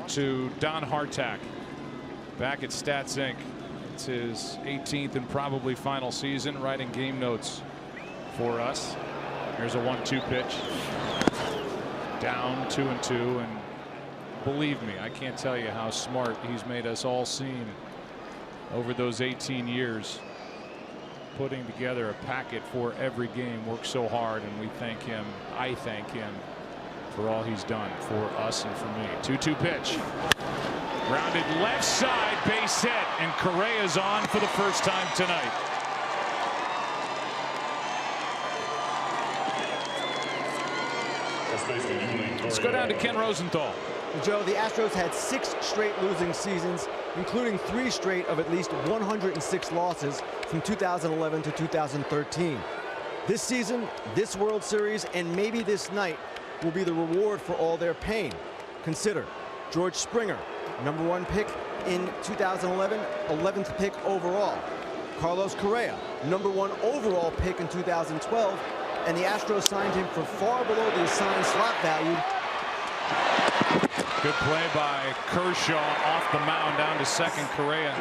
to Don Hartack back at Stats Inc. It's his 18th and probably final season writing game notes for us. Here's a 1-2 pitch. Down 2-2, and believe me, I can't tell you how smart he's made us all seem over those 18 years. Putting together a packet for every game, worked so hard, and we thank him. I thank him for all he's done for us and for me. 2-2 pitch. Grounded left side, base hit, and Correa's on for the first time tonight. Let's go down to Ken Rosenthal. Joe, the Astros had 6 straight losing seasons, including 3 straight of at least 106 losses from 2011 to 2013. This season, this World Series, and maybe this night will be the reward for all their pain. Consider George Springer, #1 pick in 2011, 11th pick overall. Carlos Correa, #1 overall pick in 2012, and the Astros signed him for far below the assigned slot value. Good play by Kershaw off the mound down to second. Correa.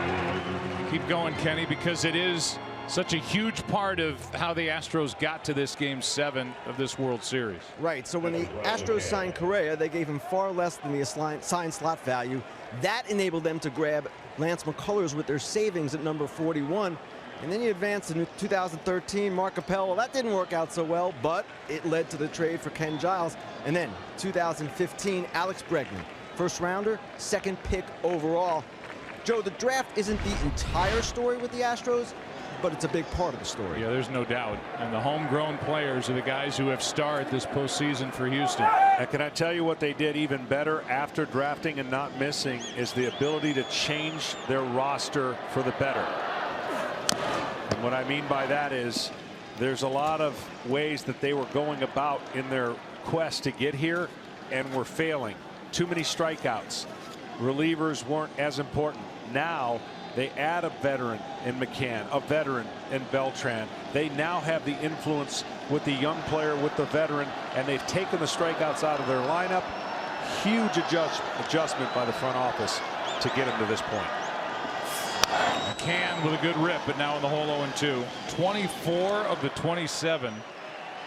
Keep going, Kenny, because it is such a huge part of how the Astros got to this game 7 of this World Series. Right. So when the Astros signed Correa, they gave him far less than the assigned slot value. That enabled them to grab Lance McCullers with their savings at number 41. And then you advance to 2013, Mark Capello. That didn't work out so well, but it led to the trade for Ken Giles. And then 2015, Alex Bregman, first rounder, 2nd pick overall. Joe, the draft isn't the entire story with the Astros, but it's a big part of the story. Yeah, there's no doubt. And the homegrown players are the guys who have starred this postseason for Houston. And can I tell you what they did even better after drafting and not missing is the ability to change their roster for the better. And what I mean by that is there's a lot of ways that they were going about in their quest to get here and were failing. Too many strikeouts. Relievers weren't as important. Now they add a veteran in McCann, a veteran in Beltran. They now have the influence with the young player, with the veteran, and they've taken the strikeouts out of their lineup. Huge adjustment by the front office to get them to this point. McCann with a good rip, but now in the hole 0-2. 24 of the 27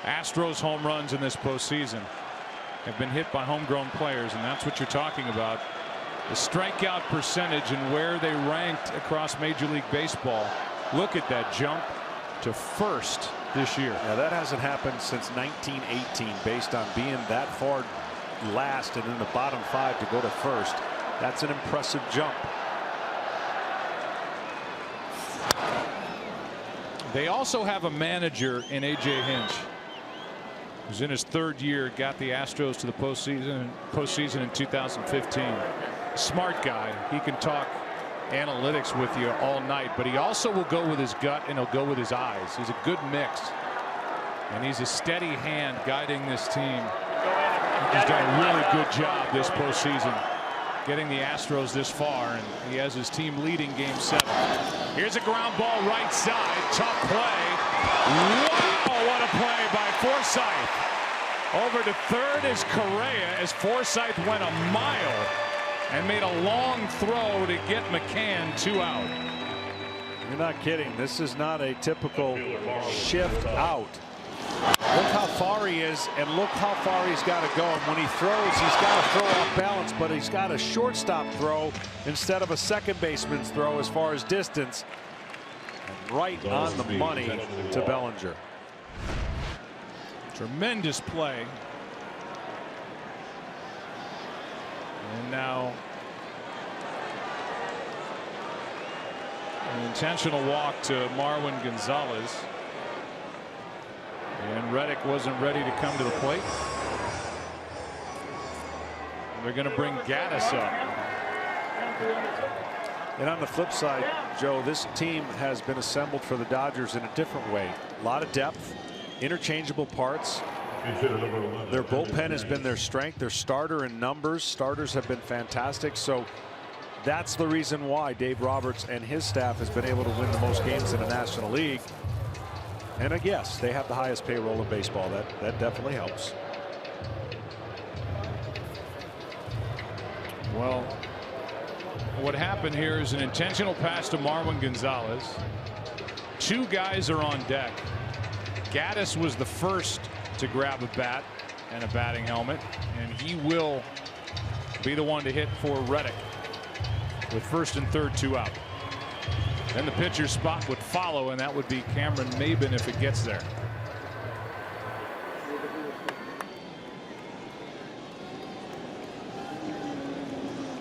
Astros home runs in this postseason have been hit by homegrown players, and that's what you're talking about. The strikeout percentage and where they ranked across Major League Baseball. Look at that jump to first this year. Now that hasn't happened since 1918, based on being that far last and in the bottom 5 to go to first. That's an impressive jump. They also have a manager in A.J. Hinch, who's in his 3rd year, got the Astros to the postseason in 2015. Smart guy. He can talk analytics with you all night, but he also will go with his gut and he'll go with his eyes. He's a good mix, and he's a steady hand guiding this team. He's done a really good job this postseason, getting the Astros this far, and he has his team leading game 7. Here's a ground ball right side. Tough play. Wow, what a play by Forsythe. Over to third is Correa as Forsythe went a mile and made a long throw to get McCann 2 out. You're not kidding. This is not a typical shift out. Look how far he is, and look how far he's got to go. And when he throws, he's got to throw off balance, but he's got a shortstop throw instead of a second baseman's throw as far as distance. And right on the money to Bellinger. Tremendous play. And now an intentional walk to Marwin Gonzalez. And Reddick wasn't ready to come to the plate. And they're going to bring Gaddis up. And on the flip side, Joe, this team has been assembled for the Dodgers in a different way. A lot of depth, interchangeable parts. Their bullpen has been their strength. Their starter in numbers. Starters have been fantastic. So that's the reason why Dave Roberts and his staff has been able to win the most games in the National League. And yes, they have the highest payroll in baseball. That definitely helps. Well, what happened here is an intentional pass to Marwin Gonzalez. Two guys are on deck. Gaddis was the first to grab a bat and a batting helmet, and he will be the one to hit for Reddick with first and third, 2 out. Then the pitcher's spot would follow, and that would be Cameron Maben if it gets there.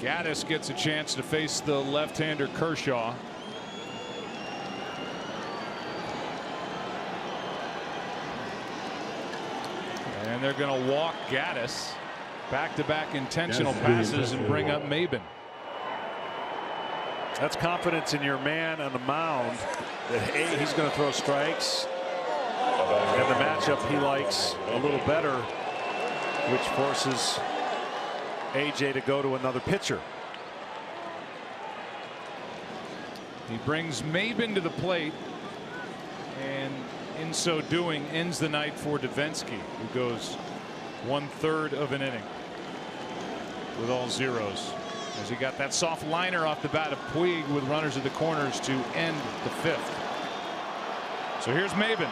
Gaddis gets a chance to face the left-hander Kershaw. And they're going to walk Gaddis. Back-to-back intentional passes and bring up Maben. That's confidence in your man on the mound that he's going to throw strikes, and the matchup he likes a little better, which forces AJ to go to another pitcher. He brings Maben to the plate, and in so doing ends the night for Davinsky, who goes 1/3 of an inning with all zeros, as he got that soft liner off the bat of Puig with runners at the corners to end the 5th. So here's Maben.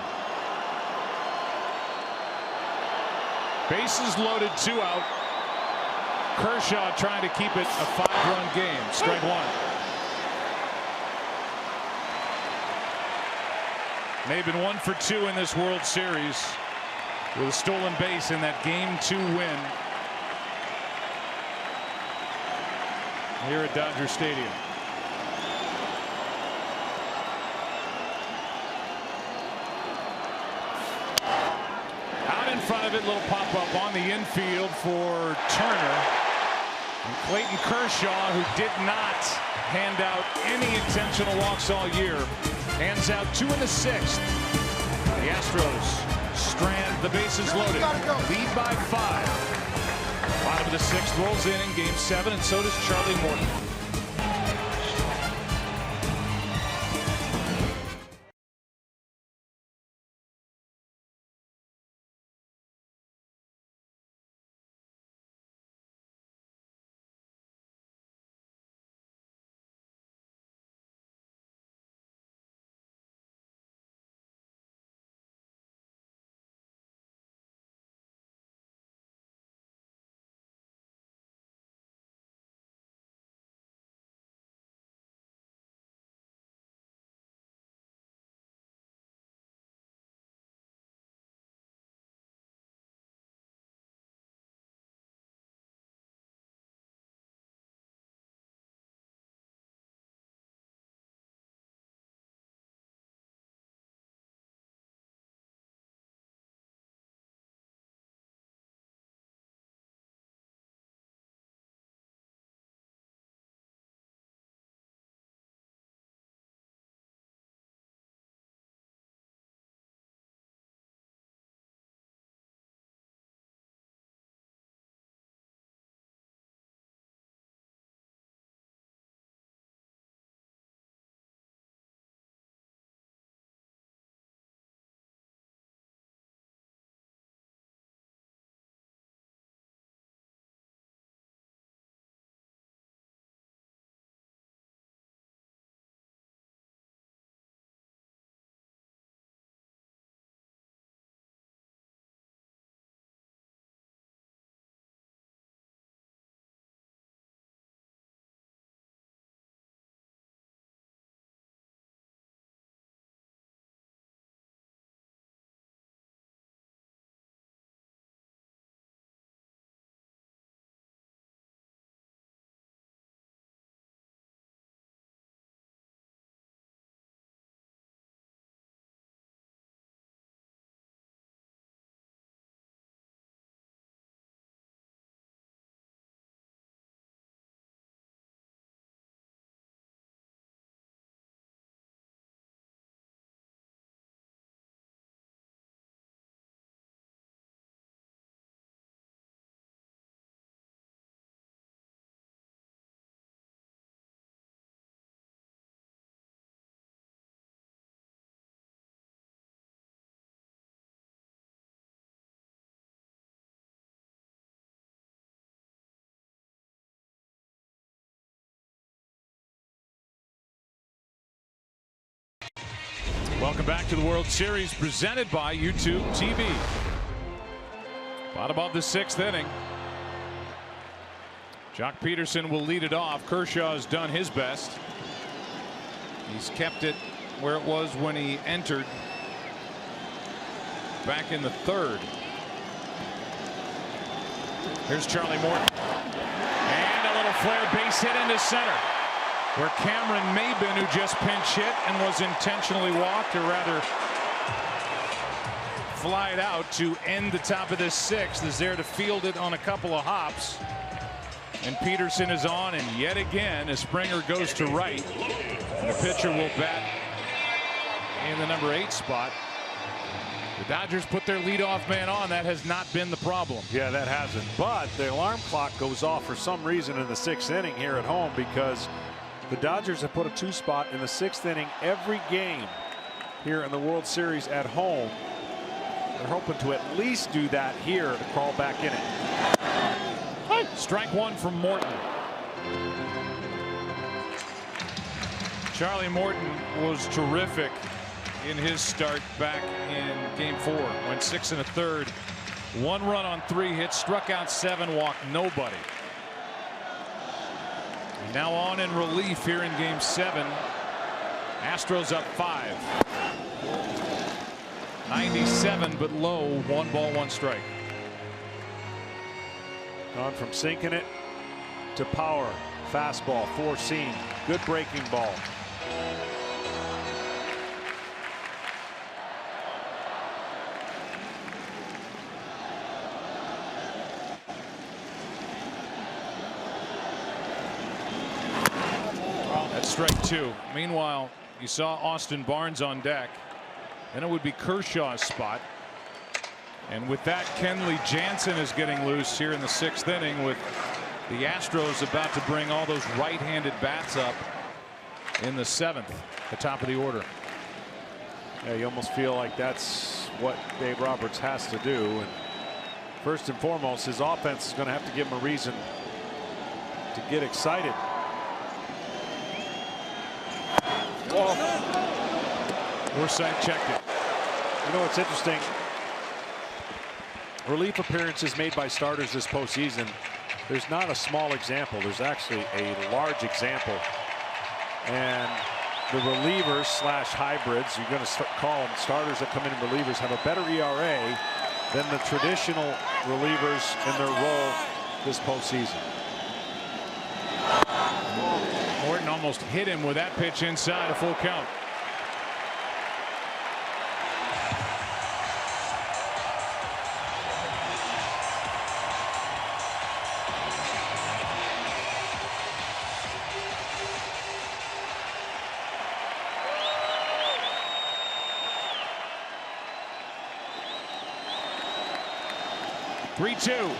Bases loaded, 2 out. Kershaw trying to keep it a 5-run game. Strike 1. Maben 1 for 2 in this World Series with a stolen base in that Game 2 win here at Dodger Stadium. Out in front of it, little pop-up on the infield for Turner. And Clayton Kershaw, who did not hand out any intentional walks all year, hands out 2 in the 6th. The Astros strand the bases loaded. Lead by 5. Bottom of the 6th rolls in Game 7, and so does Charlie Morton. Welcome back to the World Series presented by YouTube TV. Bottom of the 6th inning. Jock Peterson will lead it off. Kershaw's done his best. He's kept it where it was when he entered back in the 3rd. Here's Charlie Morton. And a little flare base hit into center, where Cameron Maybin, who just pinch hit and was intentionally walked, or rather flied out to end the top of this 6th, is there to field it on a couple of hops. And Peterson is on, and yet again, as Springer goes to right, and the pitcher will bat in the number 8 spot. The Dodgers put their leadoff man on. That has not been the problem. Yeah, that hasn't. But the alarm clock goes off for some reason in the 6th inning here at home, because the Dodgers have put a 2 spot in the 6th inning every game here in the World Series at home. They're hoping to at least do that here to crawl back in it. Strike 1 from Morton. Charlie Morton was terrific in his start back in game 4. Went 6 1/3. 1 run on 3 hits, struck out 7, walked nobody. Now on in relief here in game 7. Astros up 5. 97 but low. 1 ball, 1 strike. Gone from sinking it to power. Fastball, 4-seam. Good breaking ball. That's strike 2. Meanwhile, you saw Austin Barnes on deck. Then it would be Kershaw's spot. And with that, Kenley Jansen is getting loose here in the 6th inning, with the Astros about to bring all those right-handed bats up in the 7th, the top of the order. Yeah, you almost feel like that's what Dave Roberts has to do. And first and foremost, his offense is going to have to give him a reason to get excited. Forsythe checked it. You know what's interesting? Relief appearances made by starters this postseason. There's not a small example. There's actually a large example. And the relievers slash hybrids, you're going to call them starters that come in relievers, have a better ERA than the traditional relievers in their role this postseason. Morton almost hit him with that pitch inside, a full count. Three-two.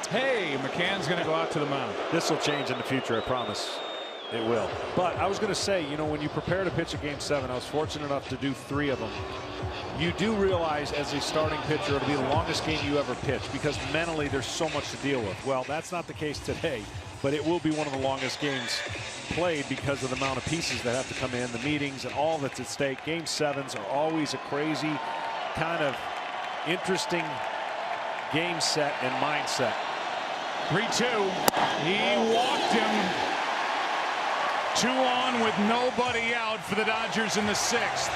Hey, McCann's going to go out to the mound. This will change in the future, I promise. It will. But I was going to say, you know, when you prepare to pitch a game 7, I was fortunate enough to do 3 of them. You do realize as a starting pitcher it'll be the longest game you ever pitch, because mentally there's so much to deal with. Well, that's not the case today, but it will be one of the longest games played because of the amount of pieces that have to come in, the meetings and all that's at stake. Game 7s are always a crazy, kind of interesting game set and mindset. 3-2. He walked him. 2 on with nobody out for the Dodgers in the 6th.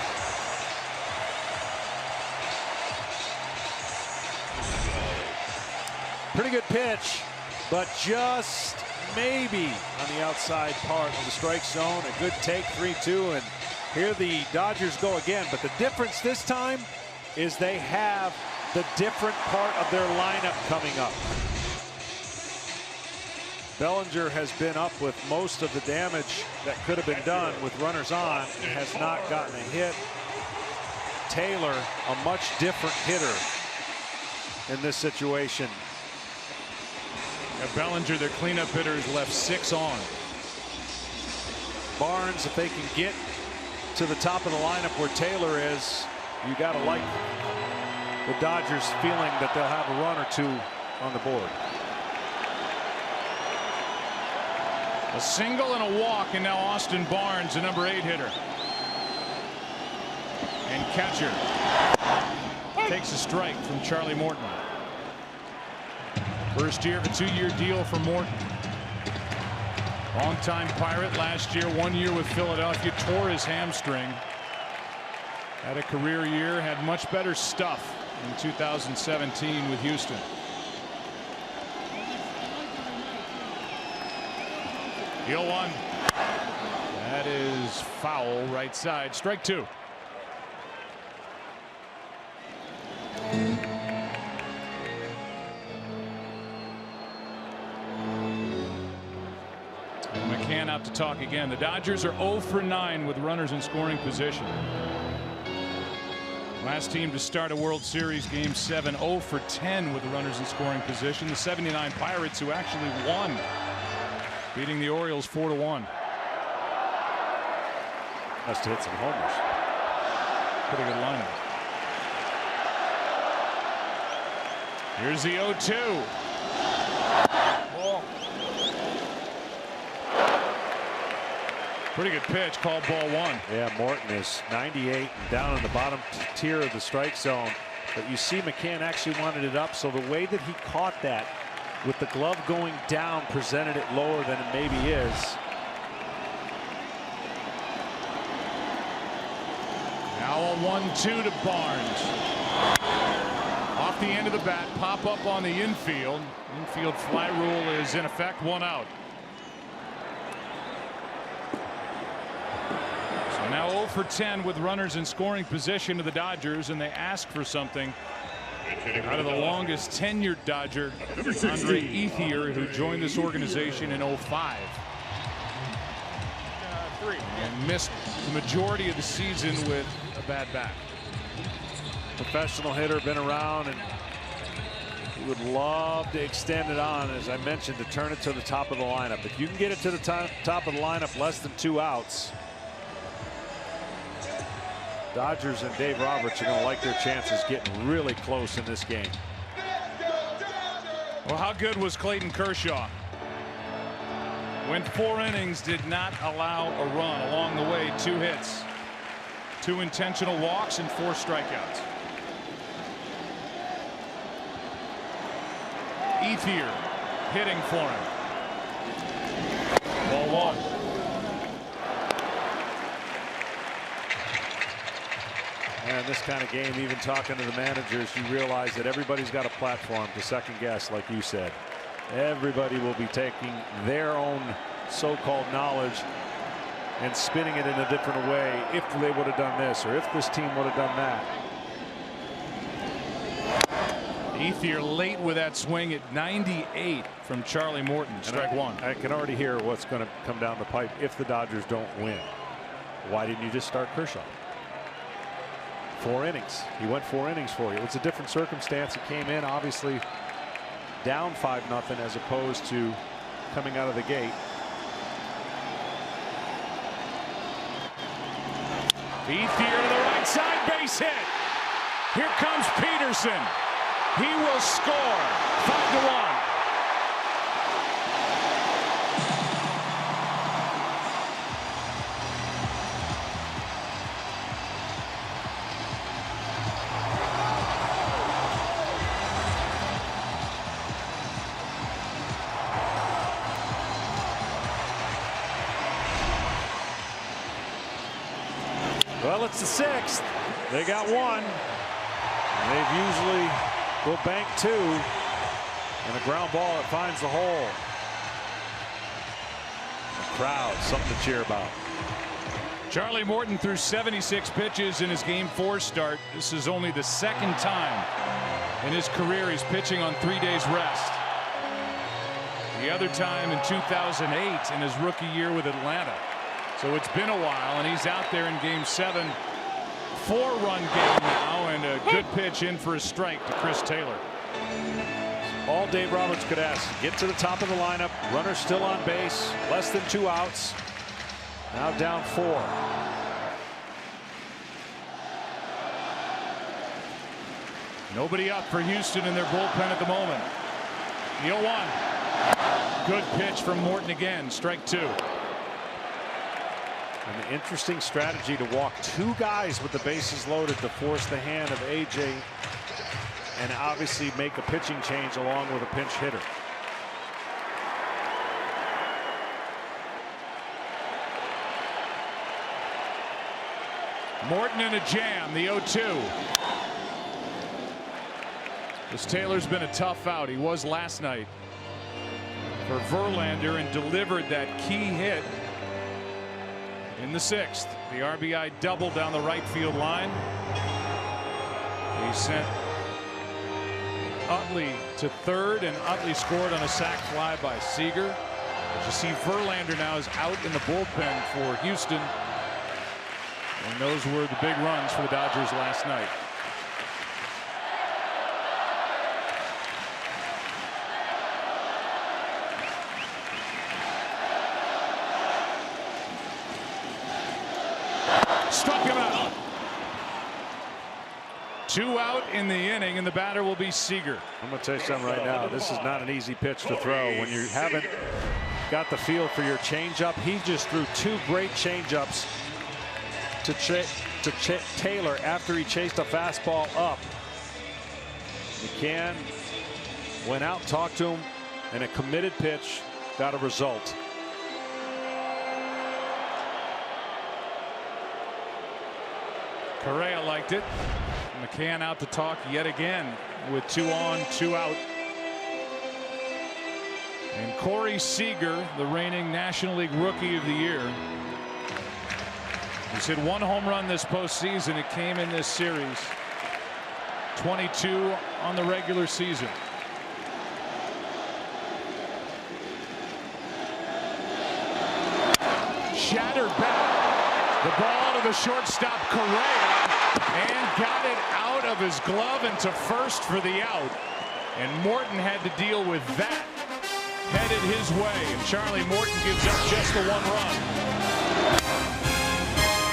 Pretty good pitch, but just maybe on the outside part of the strike zone. A good take, 3-2, and here the Dodgers go again. But the difference this time is they have the different part of their lineup coming up. Bellinger has been up with most of the damage that could have been done with runners on, and has not gotten a hit. Taylor, a much different hitter in this situation. Bellinger, their cleanup hitter, has left 6 on. Barnes, if they can get to the top of the lineup where Taylor is, you got to like the Dodgers feeling that they'll have a run or two on the board. A single and a walk, and now Austin Barnes, the number 8 hitter. And catcher takes a strike from Charlie Morton. First year of a 2-year deal for Morton. Longtime Pirate, last year 1 year with Philadelphia, tore his hamstring. Had a career year, had much better stuff in 2017 with Houston. Deal 1. That is foul, right side, strike 2. McCann out to talk again. The Dodgers are 0 for 9 with runners in scoring position. Last team to start a World Series Game 7, 0 for 10 with the runners in scoring position. The 79 Pirates, who actually won, beating the Orioles 4-1. Must have hit some homers. Pretty good lineup. Here's the 0-2. Pretty good pitch, called ball 1. Yeah, Morton is 98 and down in the bottom tier of the strike zone. But you see McCann actually wanted it up, so the way that he caught that with the glove going down presented it lower than it maybe is. Now a 1-2 to Barnes. Off the end of the bat, pop up on the infield. Infield fly rule is in effect, 1 out. So now 0 for 10 with runners in scoring position to the Dodgers, and they ask for something out of the longest tenured Dodger, Andre Ethier, who joined this organization in 05. And missed the majority of the season with a bad back. Professional hitter, been around, and he would love to extend it on, as I mentioned, to turn it to the top of the lineup. If you can get it to the top of the lineup, less than 2 outs, Dodgers and Dave Roberts are going to like their chances getting really close in this game. Well, how good was Clayton Kershaw? Went 4 innings, did not allow a run. Along the way, 2 hits, 2 intentional walks, and 4 strikeouts. Ethier hitting for him. Ball 1. And this kind of game, even talking to the managers, you realize that everybody's got a platform to second guess, like you said. Everybody will be taking their own so-called knowledge and spinning it in a different way. If they would have done this, or if this team would have done that. Ethier late with that swing at 98 from Charlie Morton. Strike 1. I can already hear what's going to come down the pipe if the Dodgers don't win. Why didn't you just start Kershaw? 4 innings. He went 4 innings for you. It's a different circumstance. He came in obviously down 5-0 as opposed to coming out of the gate. Ethier to the right side, base hit. Here comes Peterson. He will score. 5-1. Well, it's the 6th. They got 1. And they've usually will bank 2. And a ground ball that finds the hole. The crowd, something to cheer about. Charlie Morton threw 76 pitches in his Game 4 start. This is only the 2nd time in his career he's pitching on 3 days rest. The other time in 2008 in his rookie year with Atlanta. So it's been a while, and he's out there in Game 7. 4-run game now, and a good pitch in for a strike to Chris Taylor. All Dave Roberts could ask: get to the top of the lineup. Runner still on base. Less than 2 outs. Now down 4. Nobody up for Houston in their bullpen at the moment. The 0-1. Good pitch from Morton again. Strike 2. An interesting strategy to walk 2 guys with the bases loaded to force the hand of AJ, and obviously make a pitching change along with a pinch hitter. Morton in a jam. The 0-2. This Taylor's been a tough out. He was last night for Verlander and delivered that key hit in the 6th. The RBI double down the right field line. He sent Utley to third, and Utley scored on a sac fly by Seager. But you see Verlander now is out in the bullpen for Houston. And those were the big runs for the Dodgers last night. Struck him out. 2 out in the inning, and the batter will be Seager. I'm going to tell you something right now. This is not an easy pitch to throw when you haven't got the feel for your changeup. He just threw 2 great changeups to Taylor after he chased a fastball up. McCann went out, talked to him, and a committed pitch got a result. Correa liked it. McCann out to talk yet again with 2 on, 2 out. And Corey Seager, the reigning National League Rookie of the Year. He's hit 1 home run this postseason. It came in this series. 22 on the regular season. Shattered back. The ball to the shortstop, Correa, and got it out of his glove into first for the out. And Morton had to deal with that. Headed his way, and Charlie Morton gives up just the 1 run.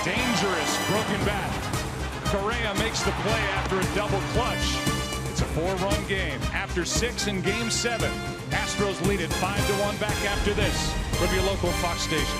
Dangerous broken bat. Correa makes the play after a double clutch. It's a 4-run game. After 6 in Game 7, Astros lead it 5-1. Back after this from your local Fox station.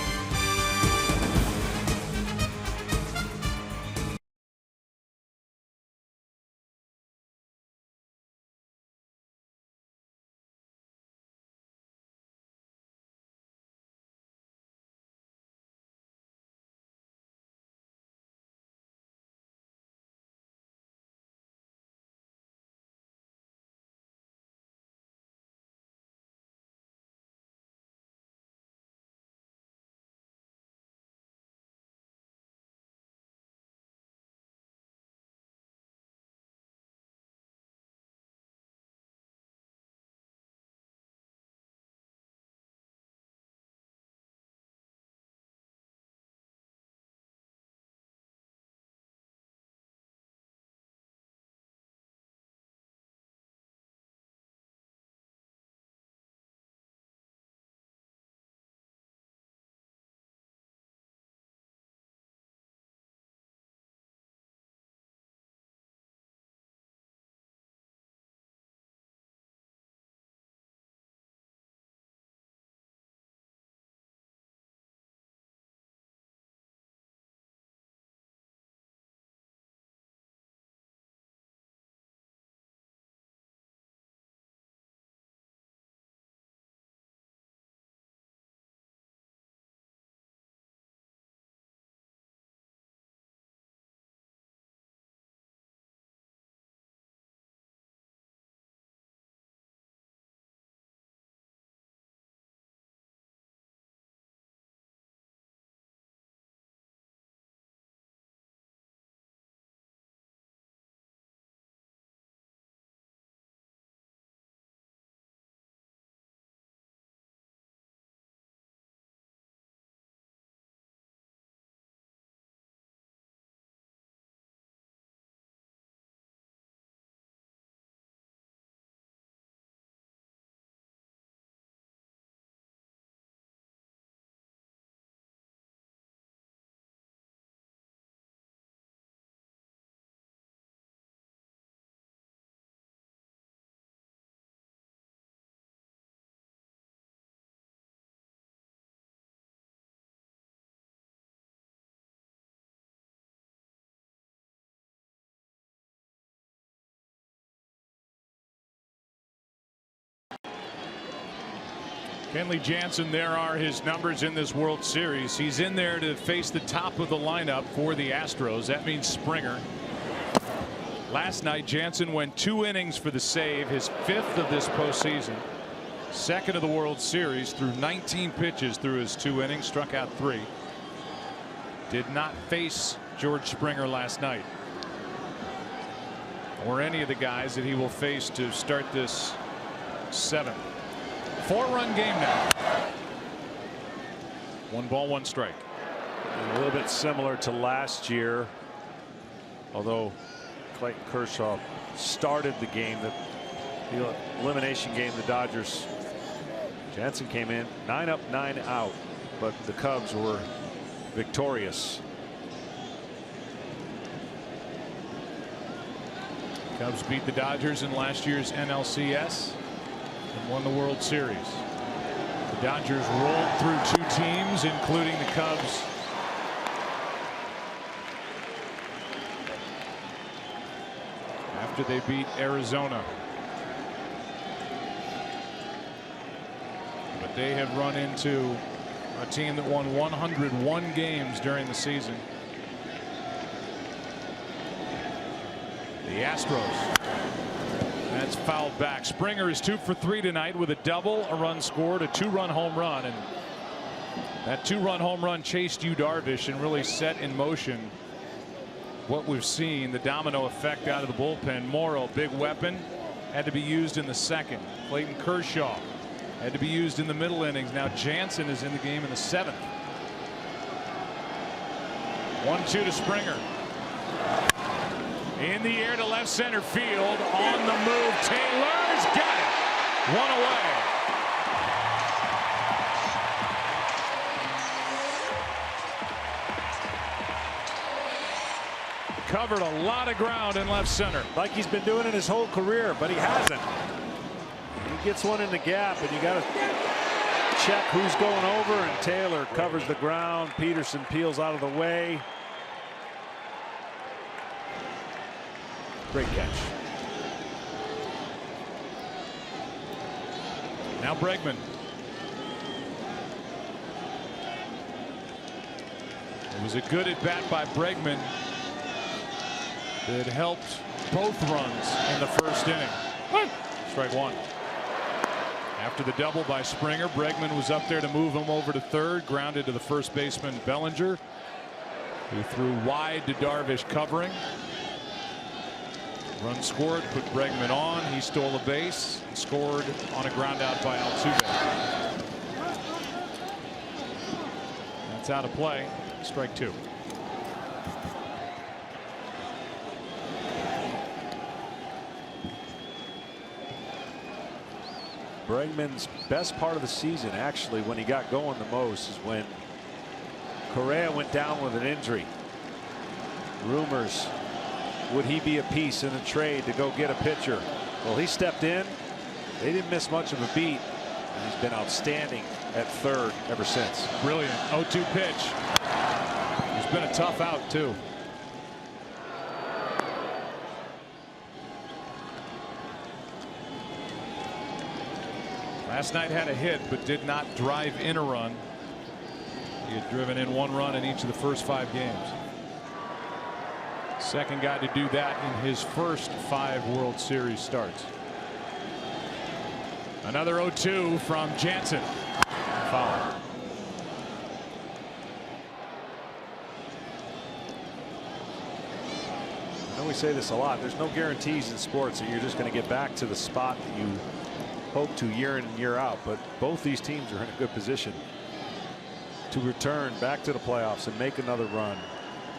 Kenley Jansen, there are his numbers in this World Series. He's in there to face the top of the lineup for the Astros. That means Springer. Last night, Jansen went 2 innings for the save, his 5th of this postseason. 2nd of the World Series, threw 19 pitches through his 2 innings, struck out 3. Did not face George Springer last night, or any of the guys that he will face to start this 7th. 4-run game now. 1 ball, 1 strike. And a little bit similar to last year, although Clayton Kershaw started the game, the elimination game, the Dodgers. Jansen came in 9 up, 9 out, but the Cubs were victorious. Cubs beat the Dodgers in last year's NLCS and won the World Series. The Dodgers rolled through 2 teams, including the Cubs. After they beat Arizona. But they have run into a team that won 101 games during the season. The Astros. That's fouled back. Springer is 2 for 3 tonight with a double, a run scored, a 2-run home run, and that 2-run home run chased Yu Darvish and really set in motion what we've seen, the domino effect out of the bullpen. Morrow, big weapon, had to be used in the 2nd. Clayton Kershaw had to be used in the middle innings. Now Jansen is in the game in the 7th. 1-2 to Springer. In the air to left center field. On the move, Taylor's got it. 1 away. Covered a lot of ground in left center. Like he's been doing it his whole career, but he hasn't. He gets one in the gap, and you got to check who's going over, and Taylor covers the ground. Peterson peels out of the way. Great catch. Now Bregman. It was a good at bat by Bregman that helped both runs in the 1st inning. Strike 1. After the double by Springer, Bregman was up there to move him over to 3rd, grounded to the first baseman Bellinger, who threw wide to Darvish covering. Run scored, put Bregman on. He stole a base and scored on a ground out by Altuve. That's out of play. Strike 2. Bregman's best part of the season, actually, when he got going the most, is when Correa went down with an injury. Rumors, would he be a piece in a trade to go get a pitcher? Well, he stepped in. They didn't miss much of a beat, and he's been outstanding at 3rd ever since. Brilliant 0-2 pitch. It's been a tough out too. Last night had a hit but did not drive in a run. He had driven in 1 run in each of the first 5 games. Second guy to do that in his first 5 World Series starts. Another 0-2 from Jansen. Foul. I know we say this a lot. There's no guarantees in sports that you're just going to get back to the spot that you hope to year in and year out, but both these teams are in a good position to return back to the playoffs and make another run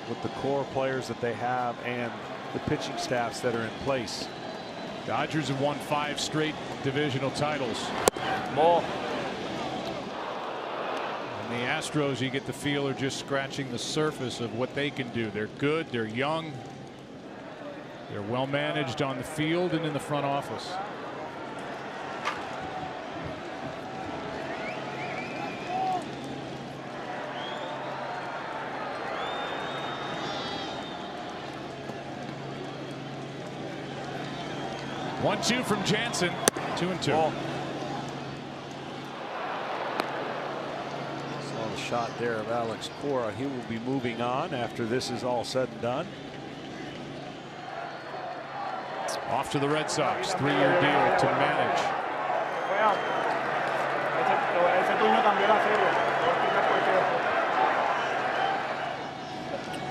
with the core players that they have and the pitching staffs that are in place. Dodgers have won 5 straight divisional titles. Ball. And the Astros, you get the feel, are just scratching the surface of what they can do. They're good, they're young, they're well managed on the field and in the front office. One-two from Jansen. 2-2. shot there of Alex Cora. He will be moving on after this is all said and done. Off to the Red Sox. 3-year deal to manage.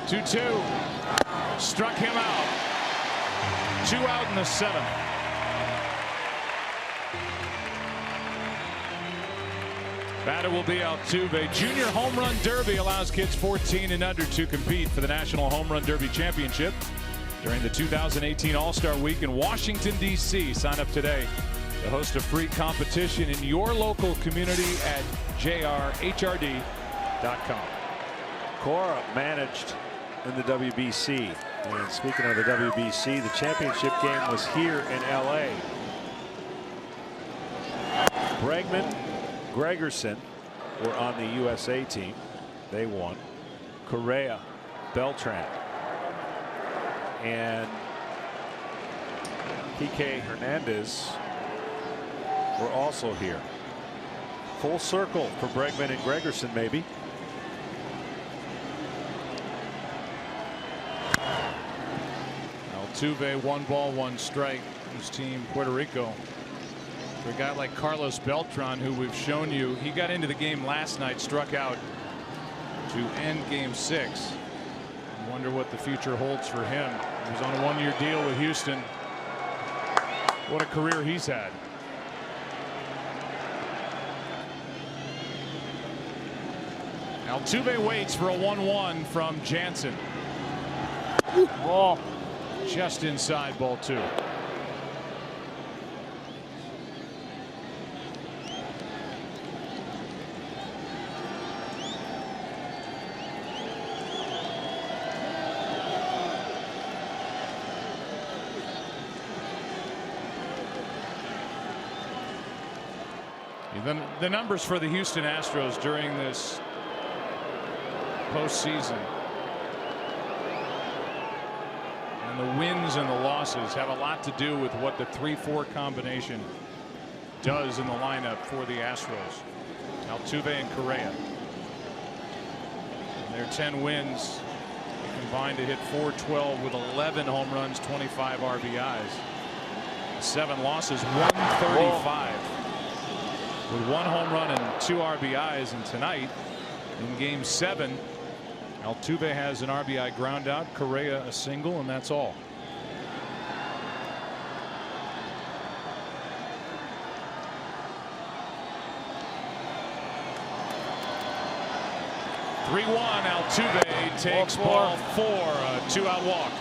2-2. Struck him out. 2 out in the 7th. Batter will be Altuve. Junior Home Run Derby allows kids 14 and under to compete for the National Home Run Derby Championship during the 2018 All-Star Week in Washington, D.C. Sign up today to host a free competition in your local community at jrhrd.com. Cora managed in the WBC. And speaking of the WBC, the championship game was here in L.A. Bregman, Gregerson were on the USA team. They won. Correa, Beltran, and P.K. Hernandez were also here. Full circle for Bregman and Gregerson, maybe. Altuve, 1 ball, 1 strike. His team, Puerto Rico. For a guy like Carlos Beltran, who we've shown you, he got into the game last night, struck out to end Game 6. I wonder what the future holds for him. He was on a 1-year deal with Houston. What a career he's had. Altuve waits for a 1-1 from Jansen. Ball just inside, ball 2. The numbers for the Houston Astros during this postseason and the wins and the losses have a lot to do with what the 3-4 combination does in the lineup for the Astros. Altuve and Correa. And their 10 wins combined to hit .412 with 11 home runs, 25 RBIs. 7 losses, 135. With 1 home run and 2 RBIs, and tonight in Game 7 Altuve has an RBI ground out, Correa a single, and that's all. Altuve takes ball 4, a 2-out walk.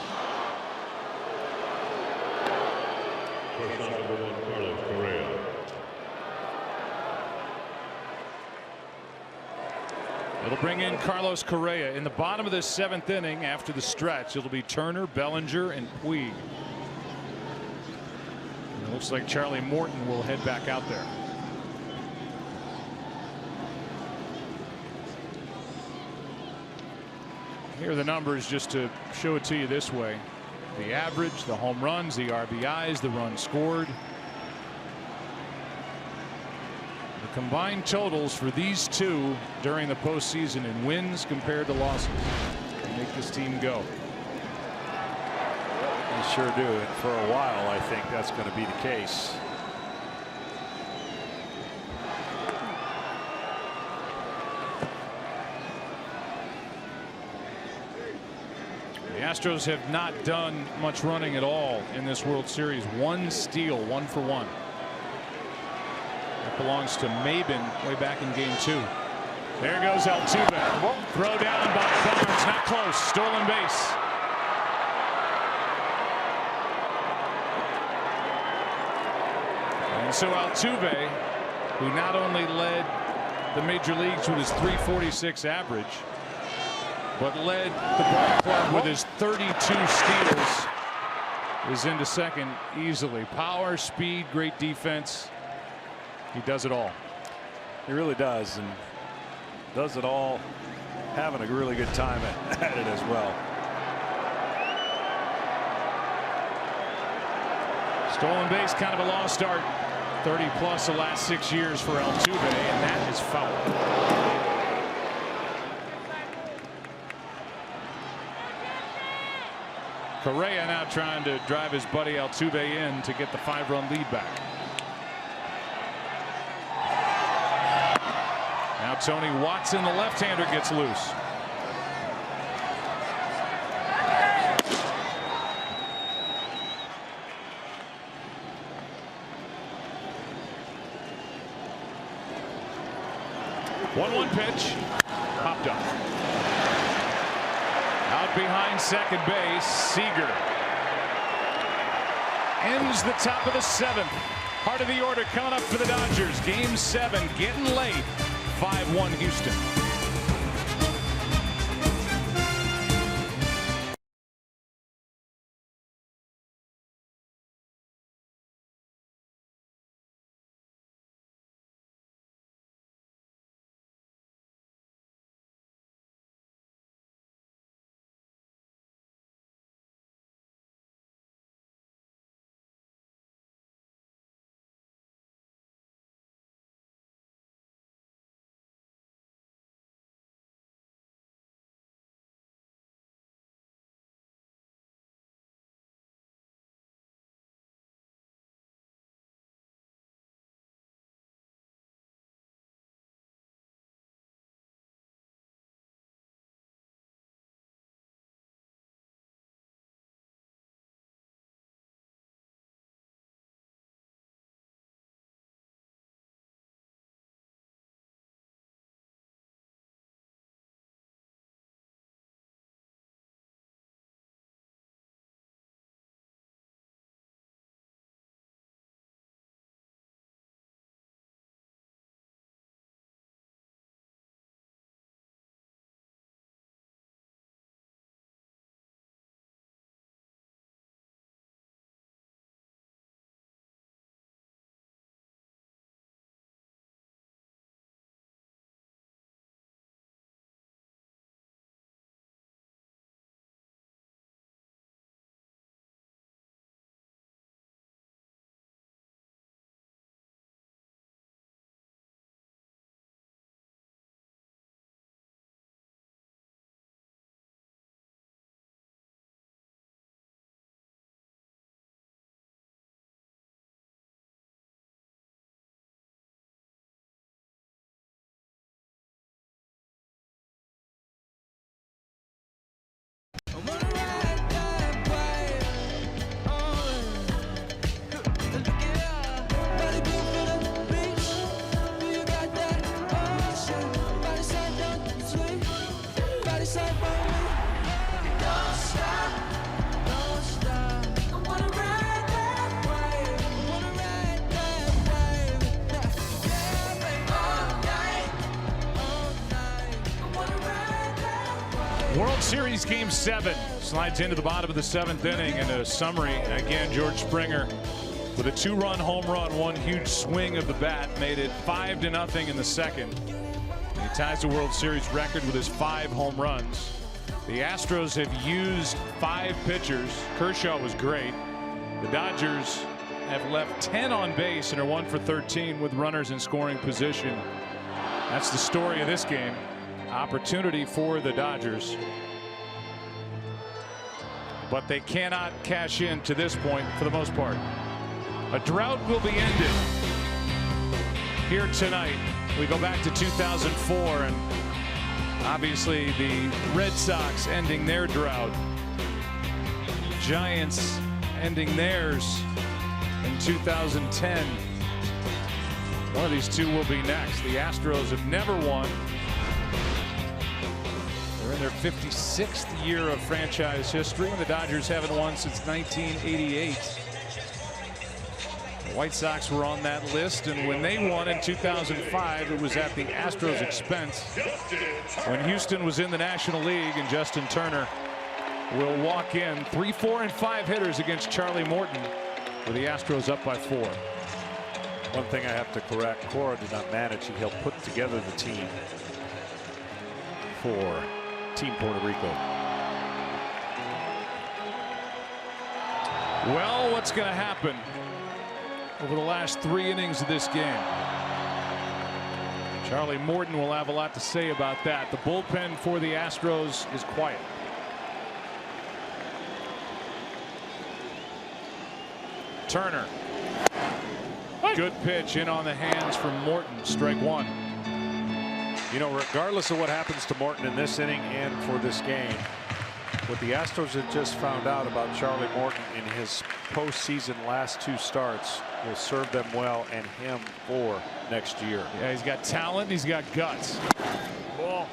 It'll bring in Carlos Correa in the bottom of the 7th inning. After the stretch, it'll be Turner, Bellinger, and Puig. And it looks like Charlie Morton will head back out there. Here are the numbers just to show it to you this way. The average, the home runs, the RBIs, the runs scored. The combined totals for these two during the postseason in wins compared to losses make this team go. They sure do, and for a while I think that's going to be the case. The Astros have not done much running at all in this World Series. 1 steal, 1 for 1. That belongs to Maben way back in Game 2. There goes Altuve. Throw down by Barnes, not close. Stolen base. And so Altuve, who not only led the major leagues with his .346 average, but led the ball club with his 32 steals, is into second easily. Power, speed, great defense. He does it all. He really does, and does it all having a really good time at it as well. Stolen base, kind of a lost start. 30 plus the last 6 years for Altuve, and that is foul. Correa now trying to drive his buddy Altuve in to get the 5-run lead back. Now Tony Watson, the left-hander, gets loose. One pitch, popped up. Out behind second base, Seager ends the top of the 7th. Heart of the order coming up for the Dodgers. Game 7 getting late. 5-1 Houston. World Series Game 7 slides into the bottom of the 7th inning. And a summary again, George Springer with a 2-run home run, one huge swing of the bat, made it 5-0 in the second. He ties the World Series record with his 5 home runs. The Astros have used 5 pitchers. Kershaw was great. The Dodgers have left 10 on base and are 1 for 13 with runners in scoring position. That's the story of this game. Opportunity for the Dodgers, but they cannot cash in to this point for the most part. A drought will be ended here tonight. We go back to 2004 and obviously the Red Sox ending their drought. Giants ending theirs in 2010. One of these two will be next. The Astros have never won. They're in their 56th year of franchise history, and the Dodgers haven't won since 1988. The White Sox were on that list, and when they won in 2005, it was at the Astros' expense. When Houston was in the National League, and Justin Turner will walk in 3, 4, and 5 hitters against Charlie Morton, with the Astros up by 4. One thing I have to correct, Cora did not manage. He helped put together the team for Team Puerto Rico. Well, what's going to happen over the last 3 innings of this game? Charlie Morton will have a lot to say about that. The bullpen for the Astros is quiet. Turner. Good pitch in on the hands from Morton. Strike one. You know, regardless of what happens to Morton in this inning and for this game, what the Astros had just found out about Charlie Morton in his postseason last 2 starts will serve them well and him for next year. Yeah, he's got talent. He's got guts. Ball.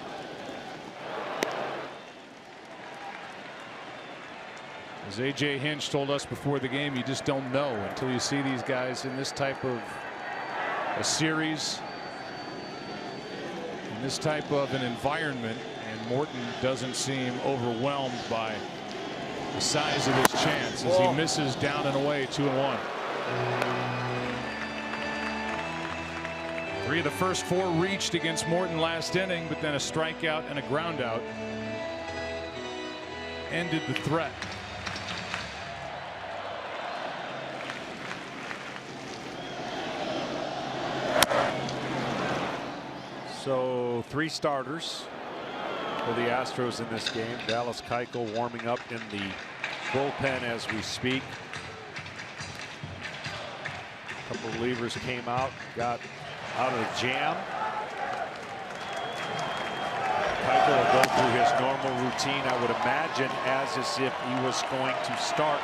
As A.J. Hinch told us before the game, you just don't know until you see these guys in this type of a series, in this type of an environment. And Morton doesn't seem overwhelmed by the size of his chance as he misses down and away 2-1. 3 of the first 4 reached against Morton last inning, but then a strikeout and a groundout ended the threat. So 3 starters for the Astros in this game. Dallas Keuchel warming up in the bullpen as we speak. A couple of relievers came out, got out of the jam. Keuchel will go through his normal routine, I would imagine, as if he was going to start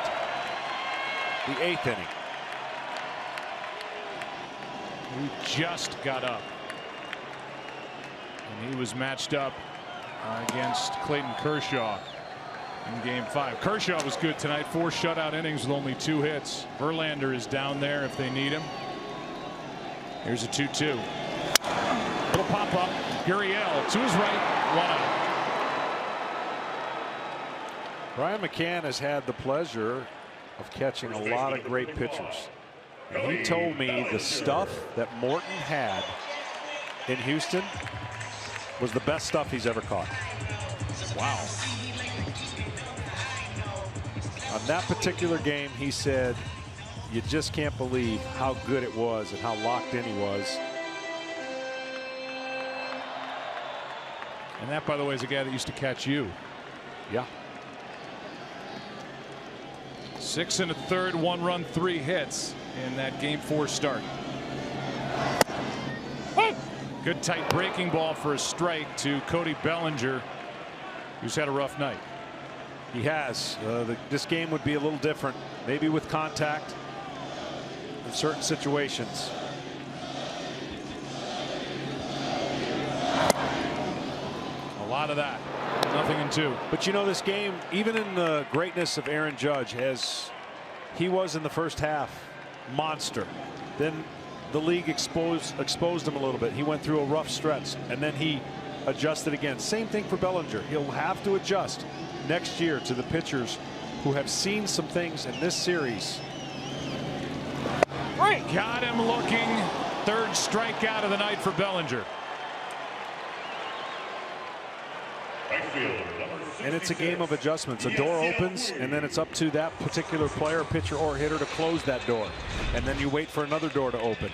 the 8th inning. He just got up. And he was matched up against Clayton Kershaw in game 5. Kershaw was good tonight. 4 shutout innings with only 2 hits. Verlander is down there if they need him. Here's a 2-2. Little pop up. Gurriel to his right. 1 out. Brian McCann has had the pleasure of catching a lot of great pitchers. And he told me the stuff that Morton had in Houston was the best stuff he's ever caught. Wow. On that particular game, he said, you just can't believe how good it was and how locked in he was. And that, by the way, is a guy that used to catch you. Yeah. 6 1/3, 1 run, 3 hits in that game 4 start. Good tight breaking ball for a strike to Cody Bellinger, who's had a rough night. He has. This game would be a little different, maybe with contact in certain situations. A lot of that. 0-2. But you know, this game, even in the greatness of Aaron Judge, as he was in the first half, monster. Then the league exposed him a little bit. He went through a rough stretch and then he adjusted again. Same thing for Bellinger. He'll have to adjust next year to the pitchers who have seen some things in this series. Got him looking. 3rd strikeout of the night for Bellinger. And it's a game of adjustments. A door opens and then it's up to that particular player, pitcher or hitter to close that door. And then you wait for another door to open.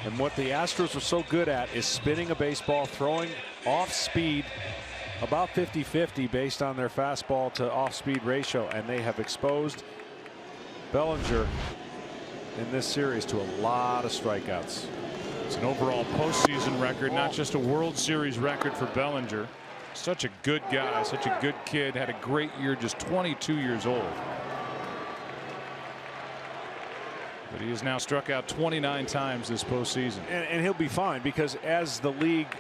And what the Astros are so good at is spinning a baseball, throwing off speed about 50-50 based on their fastball to off speed ratio. And they have exposed Bellinger in this series to a lot of strikeouts. It's an overall postseason record, not just a World Series record for Bellinger. Such a good guy, such a good kid, had a great year, just 22 years old. But he has now struck out 29 times this postseason. And he'll be fine because as the league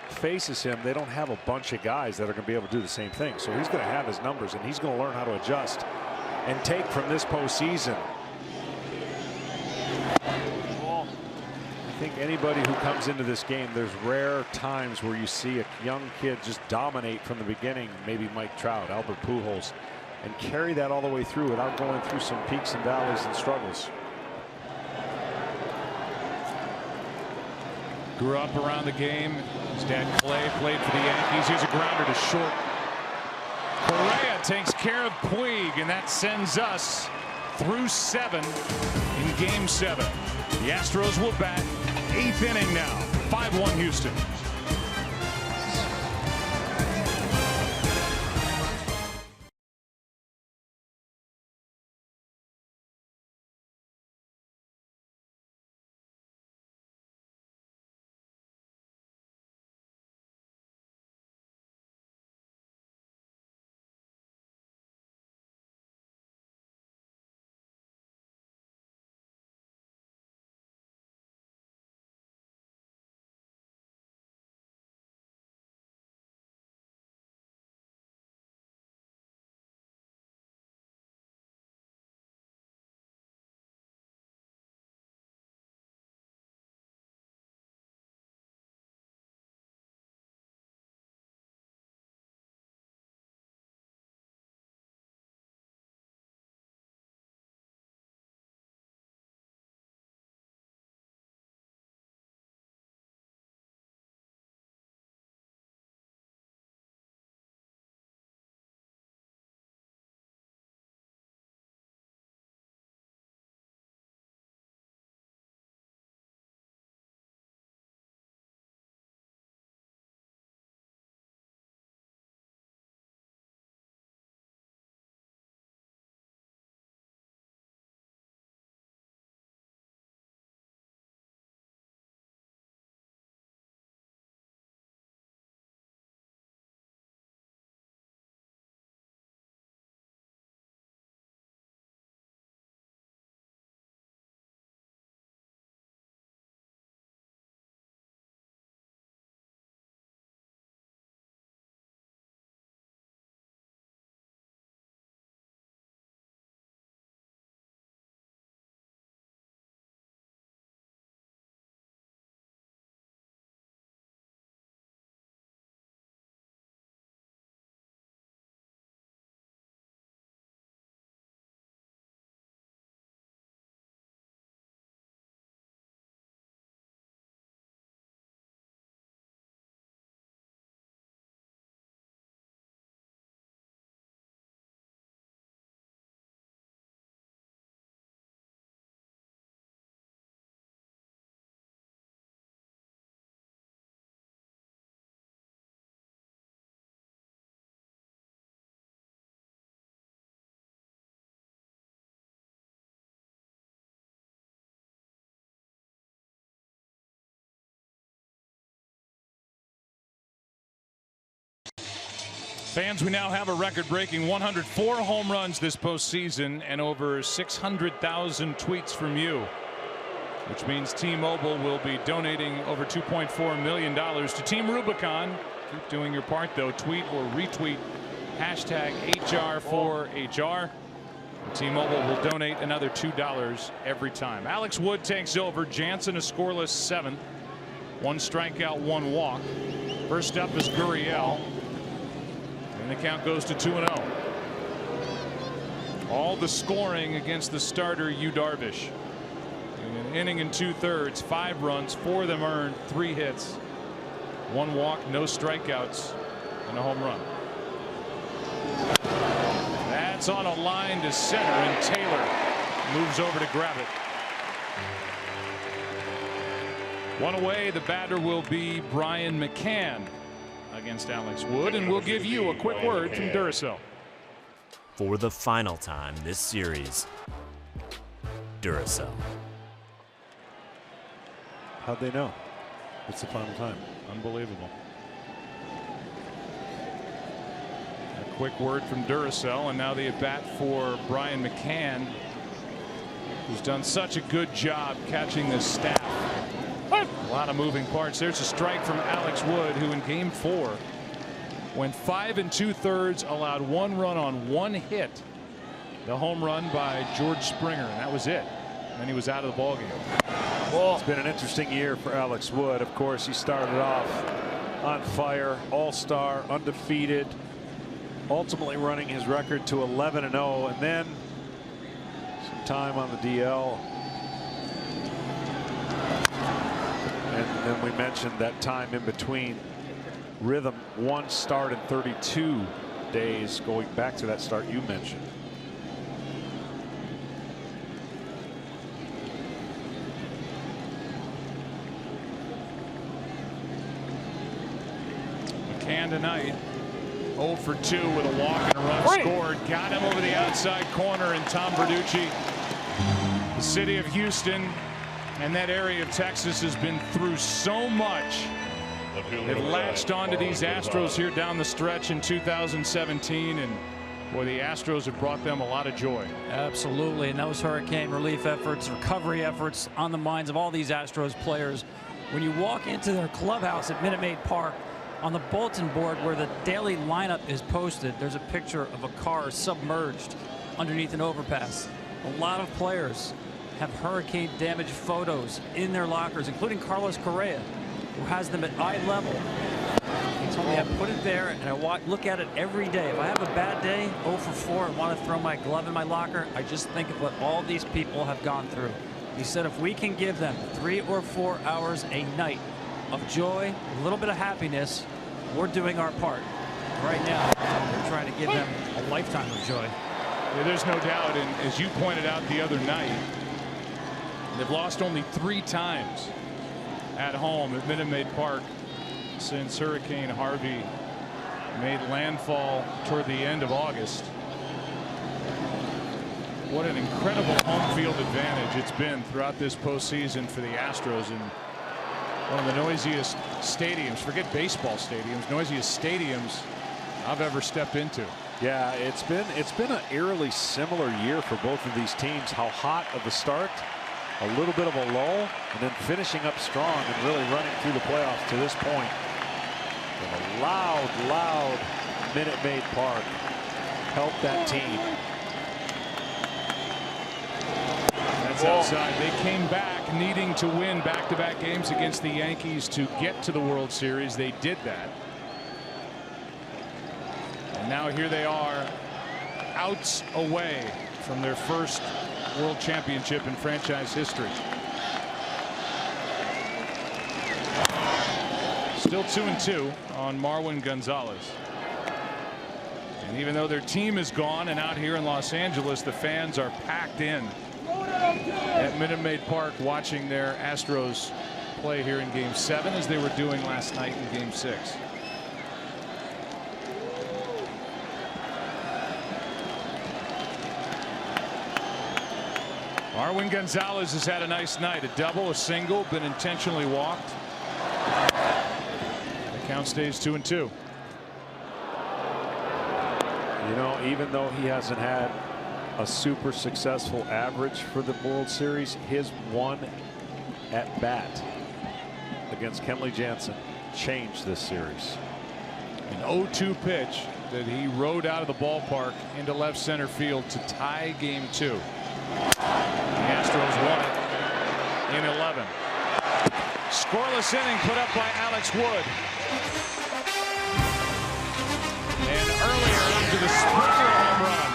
faces him, they don't have a bunch of guys that are going to be able to do the same thing. So he's going to have his numbers and he's going to learn how to adjust and take from this postseason. I think anybody who comes into this game, there's rare times where you see a young kid just dominate from the beginning, maybe Mike Trout, Albert Pujols, and carry that all the way through without going through some peaks and valleys and struggles. Grew up around the game. His dad Clay played for the Yankees. Here's a grounder to short. Correa takes care of Puig, and that sends us through 7 in game 7. The Astros will bat 8th inning now. 5-1 Houston. Fans, we now have a record-breaking 104 home runs this postseason and over 600,000 tweets from you, which means T-Mobile will be donating over $2.4 million to Team Rubicon. Keep doing your part, though. Tweet or retweet hashtag HR4HR. T-Mobile will donate another $2 every time. Alex Wood takes over. Jansen a scoreless 7th. 1 strikeout, 1 walk. First up is Gurriel. And the count goes to 2-0. All the scoring against the starter, Yu Darvish. In an inning and 2/3, 5 runs, 4 of them earned, 3 hits, 1 walk, no strikeouts, and a home run. That's on a line to center, and Taylor moves over to grab it. 1 away. The batter will be Brian McCann against Alex Wood, and we'll give you a quick word from Duracell. For the final time this series, Duracell. How'd they know? It's the final time. Unbelievable. A quick word from Duracell, and now the at-bat for Brian McCann, who's done such a good job catching this staff. A lot of moving parts. There's a strike from Alex Wood, who in game 4 went 5 2/3, allowed 1 run on 1 hit. The home run by George Springer, and that was it. And then he was out of the ballgame. Well, it's been an interesting year for Alex Wood. Of course, he started off on fire, all-star, undefeated, ultimately running his record to 11-0, and then some time on the DL. And then we mentioned that time in between. Rhythm, 1 start in 32 days, going back to that start you mentioned. McCann tonight 0 for 2 with a walk and a run scored. Got him over the outside corner, and Tom Verducci, the city of Houston and that area of Texas has been through so much. They've latched onto these Astros here down the stretch in 2017, and boy, the Astros have brought them a lot of joy. Absolutely, and those hurricane relief efforts, recovery efforts on the minds of all these Astros players. When you walk into their clubhouse at Minute Maid Park, on the bulletin board where the daily lineup is posted, there's a picture of a car submerged underneath an overpass. A lot of players have hurricane damage photos in their lockers, including Carlos Correa, who has them at eye level. He told me I put it there and I look at it every day. If I have a bad day, 0 for 4, and want to throw my glove in my locker, I just think of what all these people have gone through. He said if we can give them 3 or 4 hours a night of joy, a little bit of happiness, we're doing our part. Right now, we're trying to give them a lifetime of joy. Yeah, there's no doubt, and as you pointed out the other night, they've lost only 3 times at home at Minute Maid Park since Hurricane Harvey made landfall toward the end of August. What an incredible home field advantage it's been throughout this postseason for the Astros, and one of the noisiest stadiums, forget baseball stadiums, noisiest stadiums I've ever stepped into. Yeah, it's been an eerily similar year for both of these teams. How hot of the start, a little bit of a lull, and then finishing up strong and really running through the playoffs to this point. And a loud Minute Maid Park helped that team. That's outside. They came back needing to win back-to-back games against the Yankees to get to the World Series. They did that. And now here they are, outs away from their first World Championship in franchise history. Still 2-2 on Marwin Gonzalez. And even though their team is gone and out here in Los Angeles, the fans are packed in at Minute Maid Park watching their Astros play here in Game 7, as they were doing last night in Game 6. Marwin Gonzalez has had a nice night. A double, a single, been intentionally walked. The count stays 2-2. You know, even though he hasn't had a super successful average for the World Series, his one at bat against Kenley Jansen changed this series. An 0-2 pitch that he rode out of the ballpark into left center field to tie game 2. The Astros won it in 11. Scoreless inning put up by Alex Wood. And earlier to the Springer home run.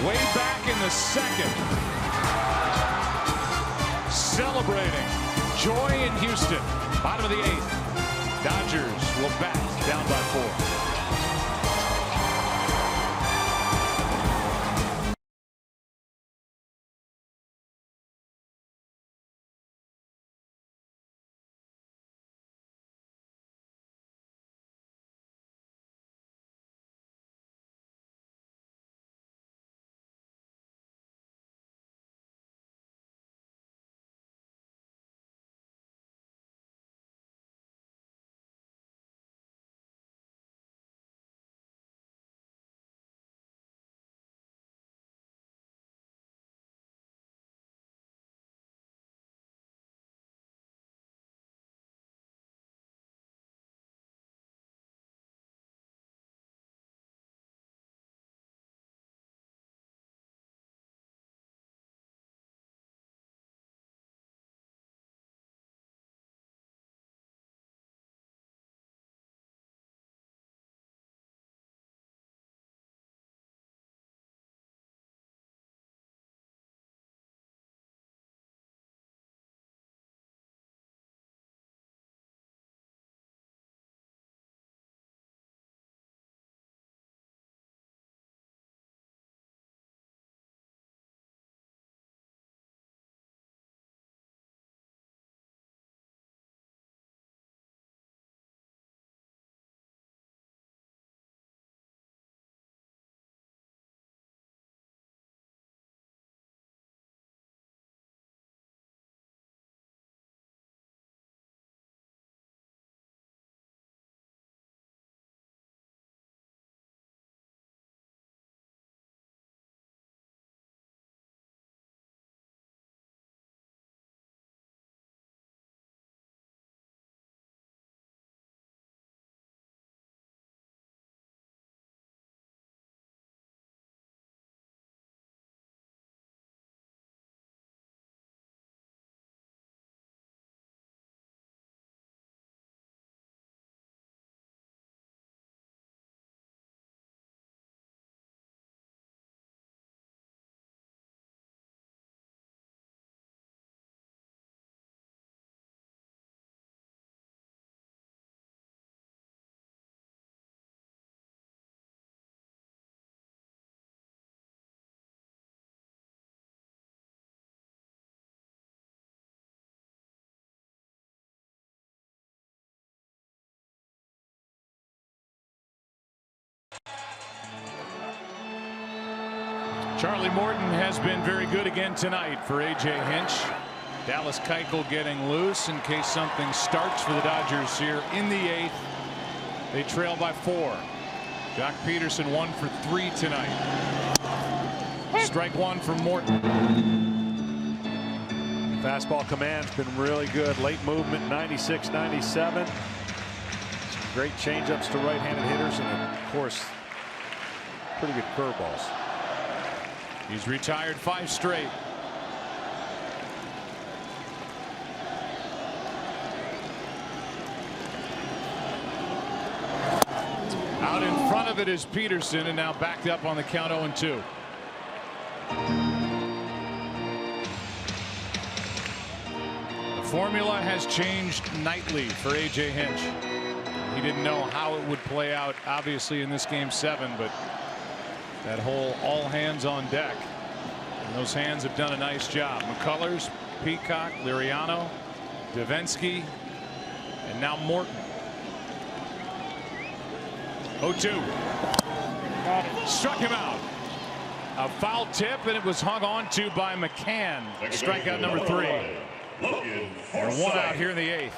Way back in the 2nd. Celebrating. Joy in Houston. Bottom of the 8th. Dodgers will bat down by 4. Charlie Morton has been very good again tonight for A.J. Hinch. Dallas Keuchel getting loose in case something starts for the Dodgers here in the 8th. They trail by 4. Jock Peterson 1 for 3 tonight. Strike 1 from Morton. Fastball command's been really good. Late movement, 96, 97. Some great changeups to right-handed hitters, and of course, pretty good curveballs. He's retired 5 straight. Out in front of it is Peterson, and now backed up on the count 0-2. The formula has changed nightly for A.J. Hinch. He didn't know how it would play out, obviously, in this game 7, but that whole all hands on deck, and those hands have done a nice job. McCullers, Peacock, Liriano, Davinsky, and now Morton. 0-2. Struck him out. A foul tip, and it was hung on to by McCann. Strikeout number 3. And 1 out here in the 8th.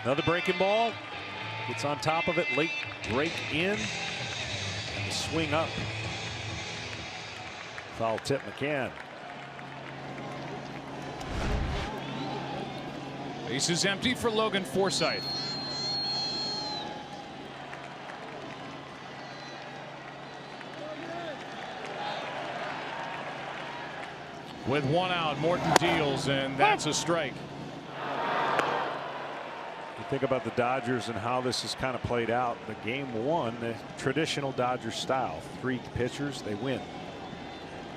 Another breaking ball. Gets on top of it, late break in, the swing up. Foul tip McCann. Base is empty for Logan Forsythe. With one out, Morton deals, and that's a strike. You think about the Dodgers and how this has kind of played out. The game one, the traditional Dodgers style. 3 pitchers, they win.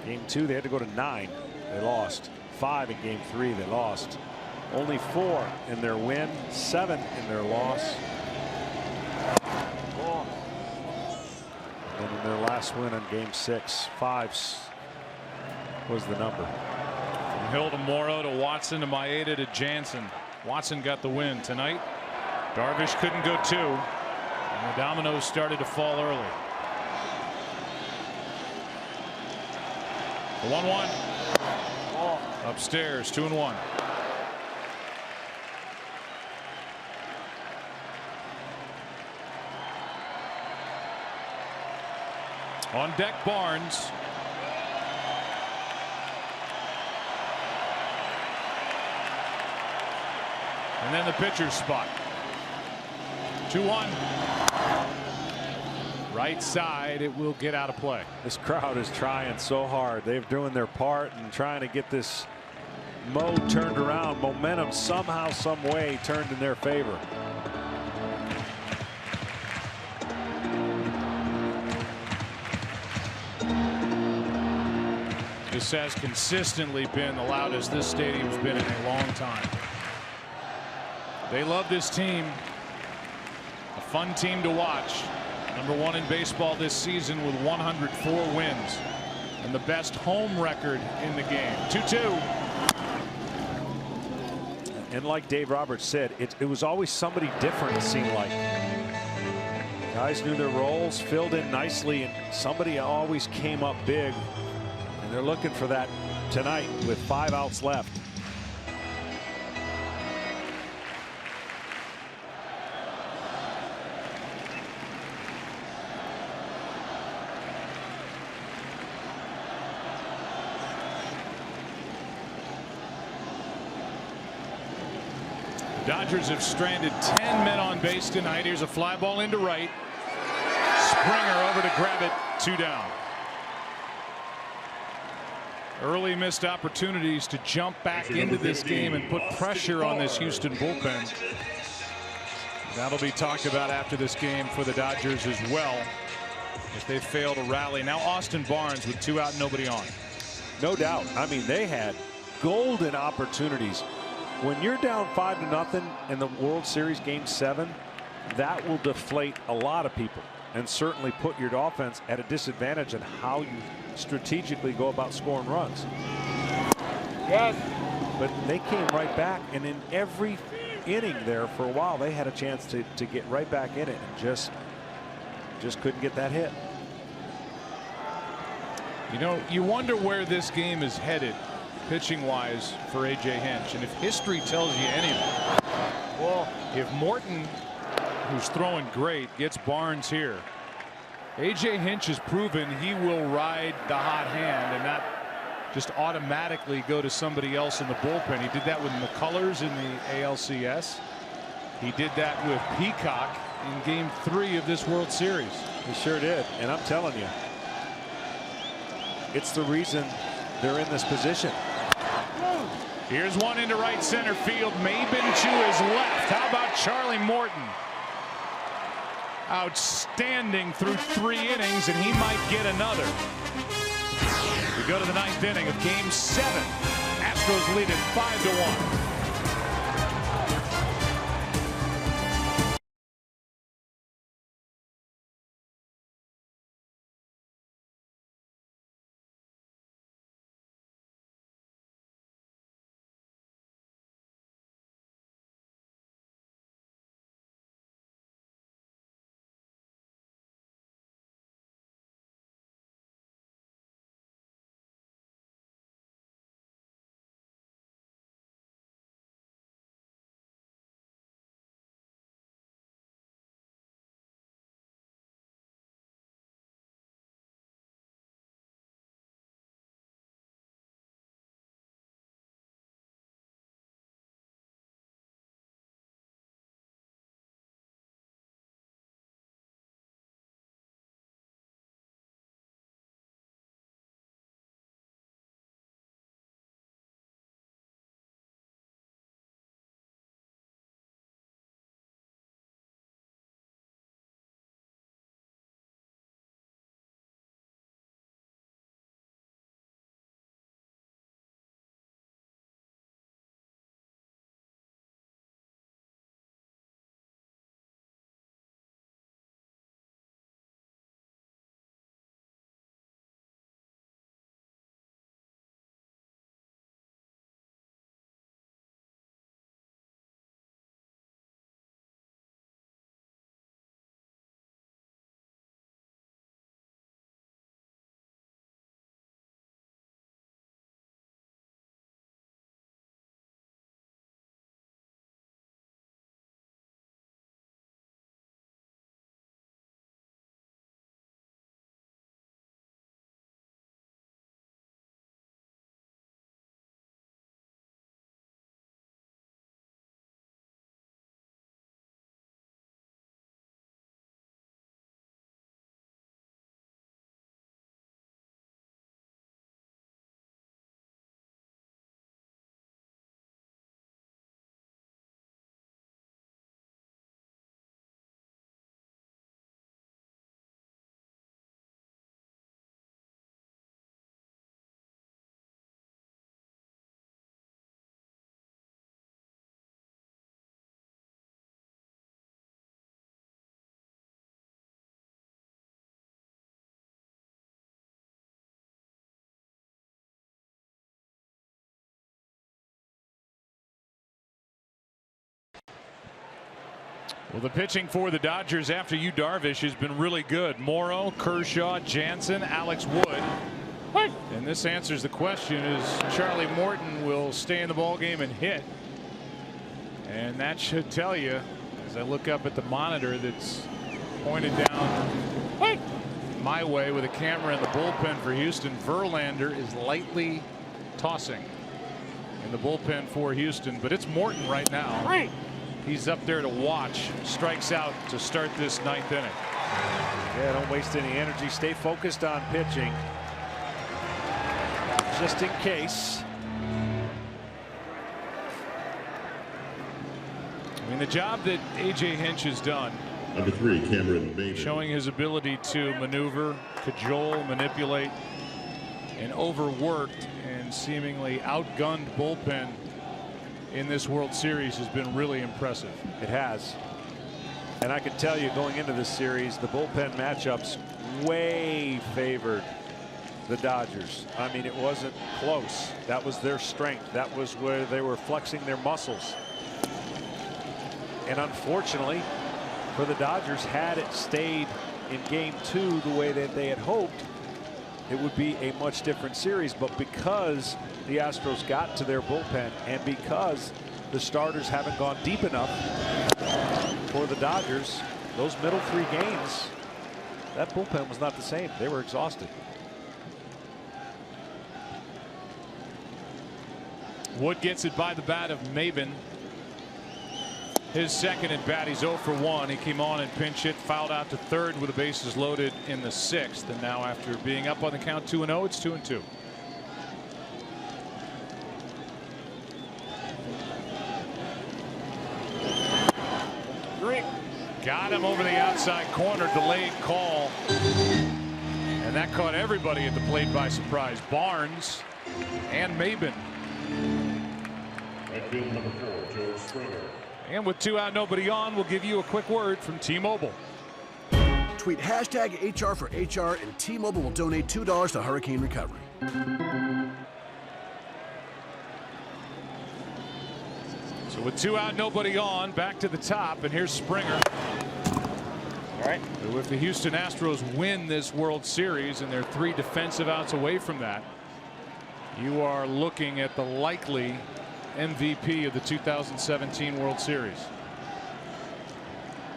Game 2, they had to go to 9. They lost. 5 in game 3, they lost. Only 4 in their win, 7 in their loss. And in their last win on game 6, 5 was the number. From Hill to Morrow to Watson to Maeda to Jansen. Watson got the win tonight. Darvish couldn't go 2. And the dominoes started to fall early. The 1-1. Upstairs, 2-1. On deck, Barnes. And then the pitcher's spot. 2-1. Right side, it will get out of play. This crowd is trying so hard. They're doing their part and trying to get this mode turned around. Momentum somehow, some way turned in their favor. This has consistently been the loudest this stadium's been in a long time. They love this team. A fun team to watch. #1 in baseball this season with 104 wins. And the best home record in the game. 2-2. And like Dave Roberts said, it was always somebody different, it seemed like. Guys knew their roles, filled in nicely, and somebody always came up big. And they're looking for that tonight with 5 outs left. Dodgers have stranded 10 men on base tonight. Here's a fly ball into right. Springer over to grab it. 2 down. Early missed opportunities to jump back into this game and put pressure on this Houston bullpen. That'll be talked about after this game for the Dodgers as well, if they fail to rally. Now Austin Barnes with 2 out, nobody on. No doubt. I mean, they had golden opportunities. When you're down 5-0 in the World Series game 7, that will deflate a lot of people and certainly put your offense at a disadvantage in how you strategically go about scoring runs. Yes. But they came right back, and in every inning there for a while they had a chance to get right back in it and just couldn't get that hit. You know, you wonder where this game is headed pitching wise for A.J. Hinch, and if history tells you anything, well, if Morton, who's throwing great, gets Barnes here, A.J. Hinch has proven he will ride the hot hand and not just automatically go to somebody else in the bullpen. He did that with McCullers in the ALCS. He did that with Peacock in game 3 of this World Series. He sure did, and I'm telling you, it's the reason they're in this position. Here's one into right center field. Maben to his left. How about Charlie Morton? Outstanding through 3 innings, and he might get another. We go to the 9th inning of game 7. Astros lead it 5-1. Well, the pitching for the Dodgers after Yu Darvish has been really good. Morrow, Kershaw, Jansen, Alex Wood. And this answers the question: is Charlie Morton will stay in the ball game and hit? And that should tell you, as I look up at the monitor that's pointed down my way with a camera in the bullpen for Houston, Verlander is lightly tossing in the bullpen for Houston, but it's Morton right now. He's up there to watch. Strikes out to start this 9th inning. Yeah, don't waste any energy. Stay focused on pitching, just in case. I mean, the job that A.J. Hinch has done, Number 3, Cameron Maynard, showing his ability to maneuver, cajole, manipulate, an overworked and seemingly outgunned bullpen in this World Series has been really impressive. It has. And I can tell you, going into this series, the bullpen matchups way favored the Dodgers. I mean, it wasn't close. That was their strength. That was where they were flexing their muscles. And unfortunately for the Dodgers, had it stayed in Game 2 the way that they had hoped, it would be a much different series. But because the Astros got to their bullpen and because the starters haven't gone deep enough for the Dodgers, those middle 3 games, that bullpen was not the same. They were exhausted. Wood gets it by the bat of Maben. His second at bat. He's 0 for 1. He came on and pinch hit, fouled out to third with the bases loaded in the 6th. And now, after being up on the count 2-0, it's 2-2. Got him over the outside corner. Delayed call. And that caught everybody at the plate by surprise. Barnes and Maben. Right field number 4, Joe Springer. And with 2 out, nobody on, we'll give you a quick word from T-Mobile. Tweet #HR for HR and T-Mobile will donate $2 to hurricane recovery. So with 2 out, nobody on, back to the top, and here's Springer. All right. If the Houston Astros win this World Series and they're 3 defensive outs away from that, you are looking at the likely MVP of the 2017 World Series.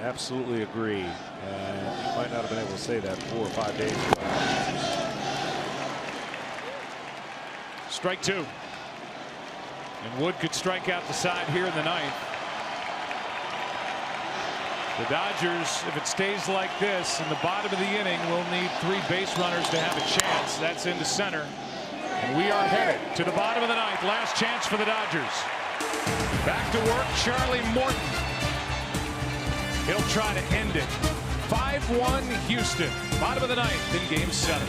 Absolutely agree. And you might not have been able to say that 4 or 5 days ago. Strike 2. And Wood could strike out the side here in the 9th. The Dodgers, if it stays like this in the bottom of the inning, will need 3 base runners to have a chance. That's into center. And we are headed to the bottom of the 9th. Last chance for the Dodgers. Back to work, Charlie Morton. He'll try to end it. 5-1 Houston. Bottom of the 9th in Game 7.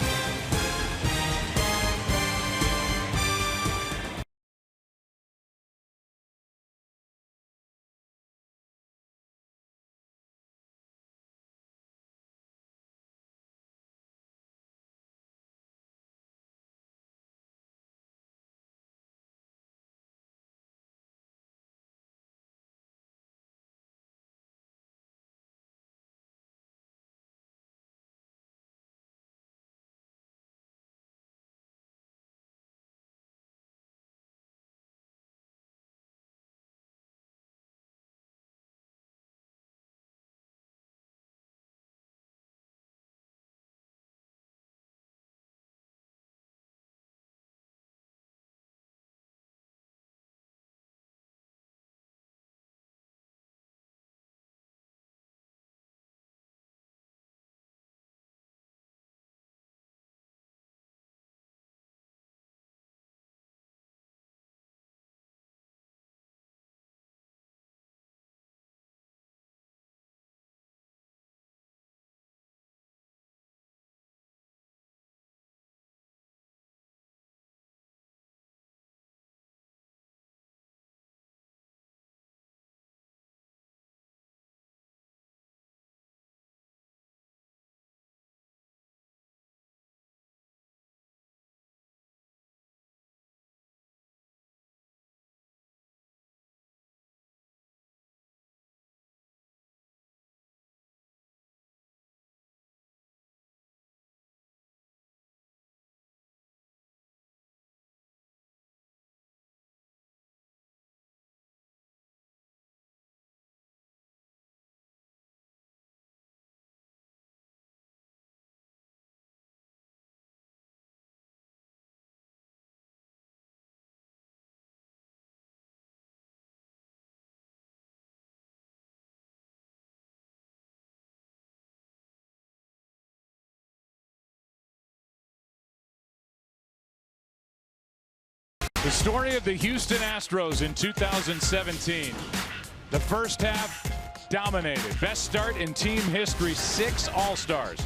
The story of the Houston Astros in 2017. The first half dominated. Best start in team history, 6 All-Stars.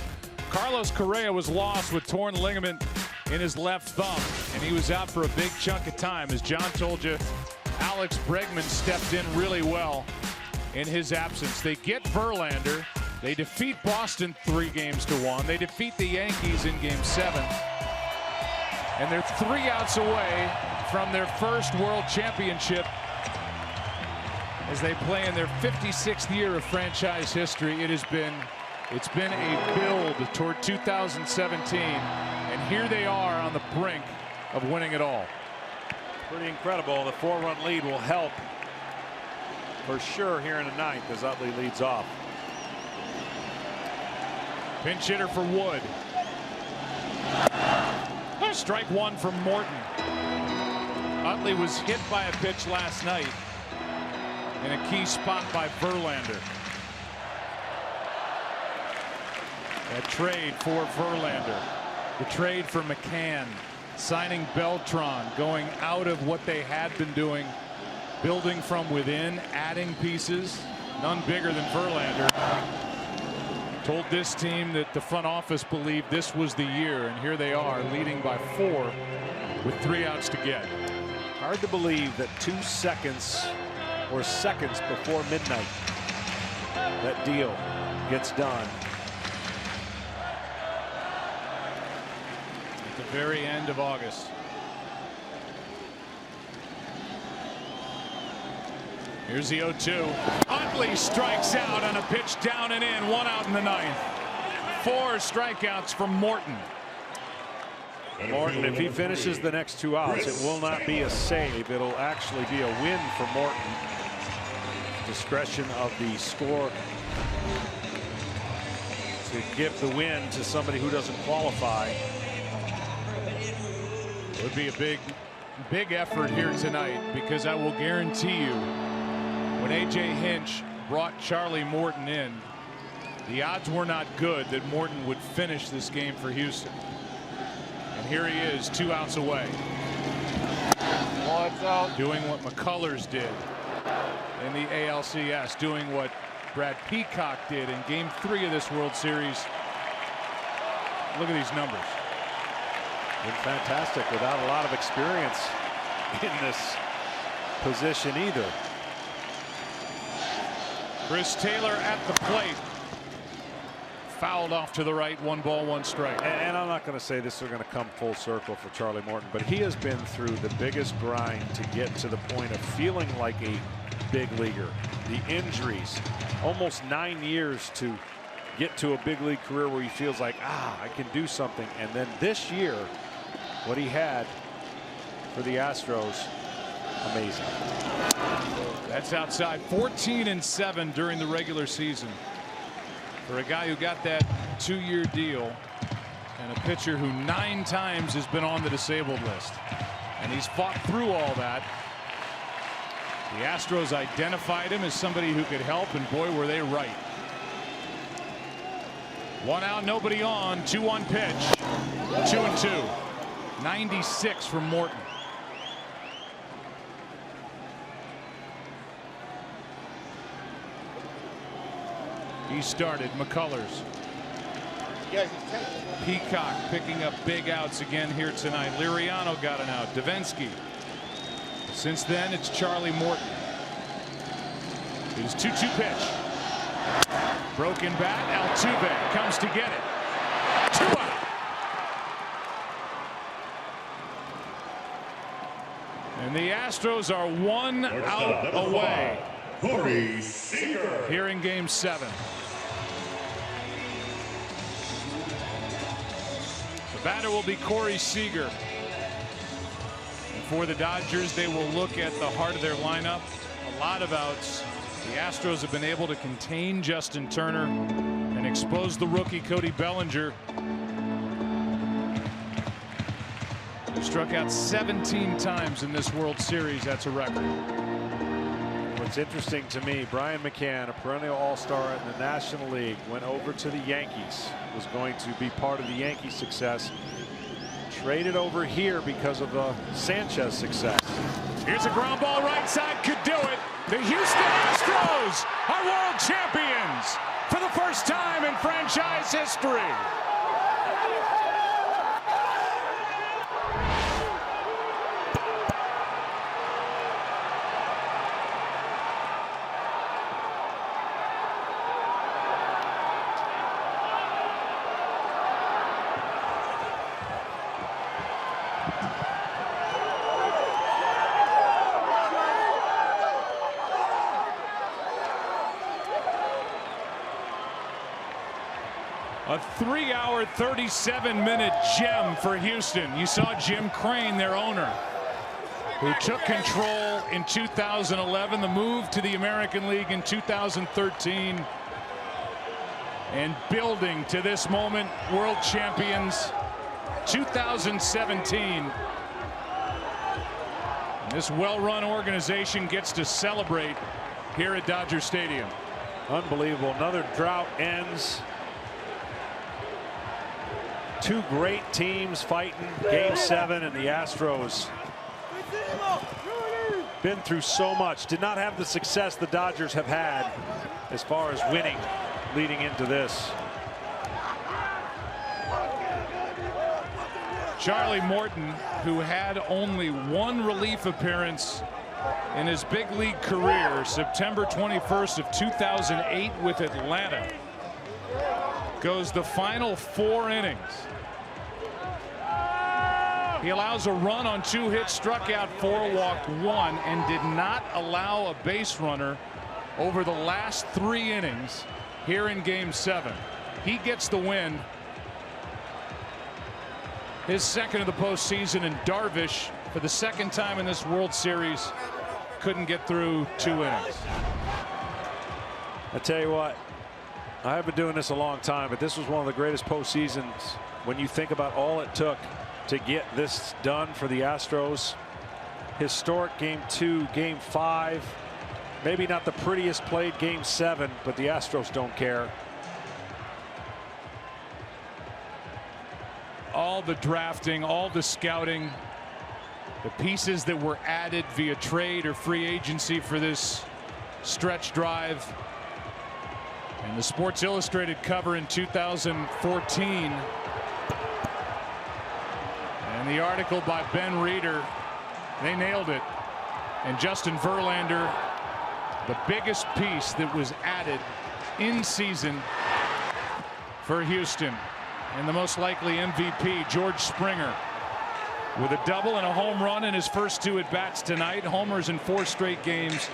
Carlos Correa was lost with torn ligament in his left thumb, and he was out for a big chunk of time. As John told you, Alex Bregman stepped in really well in his absence. They get Verlander. They defeat Boston 3-1. They defeat the Yankees in Game 7. And they're 3 outs away from their first World Championship as they play in their 56th year of franchise history. It's been a build toward 2017, and here they are on the brink of winning it all. Pretty incredible. The 4-run lead will help for sure here in the 9th as Utley leads off. Pinch hitter for Wood. Strike 1 from Morton. Utley was hit by a pitch last night in a key spot by Verlander. That trade for Verlander. The trade for McCann. Signing Beltran. Going out of what they had been doing. Building from within. Adding pieces. None bigger than Verlander. Told this team that the front office believed this was the year, and here they are leading by 4 with 3 outs to get. Hard to believe that 2 seconds or seconds before midnight that deal gets done. At the very end of August. Here's the 0-2. Utley strikes out on a pitch down and in. 1 out in the 9th. 4 strikeouts from Morton. Morton, if he finishes the next 2 outs, it will not be a save. It'll actually be a win for Morton. Discretion of the score to give the win to somebody who doesn't qualify. It would be a big effort here tonight, because I will guarantee you, when A.J. Hinch brought Charlie Morton in, the odds were not good that Morton would finish this game for Houston. And here he is, 2 outs away. Doing what McCullers did in the ALCS, doing what Brad Peacock did in Game 3 of this World Series. Look at these numbers. Been fantastic without a lot of experience in this position either. Chris Taylor at the plate. Fouled off to the right. 1 ball, 1 strike. And I'm not going to say this is going to come full circle for Charlie Morton, but he has been through the biggest grind to get to the point of feeling like a big leaguer. The injuries, almost 9 years to get to a big league career where he feels like, I can do something. And then this year, what he had for the Astros, amazing. That's outside. 14-7 during the regular season for a guy who got that 2-year deal, and a pitcher who 9 times has been on the disabled list, and he's fought through all that. The Astros identified him as somebody who could help, and boy, were they right. 1 out, nobody on. 2-1 pitch. 2-2. 96 from Morton. He started. McCullers. Peacock picking up big outs again here tonight. Liriano got an out. Davinsky. Since then, it's Charlie Morton. His 2-2 pitch. Broken bat. Altuve comes to get it. 2 out. And the Astros are 1 out away here in Game 7. The batter will be Corey Seager. And for the Dodgers, they will look at the heart of their lineup. A lot of outs. The Astros have been able to contain Justin Turner and expose the rookie Cody Bellinger, who struck out 17 times in this World Series. That's a record. What's interesting to me, Brian McCann, a perennial all-star in the National League, went over to the Yankees, was going to be part of the Yankees' success. Traded over here because of the Sanchez success. Here's a ground ball right side, could do it. The Houston Astros are world champions for the first time in franchise history. A 3-hour, 37-minute gem for Houston. You saw Jim Crane, their owner, who took control in 2011, the move to the American League in 2013, and building to this moment, world champions 2017. And this well-run organization gets to celebrate here at Dodger Stadium. Unbelievable. Another drought ends. Two great teams fighting Game 7, and the Astros been through so much. Did not have the success the Dodgers have had as far as winning leading into this. Charlie Morton, who had only one relief appearance in his big league career, September 21st of 2008 with Atlanta, goes the final 4 innings. He allows a run on 2 hits, struck out 4, walked 1, and did not allow a base runner over the last 3 innings here in Game 7. He gets the win. His second of the postseason, and Darvish, for the second time in this World Series, couldn't get through 2 innings. I tell you what, I have been doing this a long time, but this was one of the greatest postseasons when you think about all it took to get this done for the Astros. Historic Game 2, Game 5. Maybe not the prettiest played Game 7, but the Astros don't care. All the drafting, all the scouting, the pieces that were added via trade or free agency for this stretch drive, and the Sports Illustrated cover in 2014, and the article by Ben Reeder, they nailed it. And Justin Verlander, the biggest piece that was added in season for Houston. And the most likely MVP, George Springer, with a double and a home run in his first 2 at-bats tonight. Homers in 4 straight games,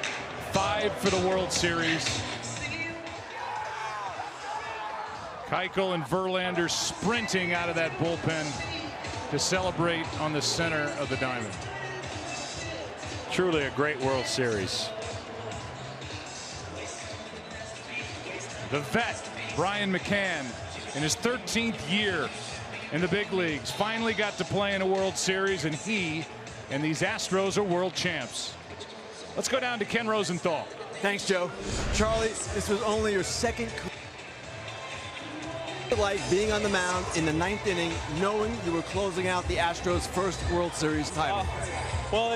5 for the World Series. Keuchel and Verlander sprinting out of that bullpen to celebrate on the center of the diamond. Truly a great World Series. The vet, Brian McCann, in his 13th year in the big leagues, finally got to play in a World Series, and he and these Astros are world champs. Let's go down to Ken Rosenthal. Thanks, Joe. Charlie, this was only your second. Like being on the mound in the 9th inning, knowing you were closing out the Astros' first World Series title. Well,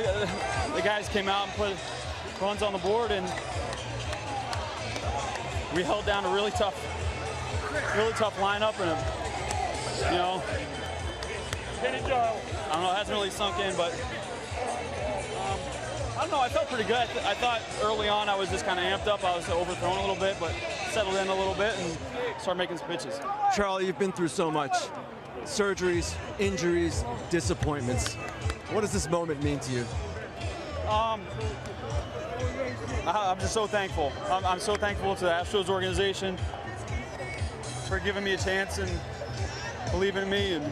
the guys came out and put runs on the board, and we held down a really tough lineup, and you know, I don't know, it hasn't really sunk in, but I don't know, I felt pretty good. I thought early on I was just kind of amped up. I was overthrown a little bit, but settled in a little bit and started making some pitches. Charlie, you've been through so much. Surgeries, injuries, disappointments. What does this moment mean to you? I'm just so thankful. I'm so thankful to the Astros organization for giving me a chance and believing in me, and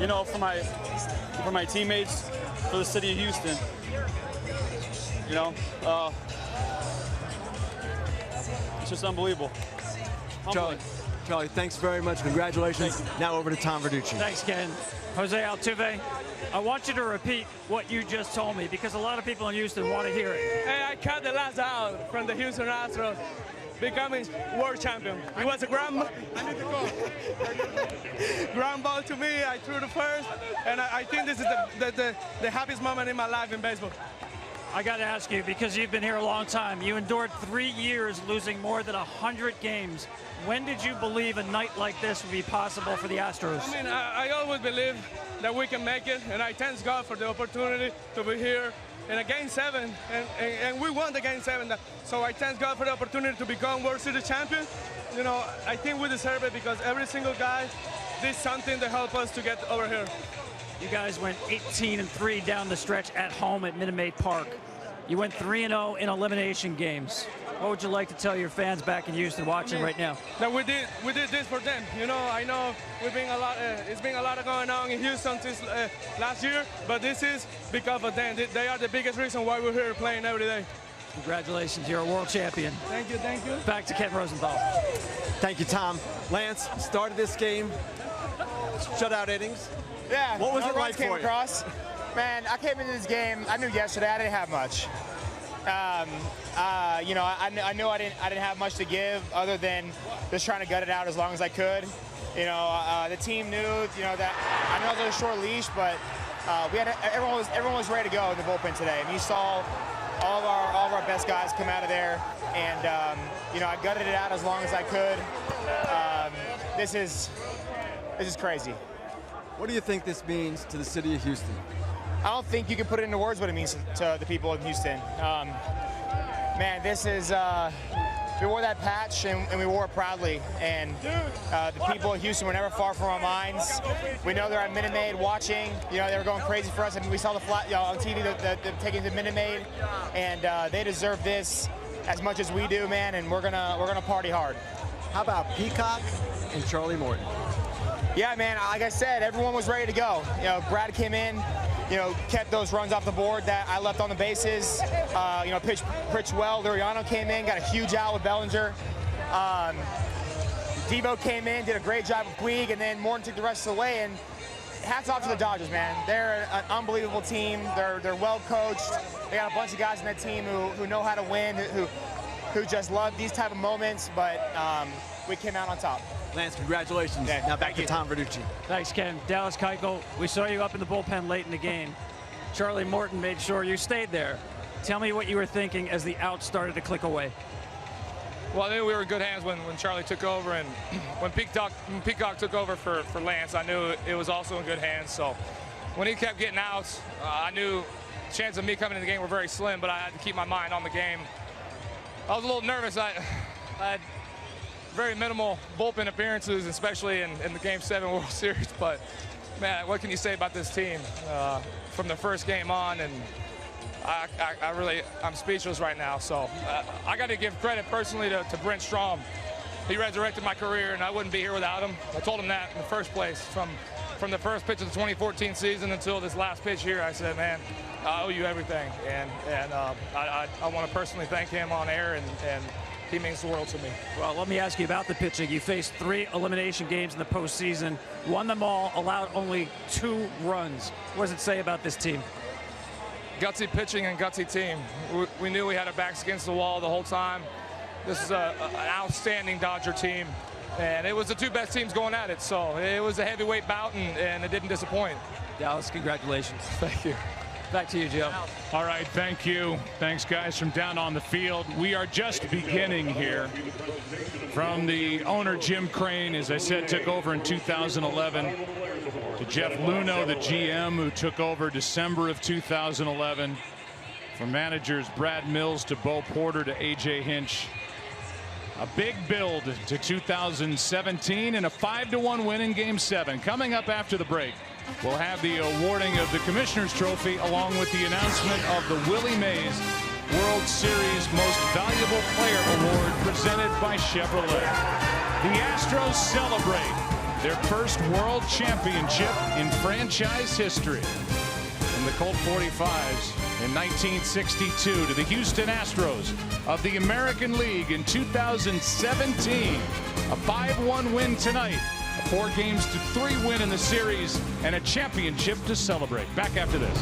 you know, for my teammates, for the city of Houston. You know, it's just unbelievable. Charlie, thanks very much. Congratulations. Now over to Tom Verducci. Thanks, Ken. Jose Altuve, I want you to repeat what you just told me, because a lot of people in Houston want to hear it. Hey, I cut the last out from the Houston Astros. becoming world champion. It was a ground ball to me. I threw the first, and I think this is the happiest moment in my life in baseball. I got to ask you, because you've been here a long time, you endured 3 years losing more than 100 games. When did you believe a night like this would be possible for the Astros? I mean, I always believe that we can make it, and I thank God for the opportunity to be here in a Game 7, and we won the Game 7. So I thank God for the opportunity to become World Series champion. You know, I think we deserve it because every single guy did something to help us to get over here. You guys went 18-3 down the stretch at home at Minute Maid Park. You went 3-0 in elimination games. What would you like to tell your fans back in Houston watching right now? That we did this for them. You know, I know it's been a lot going on in Houston since last year, but this is because of them. They are the biggest reason why we're here playing every day. Congratulations, you're a world champion. Thank you, thank you. Back to Ken Rosenthal. Thank you, Tom. Lance, started this game, shutout innings. Yeah. What was it like came for you? across. Man, I came into this game. I knew yesterday I didn't have much. You know, I knew I didn't have much to give other than just trying to gut it out as long as I could. You know, the team knew. You know that I know it was a short leash, but everyone was ready to go in the bullpen today. I mean, you saw all of our best guys come out of there, and you know, I gutted it out as long as I could. This is crazy. What do you think this means to the city of Houston? I don't think you can put it into words what it means to the people of Houston. Man, this is, we wore that patch and we wore it proudly. And the people of Houston were never far from our minds. We know they're at Minute Maid watching. You know, they were going crazy for us. I mean, we saw the flat, you know, on TV, they're taking the Minute Maid, and they deserve this as much as we do, man. And we're gonna party hard. How about Peacock and Charlie Morton? Yeah, man, like I said, everyone was ready to go. You know, Brad came in, you know, kept those runs off the board that I left on the bases. You know, pitched well. Liriano came in, got a huge out with Bellinger. Debo came in, did a great job with Puig, and then Morton took the rest of the way. And hats off to the Dodgers, man. They're an unbelievable team. They're well coached. They got a bunch of guys in that team who know how to win, who just love these type of moments. But we came out on top. Lance, congratulations. Yeah, now back to Tom Verducci. Thanks, Ken. Dallas Keuchel, we saw you up in the bullpen late in the game. Charlie Morton made sure you stayed there. Tell me what you were thinking as the out started to click away. Well, I knew we were in good hands when Charlie took over, and when Peacock took over for Lance, I knew it was also in good hands. So when he kept getting outs, I knew the chances of me coming in the game were very slim, but I had to keep my mind on the game. I was a little nervous. I had very minimal bullpen appearances, especially in the Game 7 World Series. But, man, what can you say about this team from the first game on? And I'm speechless right now. So I got to give credit personally to Brent Strom. He resurrected my career, and I wouldn't be here without him. I told him that in the first place. From the first pitch of the 2014 season until this last pitch here, I said, man, I owe you everything. And I want to personally thank him on air, and he means the world to me. Well, let me ask you about the pitching. You faced 3 elimination games in the postseason, won them all, allowed only 2 runs. What does it say about this team? Gutsy pitching and gutsy team. We knew we had our backs against the wall the whole time. This is an outstanding Dodger team, and it was the 2 best teams going at it. So it was a heavyweight bout, and it didn't disappoint. Dallas, congratulations. Thank you. Back to you, Joe. All right, thank you. Thanks, guys, from down on the field. We are just beginning here. From the owner, Jim Crane, as I said, took over in 2011, to Jeff Luhnow, the GM, who took over December of 2011. From managers Brad Mills to Bo Porter to A.J. Hinch. A big build to 2017 and a 5-1 win in Game 7. Coming up after the break, we'll have the awarding of the Commissioner's Trophy along with the announcement of the Willie Mays World Series Most Valuable Player Award presented by Chevrolet. The Astros celebrate their first World Championship in franchise history. From the Colt 45s in 1962 to the Houston Astros of the American League in 2017. A 5-1 win tonight. A 4-3 win in the series and a championship to celebrate. Back after this.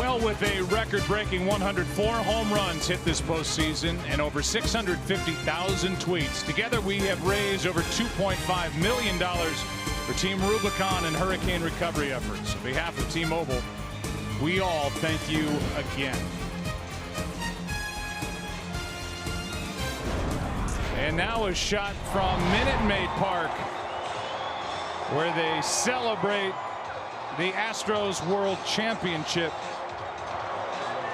Well, with a record-breaking 104 home runs hit this postseason and over 650,000 tweets, together we have raised over $2.5 million for Team Rubicon and hurricane recovery efforts. On behalf of T-Mobile, we all thank you again. And now a shot from Minute Maid Park, where they celebrate the Astros World Championship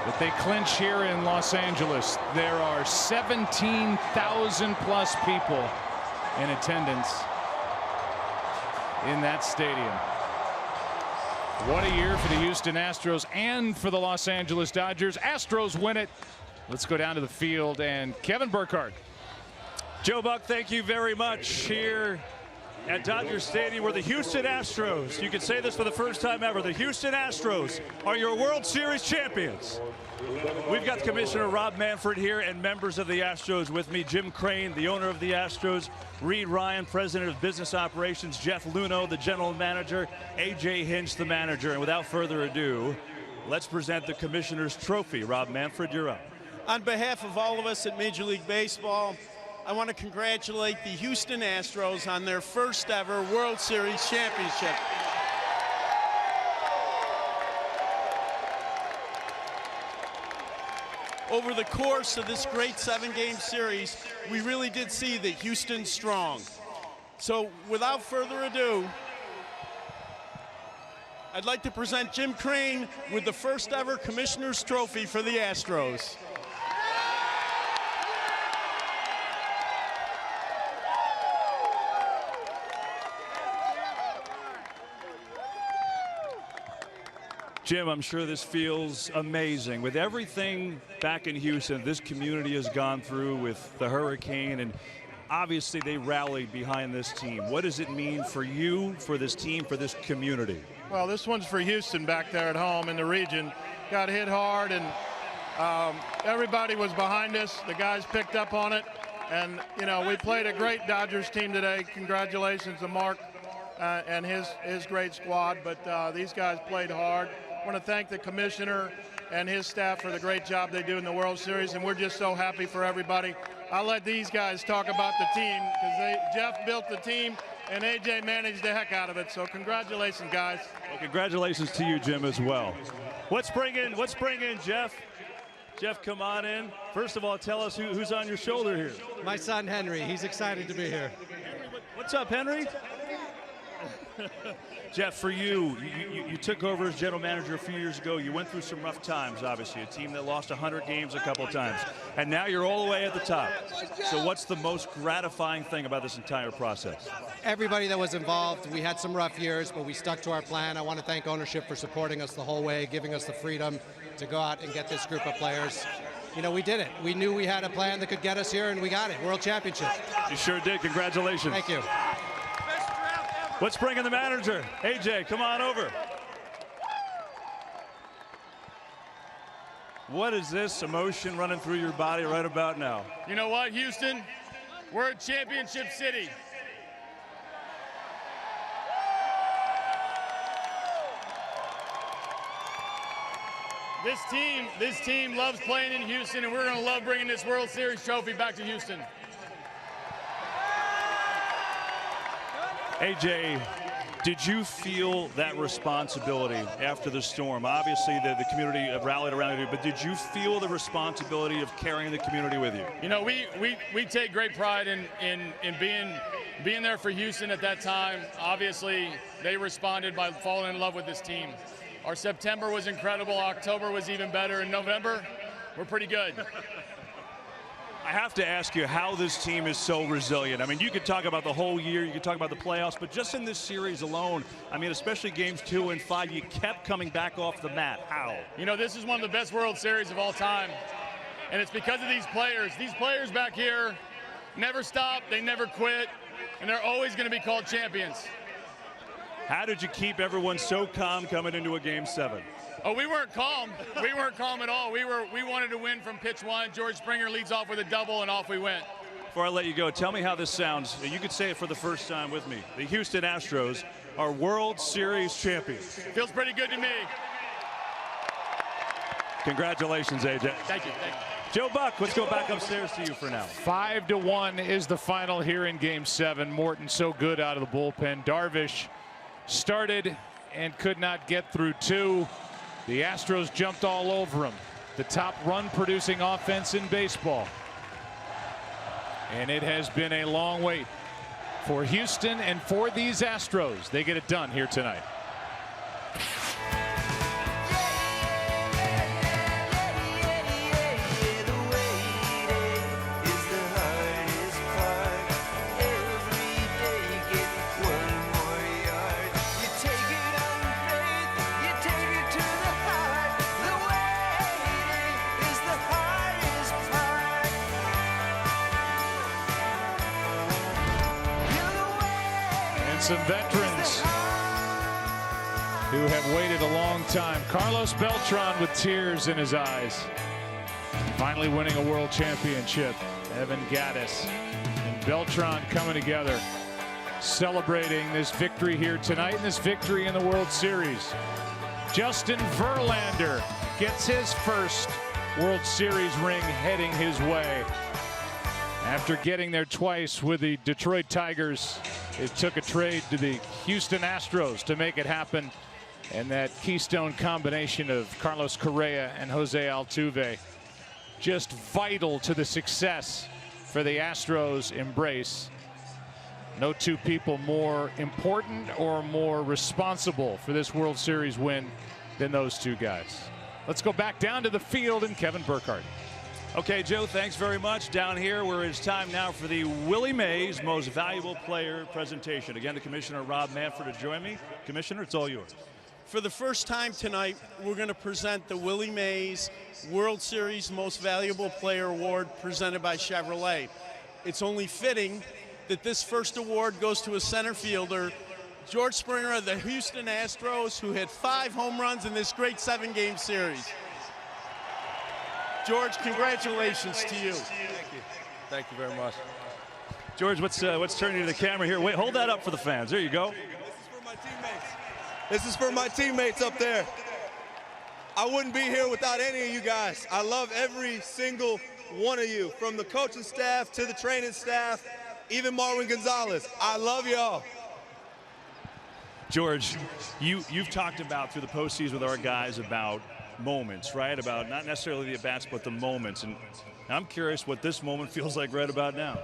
that they clinch here in Los Angeles. There are 17,000 plus people in attendance in that stadium. What a year for the Houston Astros and for the Los Angeles Dodgers. Astros win it. Let's go down to the field and Kevin Burkhardt. Joe Buck, thank you very much here at Dodger Stadium, where the Houston Astros, you can say this for the first time ever, the Houston Astros are your World Series champions. We've got Commissioner Rob Manfred here and members of the Astros with me. Jim Crane, the owner of the Astros, Reed Ryan, president of business operations, Jeff Luhnow, the general manager, AJ Hinch, the manager. And without further ado, let's present the Commissioner's Trophy. Rob Manfred, you're up. On behalf of all of us at Major League Baseball, I want to congratulate the Houston Astros on their first ever World Series championship. Over the course of this great 7-game series, we really did see that Houston's strong. So without further ado, I'd like to present Jim Crane with the first ever Commissioner's Trophy for the Astros. Jim, I'm sure this feels amazing. With everything back in Houston this community has gone through with the hurricane, and obviously they rallied behind this team. What does it mean for you, for this team, for this community? Well, this one's for Houston back there at home in the region. Got hit hard, and everybody was behind us. The guys picked up on it. And, you know, we played a great Dodgers team today. Congratulations to Mark and his great squad. But these guys played hard. I want to thank the commissioner and his staff for the great job they do in the World Series, and we're just so happy for everybody. I'll let these guys talk about the team because Jeff built the team and AJ managed the heck out of it. So congratulations, guys. Well, congratulations to you, Jim, as well. Let's bring in Jeff. Jeff, come on in. First of all, tell us who's on your shoulder here. My son, Henry. He's excited to be here. What's up, Henry? Jeff, for you took over as general manager a few years ago. You went through some rough times, obviously, a team that lost 100 games a couple times, and now you're all the way at the top. So what's the most gratifying thing about this entire process? Everybody that was involved, we had some rough years, but we stuck to our plan. I want to thank ownership for supporting us the whole way, giving us the freedom to go out and get this group of players. You know, we did it. We knew we had a plan that could get us here, and we got it. World Championship. You sure did. Congratulations. Thank you. Let's bring in the manager. AJ, come on over. What is this emotion running through your body right about now? You know what, Houston? We're a championship city. This team loves playing in Houston, and we're going to love bringing this World Series trophy back to Houston. AJ, did you feel that responsibility after the storm? Obviously, the community rallied around you, but did you feel the responsibility of carrying the community with you? You know, we take great pride in being there for Houston at that time. Obviously, they responded by falling in love with this team. Our September was incredible. October was even better. In November, we're pretty good. I have to ask you how this team is so resilient. I mean, you could talk about the whole year, you could talk about the playoffs, but just in this series alone, I mean, especially games 2 and 5, you kept coming back off the mat. How? You know, this is one of the best World Series of all time, and it's because of these players. These players back here never stop, they never quit, and they're always going to be called champions. How did you keep everyone so calm coming into a Game 7? Oh, we weren't calm. We weren't calm at all. We wanted to win from pitch 1. George Springer leads off with a double, and off we went. Before I let you go, tell me how this sounds. You could say it for the first time with me. The Houston Astros are World Series champions. Feels pretty good to me. Congratulations, AJ. Thank you. Joe Buck, let's go back upstairs to you for now. 5-1 is the final here in Game 7. Morton so good out of the bullpen. Darvish started and could not get through 2. The Astros jumped all over him. The top run-producing offense in baseball. And it has been a long wait for Houston and for these Astros. They get it done here tonight. Some veterans who have waited a long time. Carlos Beltran with tears in his eyes. Finally winning a world championship. Evan Gattis and Beltran coming together, celebrating this victory here tonight and this victory in the World Series. Justin Verlander gets his first World Series ring heading his way. After getting there twice with the Detroit Tigers, it took a trade to the Houston Astros to make it happen. And that keystone combination of Carlos Correa and Jose Altuve, just vital to the success for the Astros embrace. No two people more important or more responsible for this World Series win than those two guys. Let's go back down to the field and Kevin Burkhardt. Okay, Joe, thanks very much. Down here, where it's time now for the Willie Mays Most Valuable Player presentation. Again, the Commissioner Rob Manfred to join me. Commissioner, it's all yours. For the first time tonight, we're going to present the Willie Mays World Series Most Valuable Player Award presented by Chevrolet. It's only fitting that this first award goes to a center fielder, George Springer of the Houston Astros, who hit 5 home runs in this great 7-game series. George, congratulations to you. Thank you. Thank you very much. George, what's turning to the camera here? Wait, hold that up for the fans. There you go. This is for my teammates. This is for my teammates up there. I wouldn't be here without any of you guys. I love every single one of you, from the coaching staff to the training staff, even Marwin Gonzalez. I love y'all. George, you've talked about through the postseason with our guys about moments, right? About not necessarily the at-bats, but the moments. And I'm curious what this moment feels like right about now.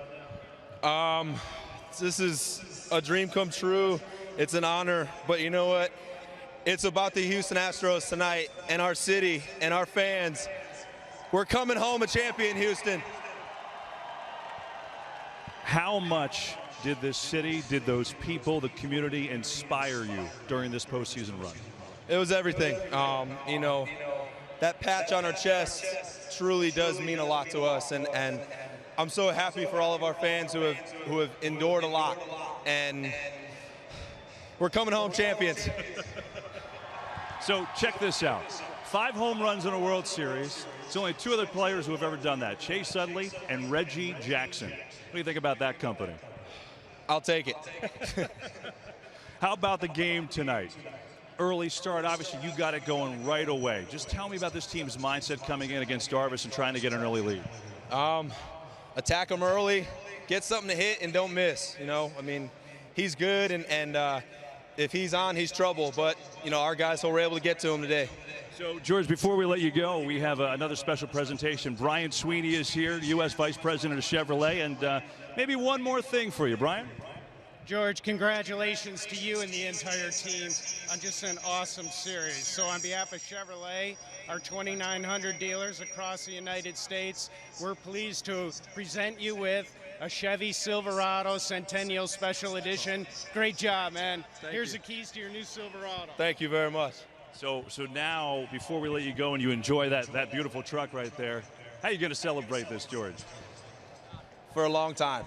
This is a dream come true. It's an honor, but you know what? It's about the Houston Astros tonight and our city and our fans. We're coming home a champion, Houston. How much did this city, did those people, the community inspire you during this postseason run? It was everything. You know, that patch on our chest truly does mean a lot to us, and I'm so happy for all of our fans who have endured a lot, and we're coming home champions. So check this out. 5 home runs in a World Series. It's only 2 other players who have ever done that, Chase Utley and Reggie Jackson. What do you think about that company? I'll take it. How about the game tonight? Early start, obviously you got it going right away. Just tell me about this team's mindset coming in against Darvish and trying to get an early lead. Attack him early, get something to hit, and don't miss. You know, I mean, he's good, and if he's on, he's trouble. But, you know, our guys were able to get to him today. So, George, before we let you go, we have another special presentation. Brian Sweeney is here, U.S. Vice President of Chevrolet, and maybe one more thing for you, Brian. George, congratulations to you and the entire team on just an awesome series. So on behalf of Chevrolet, our 2,900 dealers across the United States, we're pleased to present you with a Chevy Silverado Centennial Special Edition. Great job, man. Here's the keys to your new Silverado. Thank you very much. So now, before we let you go and you enjoy that beautiful truck right there, how are you going to celebrate this, George? For a long time.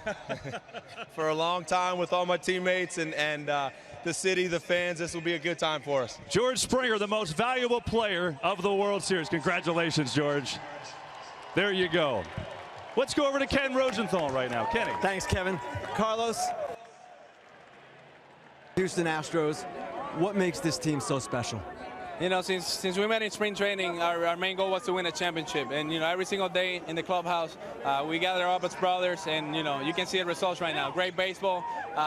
For a long time with all my teammates and the city, the fans. This will be a good time for us. George Springer, the most valuable player of the World Series. Congratulations, George. There you go. Let's go over to Ken Rosenthal right now. Kenny. Thanks, Kevin. Carlos, Houston Astros, what makes this team so special? You know, since we met in spring training, our main goal was to win a championship. And, you know, every single day in the clubhouse, we gather up as brothers, and, you know, you can see the results right now. Great baseball.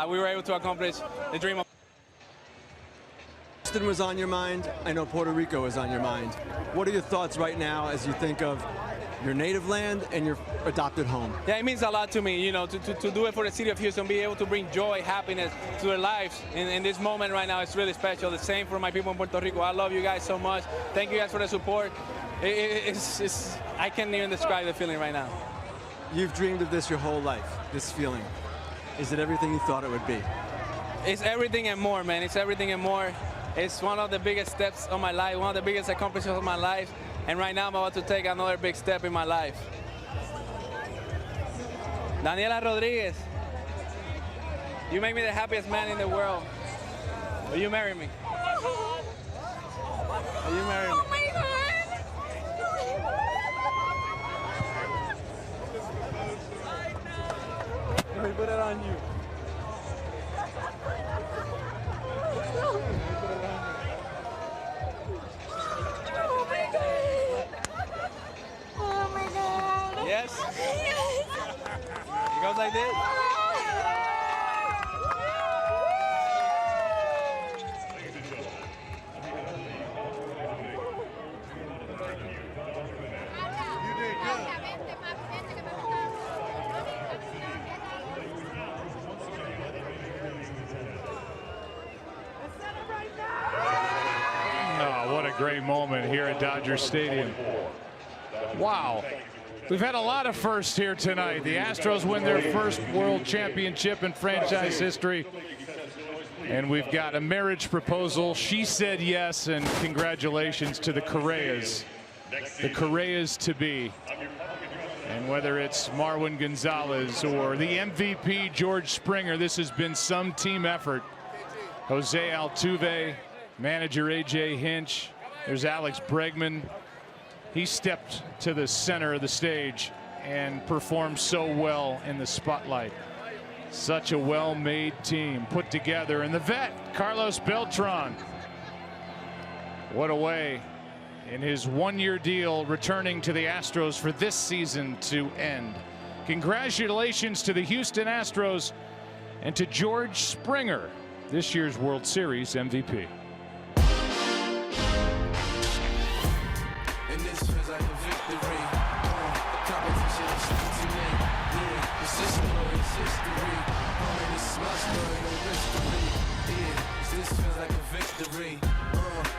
We were able to accomplish the dream of... Houston was on your mind. I know Puerto Rico is on your mind. What are your thoughts right now as you think of your native land and your adopted home? Yeah, it means a lot to me, you know, to do it for the city of Houston, be able to bring joy, happiness to their lives in this moment right now. It's really special. The same for my people in Puerto Rico. I love you guys so much. Thank you guys for the support. I can't even describe the feeling right now. You've dreamed of this your whole life, this feeling. Is it everything you thought it would be? It's everything and more, man. It's everything and more. It's one of the biggest steps of my life, one of the biggest accomplishments of my life. And right now I'm about to take another big step in my life. Daniela Rodriguez, you make me the happiest man in the world. Will you marry me? Will you marry me? Oh my God! Let me put it on you. Yes? Yes! It goes like this. Oh, what a great moment here at Dodger Stadium. Wow. We've had a lot of firsts here tonight. The Astros win their first World Championship in franchise history. And we've got a marriage proposal. She said yes, and congratulations to the Correas. The Correas to be. And whether it's Marwin Gonzalez or the MVP George Springer, this has been some team effort. Jose Altuve, manager AJ Hinch. There's Alex Bregman. He stepped to the center of the stage and performed so well in the spotlight. Such a well-made team put together. And the vet, Carlos Beltran. What a way in his one-year deal returning to the Astros for this season to end. Congratulations to the Houston Astros and to George Springer, this year's World Series MVP.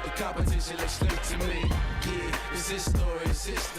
The competition looks slick to me. Yeah, it's his story, it's history.